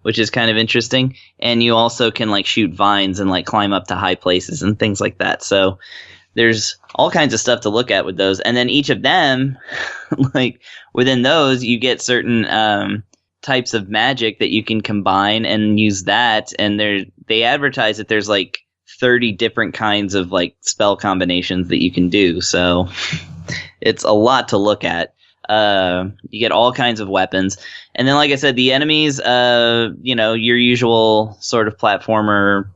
which is kind of interesting. And you also can like shoot vines and like climb up to high places and things like that. So there's all kinds of stuff to look at with those. And then each of them, like within those, you get certain types of magic that you can combine and use that. And they advertise that there's like 30 different kinds of like spell combinations that you can do. So it's a lot to look at. You get all kinds of weapons. And then, like I said, the enemies, your usual sort of platformer,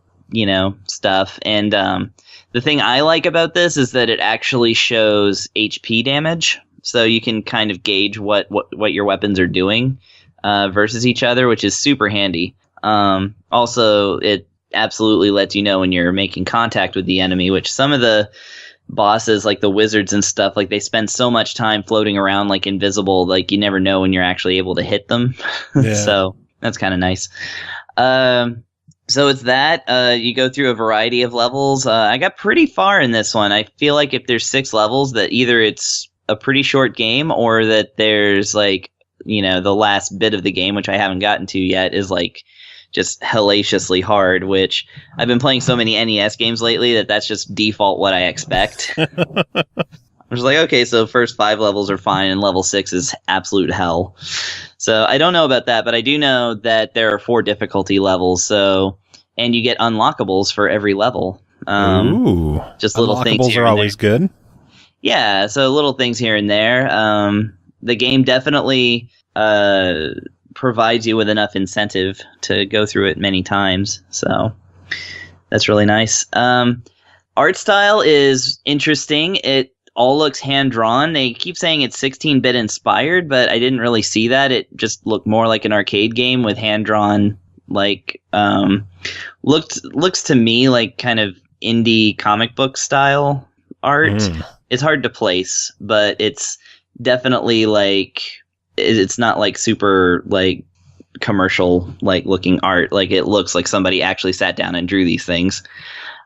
stuff. And the thing I like about this is that it actually shows HP damage. So you can kind of gauge what your weapons are doing versus each other, which is super handy. Also, it absolutely lets you know when you're making contact with the enemy, which some of the bosses, like the wizards and stuff, like they spend so much time floating around like invisible, like you never know when you're actually able to hit them. Yeah. So that's kind of nice. So it's that. You go through a variety of levels. I got pretty far in this one. I feel like if there's 6 levels, that either it's a pretty short game or that there's like, you know, the last bit of the game, which I haven't gotten to yet, is like just hellaciously hard, which I've been playing so many NES games lately that that's just default what I expect. I was like, okay, so first 5 levels are fine and level 6 is absolute hell. So I don't know about that, but I do know that there are 4 difficulty levels, and you get unlockables for every level. Ooh. Just little things Unlockables here are and always there. good. Yeah, so little things here and there. The game definitely provides you with enough incentive to go through it many times, so that's really nice. Art style is interesting. It all looks hand-drawn. They keep saying it's 16-bit inspired, but I didn't really see that. It just looked more like an arcade game with hand-drawn, like, looks to me like kind of indie comic book style art. It's hard to place, but it's definitely like, it's not like super like commercial like looking art. Like it looks like somebody actually sat down and drew these things.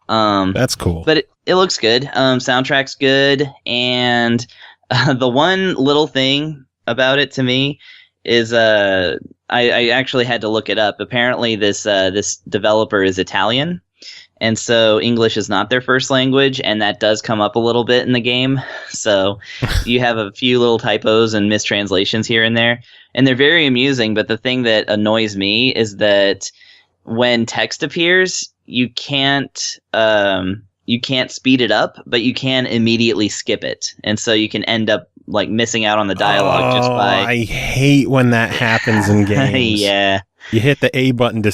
That's cool. But it looks good. Soundtrack's good, and the one little thing about it to me is I actually had to look it up. Apparently this developer is Italian, and so English is not their first language, and that does come up a little bit in the game. So you have a few little typos and mistranslations here and there, and they're very amusing. But the thing that annoys me is that when text appears, you can't speed it up, but you can immediately skip it, and so you can end up like missing out on the dialogue just by. I hate when that happens in games. Yeah. You hit the A button to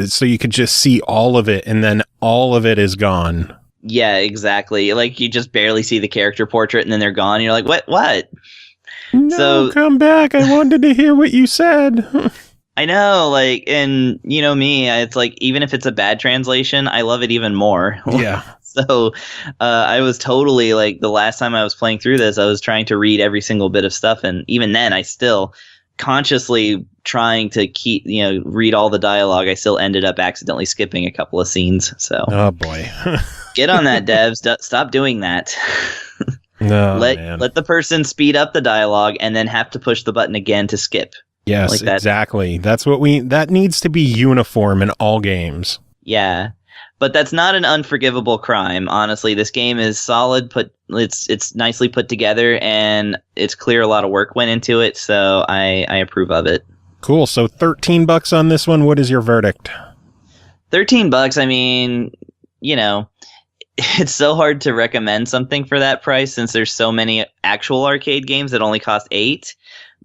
so you could just see all of it, and then all of it is gone. Yeah, exactly. Like you just barely see the character portrait, and then they're gone. And you're like, what? No, So come back! I wanted to hear what you said. I know, like, and you know me, it's like even if it's a bad translation, I love it even more. Yeah. So I was totally like, the last time I was playing through this, I was trying to read every single bit of stuff, and even then, I still consciously trying to read all the dialogue. I still ended up accidentally skipping a couple of scenes. So, oh boy, get on that, devs. Stop doing that. No, let the person speed up the dialogue and then have to push the button again to skip. Yes, like that. Exactly. That's what that needs to be uniform in all games. Yeah. But that's not an unforgivable crime. Honestly, this game is solid. It's nicely put together, and it's clear a lot of work went into it. So I approve of it. Cool. So $13 on this one. What is your verdict? $13. I mean, it's so hard to recommend something for that price since there's so many actual arcade games that only cost $8.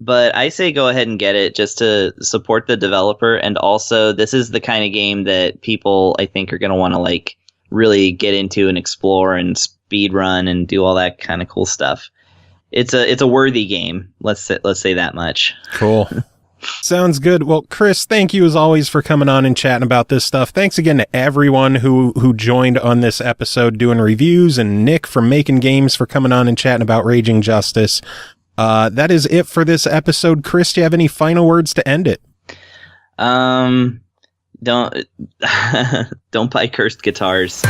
But I say go ahead and get it just to support the developer. And also, this is the kind of game that people, I think, are going to want to like really get into and explore and speed run and do all that kind of cool stuff. It's a worthy game. Let's say that much. Cool. Sounds good. Well, Chris, thank you as always for coming on and chatting about this stuff. Thanks again to everyone who joined on this episode doing reviews, and Nick from Makin Games for coming on and chatting about Raging Justice. That is it for this episode. Chris, do you have any final words to end it? Don't buy cursed guitars.